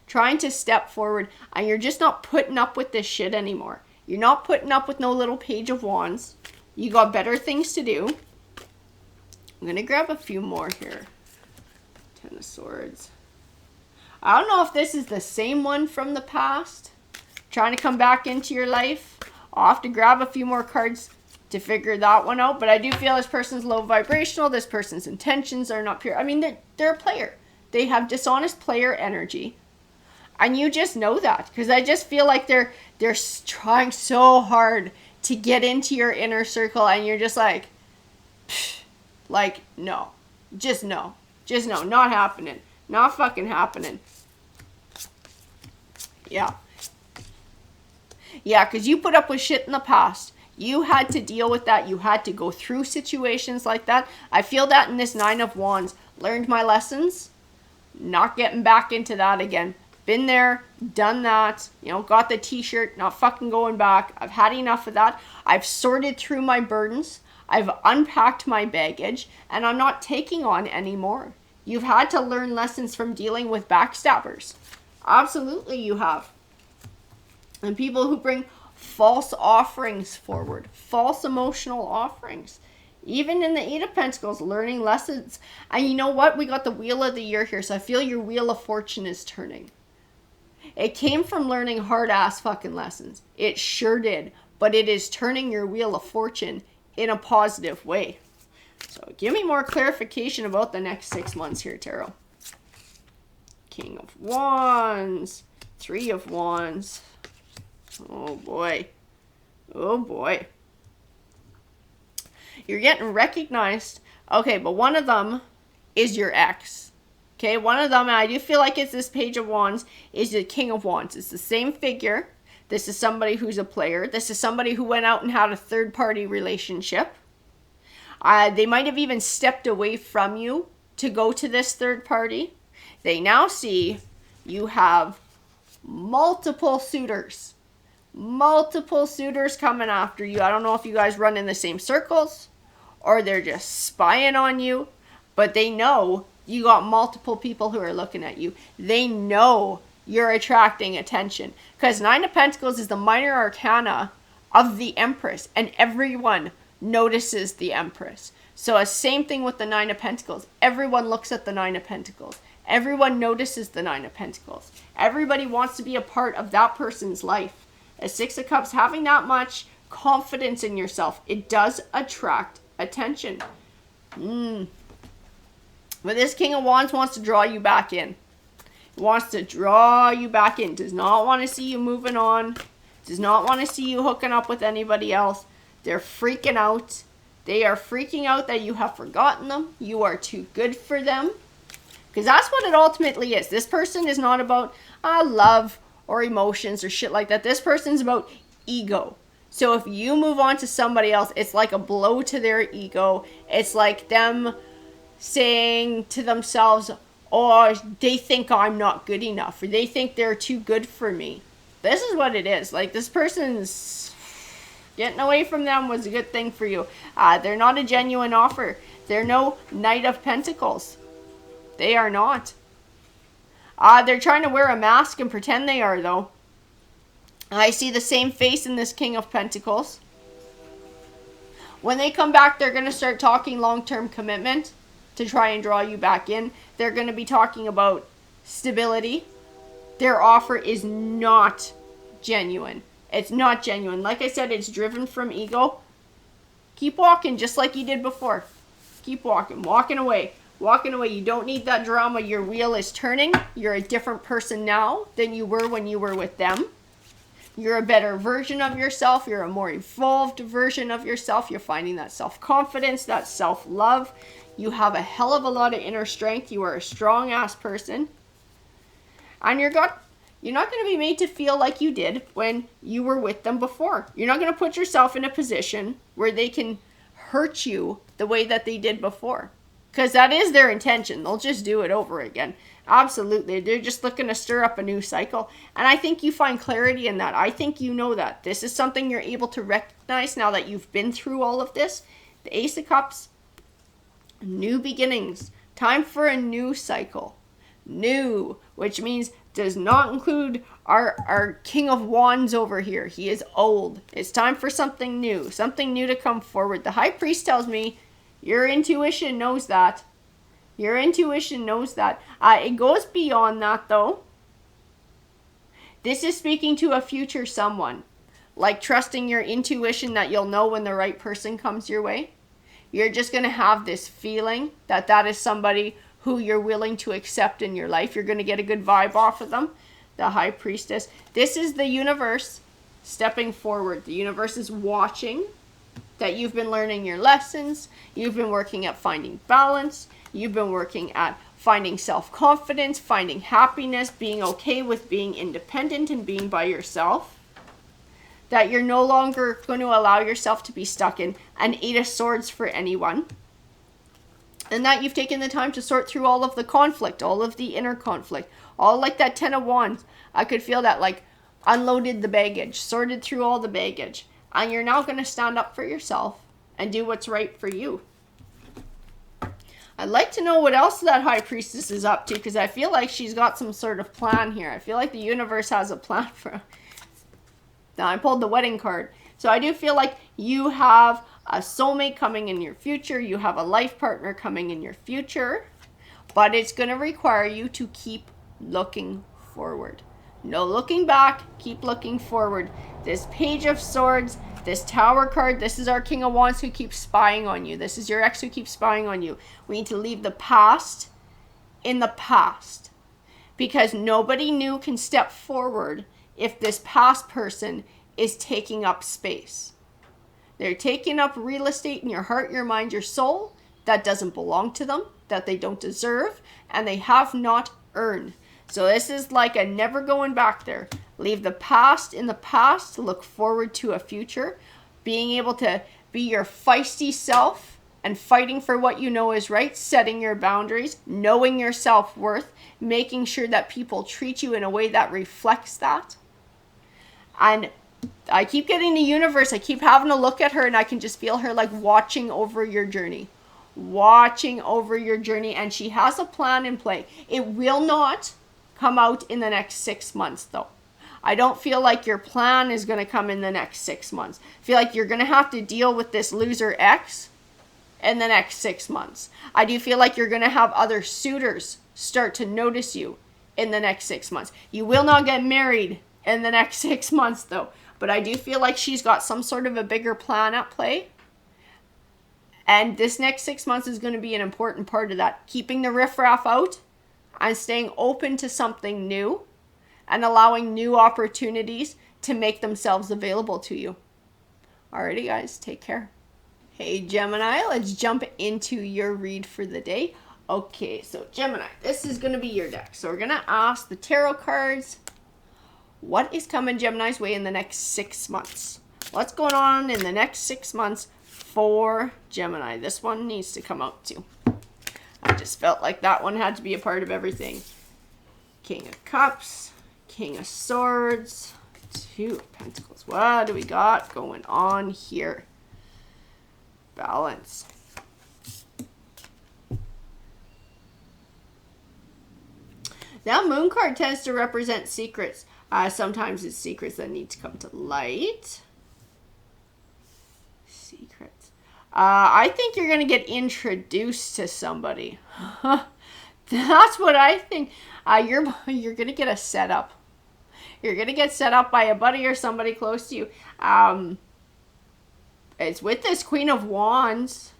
Trying to step forward. And you're just not putting up with this shit anymore. You're not putting up with no little Page of Wands. You got better things to do. I'm going to grab a few more here. 10 of Swords. I don't know if this is the same one from the past. Trying to come back into your life. I'll have to grab a few more cards to figure that one out. But I do feel this person's low vibrational. This person's intentions are not pure. I mean, they're a player. They have dishonest player energy. And you just know that. Because I just feel like they're trying so hard to get into your inner circle. And you're just like, no. Just no. Just no. Not happening. Not fucking happening. Yeah. Yeah, because you put up with shit in the past. You had to deal with that. You had to go through situations like that. I feel that in this 9 of Wands. Learned my lessons. Not getting back into that again. Been there, done that, got the t-shirt, not fucking going back. I've had enough of that. I've sorted through my burdens. I've unpacked my baggage, and I'm not taking on anymore. You've had to learn lessons from dealing with backstabbers. Absolutely you have. And people who bring false offerings forward, false emotional offerings. Even in the 8 of Pentacles, learning lessons. And you know what? We got the Wheel of the Year here, so I feel your Wheel of Fortune is turning. It came from learning hard-ass fucking lessons. It sure did. But it is turning your Wheel of Fortune in a positive way. So give me more clarification about the next 6 months here, Tarot. King of Wands. 3 of Wands. Oh, boy. Oh, boy. You're getting recognized. Okay, but one of them is your ex. Okay, one of them, and I do feel like it's this Page of Wands, is the King of Wands. It's the same figure. This is somebody who's a player. This is somebody who went out and had a third-party relationship. They might have even stepped away from you to go to this third party. They now see you have multiple suitors. Multiple suitors coming after you. I don't know if you guys run in the same circles or they're just spying on you, but they know you got multiple people who are looking at you. They know you're attracting attention because 9 of Pentacles is the minor arcana of the Empress, and everyone notices the Empress. So a same thing with the 9 of Pentacles. Everyone looks at the 9 of Pentacles. Everyone notices the 9 of Pentacles. Everybody wants to be a part of that person's life. A 6 of Cups, having that much confidence in yourself, it does attract attention. But this King of Wands wants to draw you back in. Wants to draw you back in. Does not want to see you moving on. Does not want to see you hooking up with anybody else. They're freaking out. They are freaking out that you have forgotten them. You are too good for them. Because that's what it ultimately is. This person is not about love or emotions or shit like that. This person's about ego. So if you move on to somebody else, it's like a blow to their ego. It's like them saying to themselves, oh, they think I'm not good enough, or they think they're too good for me. This is what it is. Like, this person's Getting away from them was a good thing for you. They're not a genuine offer. They're no Knight of Pentacles. They are not. They're trying to wear a mask and pretend they are, though. I see the same face in this King of Pentacles. When they come back, they're going to start talking long-term commitment to try and draw you back in. They're going to be talking about stability. Their offer is not genuine. It's not genuine. Like I said, it's driven from ego. Keep walking just like you did before. Keep walking. Walking away. Walking away. You don't need that drama. Your wheel is turning. You're a different person now than you were when you were with them. You're a better version of yourself. You're a more evolved version of yourself. You're finding that self-confidence, that self-love. You have a hell of a lot of inner strength. You are a strong-ass person. And you're not going to be made to feel like you did when you were with them before. You're not going to put yourself in a position where they can hurt you the way that they did before. Because that is their intention. They'll just do it over again. Absolutely. They're just looking to stir up a new cycle. And I think you find clarity in that. I think you know that. This is something you're able to recognize now that you've been through all of this. The Ace of Cups, new beginnings. Time for a new cycle. New, which means does not include our King of Wands over here. He is old. It's time for something new to come forward. The High Priest tells me your intuition knows that. Your intuition knows that. It goes beyond that, though. This is speaking to a future someone. Like trusting your intuition that you'll know when the right person comes your way. You're just going to have this feeling that that is somebody who you're willing to accept in your life. You're going to get a good vibe off of them. The High Priestess. This is the universe stepping forward. The universe is watching that you've been learning your lessons. You've been working at finding balance. You've been working at finding self-confidence, finding happiness, being okay with being independent and being by yourself. That you're no longer going to allow yourself to be stuck in an Eight of Swords for anyone. And that you've taken the time to sort through all of the conflict, all of the inner conflict, all like that Ten of Wands. I could feel that, like, unloaded the baggage, sorted through all the baggage. And you're now going to stand up for yourself and do what's right for you. I'd like to know what else that High Priestess is up to, because I feel like she's got some sort of plan here. I feel like the universe has a plan for her. Now, I pulled the Wedding card. So I do feel like you have a soulmate coming in your future. You have a life partner coming in your future. But it's going to require you to keep looking forward. No looking back. Keep looking forward. This Page of Swords, this Tower card, this is our King of Wands who keeps spying on you. This is your ex who keeps spying on you. We need to leave the past in the past. Because nobody new can step forward if this past person is taking up space. They're taking up real estate in your heart, your mind, your soul that doesn't belong to them, that they don't deserve, and they have not earned. So this is like a never going back there. Leave the past in the past, look forward to a future, being able to be your feisty self and fighting for what you know is right, setting your boundaries, knowing your self-worth, making sure that people treat you in a way that reflects that. And I keep getting the universe. I keep having a look at her and I can just feel her like watching over your journey. Watching over your journey. And she has a plan in play. It will not come out in the next 6 months though. I don't feel like your plan is going to come in the next 6 months. I feel like you're going to have to deal with this loser ex in the next 6 months. I do feel like you're going to have other suitors start to notice you in the next 6 months. You will not get married in the next 6 months though. But I do feel like she's got some sort of a bigger plan at play. And this next 6 months is going to be an important part of that. Keeping the riffraff out and staying open to something new and allowing new opportunities to make themselves available to you. Alrighty guys, take care. Hey Gemini, let's jump into your read for the day. Okay, so Gemini, this is going to be your deck. So we're going to ask the tarot cards, what is coming Gemini's way in the next 6 months? What's going on in the next 6 months for Gemini? This one needs to come out too. I just felt like that one had to be a part of everything. King of Cups, King of Swords, Two of Pentacles. What do we got going on here? Balance. That Moon card tends to represent secrets. Sometimes it's secrets that need to come to light. Secrets. I think you're going to get introduced to somebody. That's what I think. You're going to get a setup. You're going to get set up by a buddy or somebody close to you. It's with this Queen of Wands.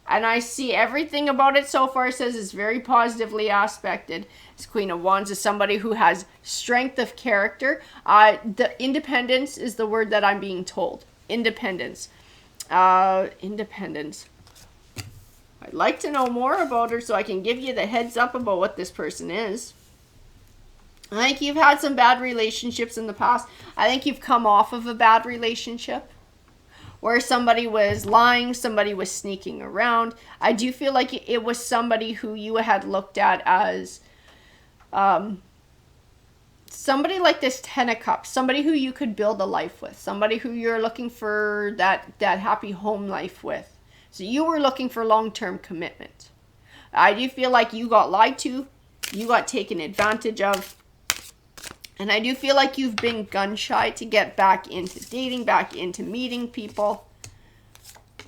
And I see everything about it so far says it's very positively aspected. This Queen of Wands is somebody who has strength of character. The independence is the word that I'm being told. Independence. Independence. I'd like to know more about her so I can give you the heads up about what this person is. I think you've had some bad relationships in the past. I think you've come off of a bad relationship where somebody was lying, somebody was sneaking around. I do feel like it was somebody who you had looked at as somebody like this Ten of Cups, somebody who you could build a life with, somebody who you're looking for that happy home life with. So you were looking for long-term commitment. I do feel like you got lied to, you got taken advantage of, and I do feel like you've been gun-shy to get back into dating, back into meeting people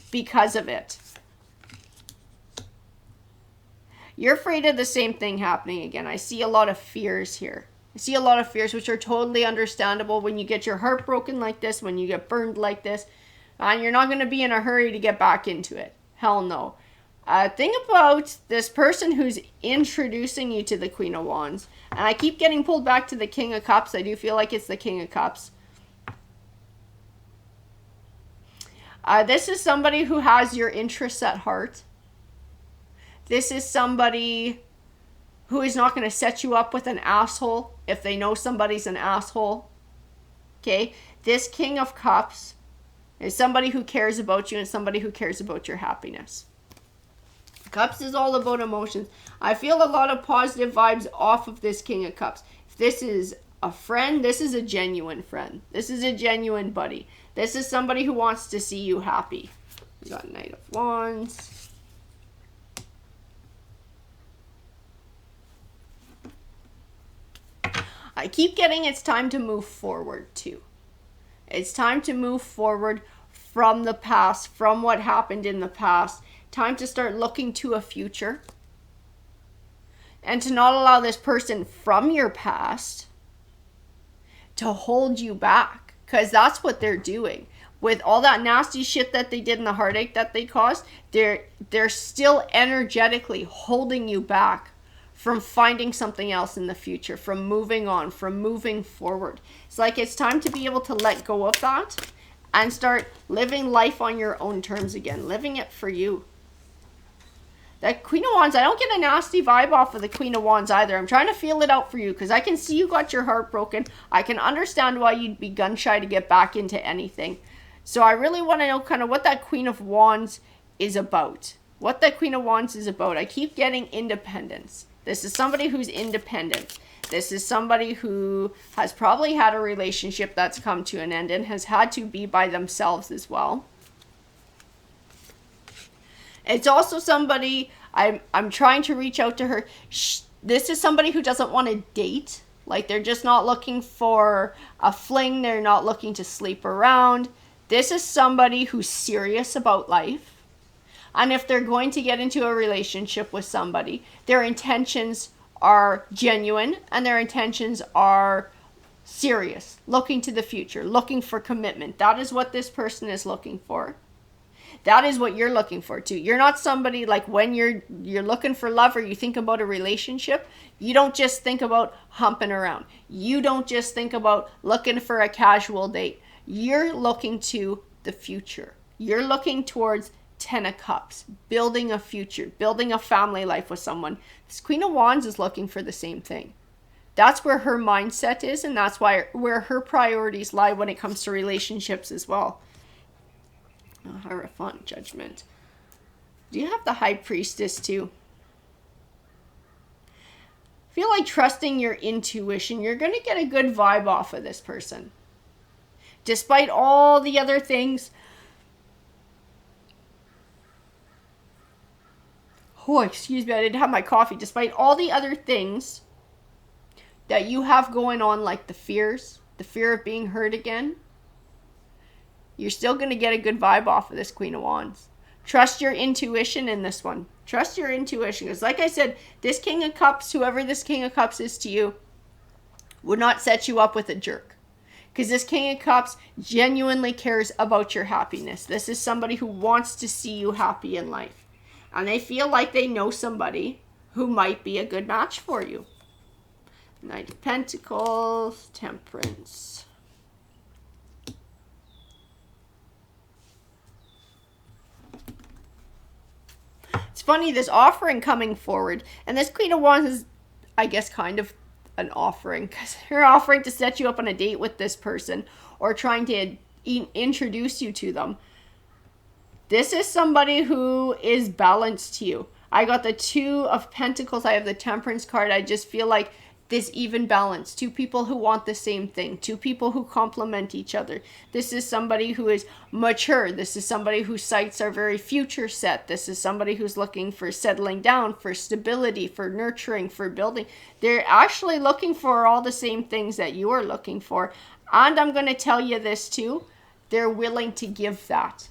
because of it. You're afraid of the same thing happening again. I see a lot of fears here. I see a lot of fears, which are totally understandable when you get your heart broken like this, when you get burned like this. And you're not going to be in a hurry to get back into it. Hell no. Think about this person who's introducing you to the Queen of Wands. And I keep getting pulled back to the King of Cups. I do feel like it's the King of Cups. This is somebody who has your interests at heart. This is somebody who is not going to set you up with an asshole if they know somebody's an asshole. Okay? This King of Cups is somebody who cares about you and somebody who cares about your happiness. Cups is all about emotions. I feel a lot of positive vibes off of this King of Cups. If this is a friend, this is a genuine friend. This is a genuine buddy. This is somebody who wants to see you happy. We got Knight of Wands. I keep getting it's time to move forward too. It's time to move forward from the past, from what happened in the past. Time to start looking to a future. And to not allow this person from your past to hold you back. Because that's what they're doing. With all that nasty shit that they did and the heartache that they caused, they're still energetically holding you back from finding something else in the future, from moving on, from moving forward. It's like it's time to be able to let go of that and start living life on your own terms again, living it for you. That Queen of Wands, I don't get a nasty vibe off of the Queen of Wands either. I'm trying to feel it out for you because I can see you got your heart broken. I can understand why you'd be gun shy to get back into anything. So I really want to know kind of what that Queen of Wands is about. What that Queen of Wands is about. I keep getting independence. This is somebody who's independent. This is somebody who has probably had a relationship that's come to an end and has had to be by themselves as well. It's also somebody, I'm trying to reach out to her. This is somebody who doesn't want to date. Like they're just not looking for a fling. They're not looking to sleep around. This is somebody who's serious about life. And if they're going to get into a relationship with somebody, their intentions are genuine and their intentions are serious. Looking to the future, looking for commitment. That is what this person is looking for. That is what you're looking for too. You're not somebody like when you're looking for love or you think about a relationship, you don't just think about humping around. You don't just think about looking for a casual date. You're looking to the future. You're looking towards Ten of Cups, building a future, building a family life with someone. This Queen of Wands is looking for the same thing. That's where her mindset is, and that's where her priorities lie when it comes to relationships as well. Hierophant, Judgment. Do you have the High Priestess too? I feel like trusting your intuition. You're going to get a good vibe off of this person. Despite all the other things, oh, excuse me, I didn't have my coffee. Despite all the other things that you have going on, like the fear of being hurt again, you're still going to get a good vibe off of this Queen of Wands. Trust your intuition in this one. Trust your intuition. Because like I said, this King of Cups, whoever this King of Cups is to you, would not set you up with a jerk. Because this King of Cups genuinely cares about your happiness. This is somebody who wants to see you happy in life. And they feel like they know somebody who might be a good match for you. Knight of Pentacles, Temperance. It's funny, this offering coming forward, and this Queen of Wands is, I guess, kind of an offering, because they're offering to set you up on a date with this person or trying to introduce you to them. This is somebody who is balanced to you. I got the Two of Pentacles. I have the Temperance card. I just feel like this even balance. Two people who want the same thing. Two people who complement each other. This is somebody who is mature. This is somebody whose sights are very future set. This is somebody who's looking for settling down, for stability, for nurturing, for building. They're actually looking for all the same things that you are looking for. And I'm going to tell you this too. They're willing to give that.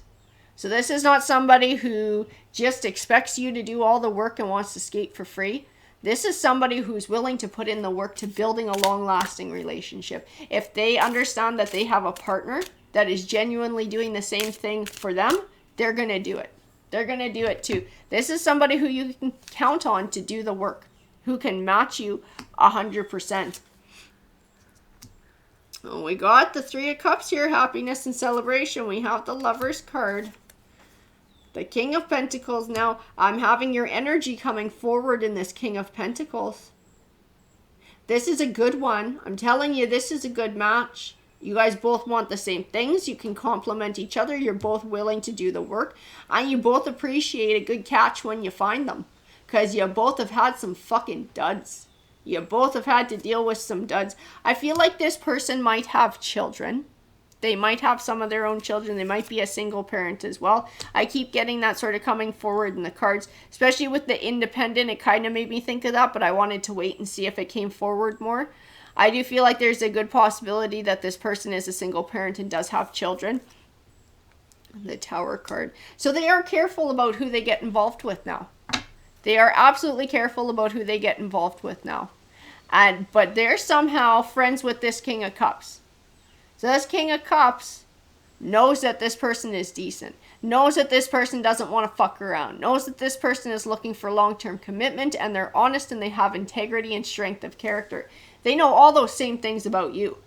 So this is not somebody who just expects you to do all the work and wants to skate for free. This is somebody who's willing to put in the work to building a long-lasting relationship. If they understand that they have a partner that is genuinely doing the same thing for them, they're going to do it. They're going to do it too. This is somebody who you can count on to do the work, who can match you 100%. Oh, we got the Three of Cups here, happiness and celebration. We have the Lover's card. The King of Pentacles. Now, I'm having your energy coming forward in this King of Pentacles. This is a good one. I'm telling you, this is a good match. You guys both want the same things. You can complement each other. You're both willing to do the work. And you both appreciate a good catch when you find them. Because you both have had some fucking duds. You both have had to deal with some duds. I feel like this person might have children. They might have some of their own children. They might be a single parent as well. I keep getting that sort of coming forward in the cards, especially with the independent. It kind of made me think of that, but I wanted to wait and see if it came forward more. I do feel like there's a good possibility that this person is a single parent and does have children. The Tower card. So they are careful about who they get involved with now. They are absolutely careful about who they get involved with now. But they're somehow friends with this King of Cups. So this King of Cups knows that this person is decent, knows that this person doesn't want to fuck around, knows that this person is looking for long-term commitment, and they're honest and they have integrity and strength of character. They know all those same things about you.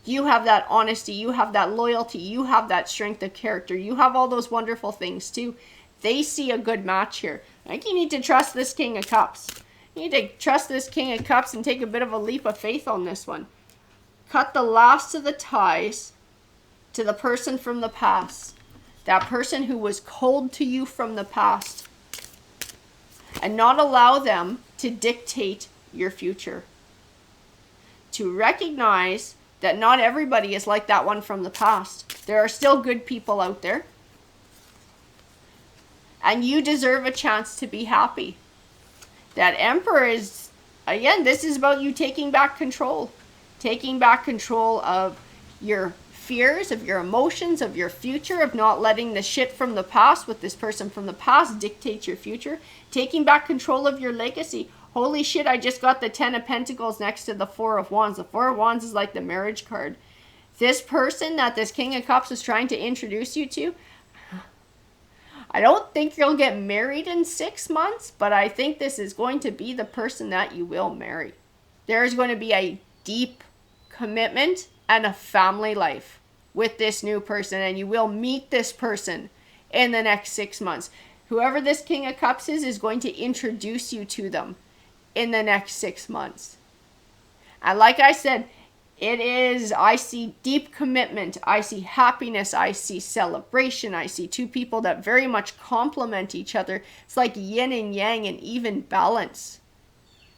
You have that honesty, you have that loyalty, you have that strength of character, you have all those wonderful things too. They see a good match here. I think you need to trust this King of Cups. You need to trust this King of Cups and take a bit of a leap of faith on this one. Cut the last of the ties to the person from the past. That person who was cold to you from the past. And not allow them to dictate your future. To recognize that not everybody is like that one from the past. There are still good people out there. And you deserve a chance to be happy. That Emperor is, again, this is about you taking back control. Taking back control of your fears, of your emotions, of your future, of not letting the shit from the past with this person from the past dictate your future. Taking back control of your legacy. Holy shit, I just got the Ten of Pentacles next to the Four of Wands. The Four of Wands is like the marriage card. This person that this King of Cups is trying to introduce you to, I don't think you'll get married in 6 months, but I think this is going to be the person that you will marry. There is going to be a deep commitment and a family life with this new person, and you will meet this person in the next 6 months. Whoever this King of Cups is going to introduce you to them in the next 6 months. And like I said, I see deep commitment, I see happiness, I see celebration, I see two people that very much complement each other. It's like yin and yang and even balance.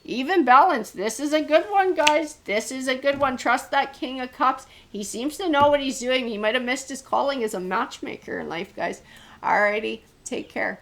Even balance. This is a good one, guys. This is a good one. Trust that King of Cups. He seems to know what he's doing. He might have missed his calling as a matchmaker in life, guys. Alrighty. Take care.